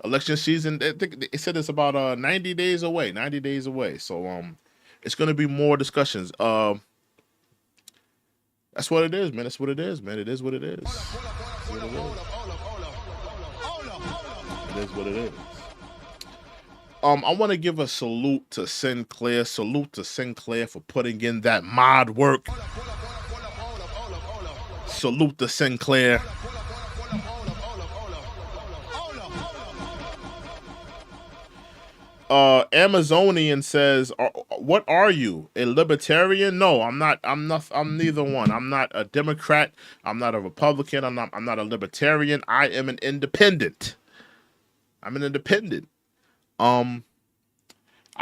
Election season, they said it's about 90 days away. 90 days away. So it's gonna be more discussions. That's what it is, man. That's what it is, man. It is what it is. It is what it is. I want to give a salute to Sinclair. Salute to Sinclair for putting in that mod work. Salute to Sinclair. Amazonian says, "What are you? A libertarian?" No, I'm not. I'm neither one. I'm not a Democrat. I'm not a Republican. I'm not a libertarian. I am an independent. I'm an independent. I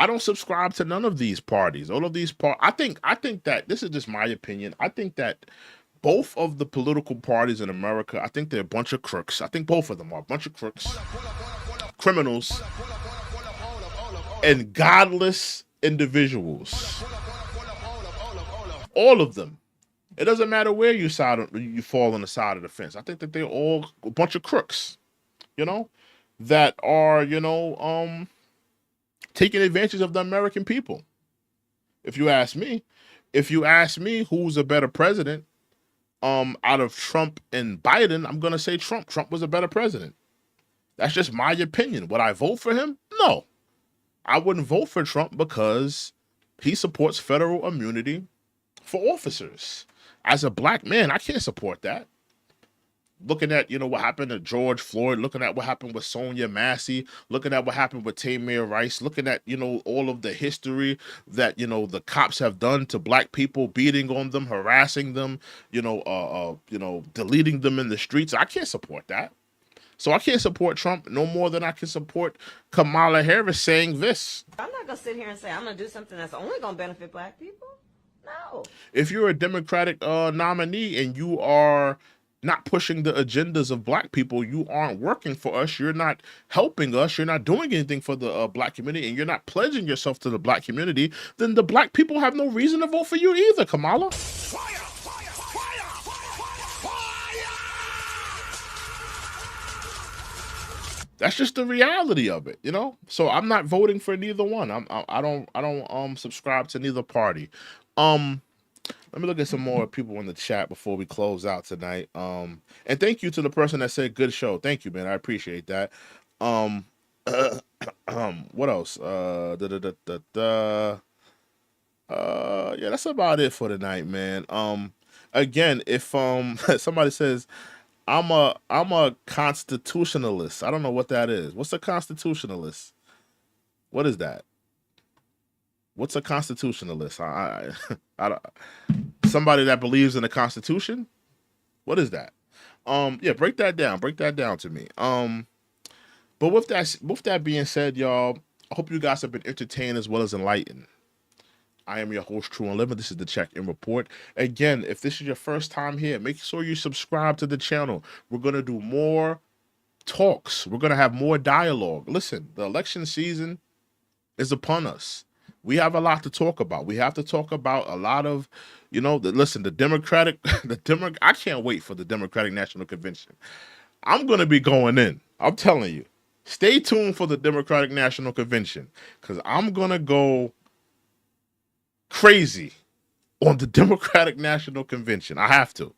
don't subscribe to none of these parties. All of these I think that, this is just my opinion, I think that both of the political parties in America, I think they're a bunch of crooks. I think both of them are a bunch of crooks, criminals, and godless individuals. All of them. It doesn't matter where you fall on the side of the fence. I think that they're all a bunch of crooks, that are, taking advantage of the American people. If you ask me who's a better president, out of Trump and Biden, I'm gonna say Trump. Trump was a better president. That's just my opinion. Would I vote for him? No. I wouldn't vote for Trump because he supports federal immunity for officers. As a black man, I can't support that. Looking at, what happened to George Floyd, looking at what happened with Sonia Massey, looking at what happened with Tamir Rice, looking at, all of the history that, the cops have done to black people, beating on them, harassing them, deleting them in the streets. I can't support that. So I can't support Trump no more than I can support Kamala Harris saying this. I'm not going to sit here and say I'm going to do something that's only going to benefit black people. No. If you're a Democratic nominee and you are not pushing the agendas of black people, you aren't working for us, you're not helping us, you're not doing anything for the black community, and you're not pledging yourself to the black community, then the black people have no reason to vote for you either, Kamala. Fire! That's just the reality of it, So I'm not voting for neither one. I don't subscribe to neither party. Let me look at some more people in the chat before we close out tonight. And thank you to the person that said good show. Thank you, man. I appreciate that. What else? Yeah, that's about it for tonight, man. Again, if somebody says I'm a constitutionalist, I don't know what that is. What's a constitutionalist? What is that? What's a constitutionalist? I somebody that believes in the Constitution? What is that? Yeah, break that down. Break that down to me. But with that being said, y'all, I hope you guys have been entertained as well as enlightened. I am your host, True and Living. This is the Check-In Report. Again, if this is your first time here, make sure you subscribe to the channel. We're going to do more talks. We're going to have more dialogue. Listen, the election season is upon us. we have a lot to talk about. We have to talk about a lot of, listen, the Democratic, I can't wait for the Democratic National Convention. I'm going to be going in. I'm telling you. Stay tuned for the Democratic National Convention because I'm going to go crazy on the Democratic National Convention. I have to.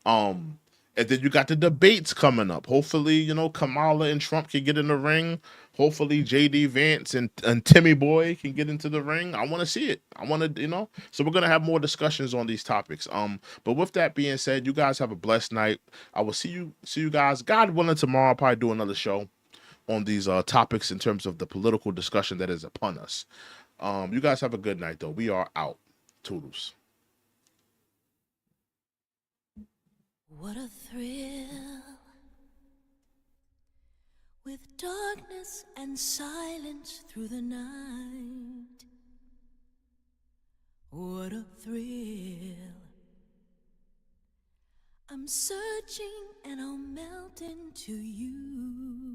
And then you got the debates coming up. Hopefully, Kamala and Trump can get in the ring. Hopefully, J.D. Vance and Timmy Boy can get into the ring. I want to see it. I want to, So we're going to have more discussions on these topics. But with that being said, you guys have a blessed night. I will see you guys, God willing, tomorrow. I'll probably do another show on these topics in terms of the political discussion that is upon us. You guys have a good night, though. We are out. Toodles. What a thrill, with darkness and silence through the night. What a thrill, I'm searching and I'll melt into you.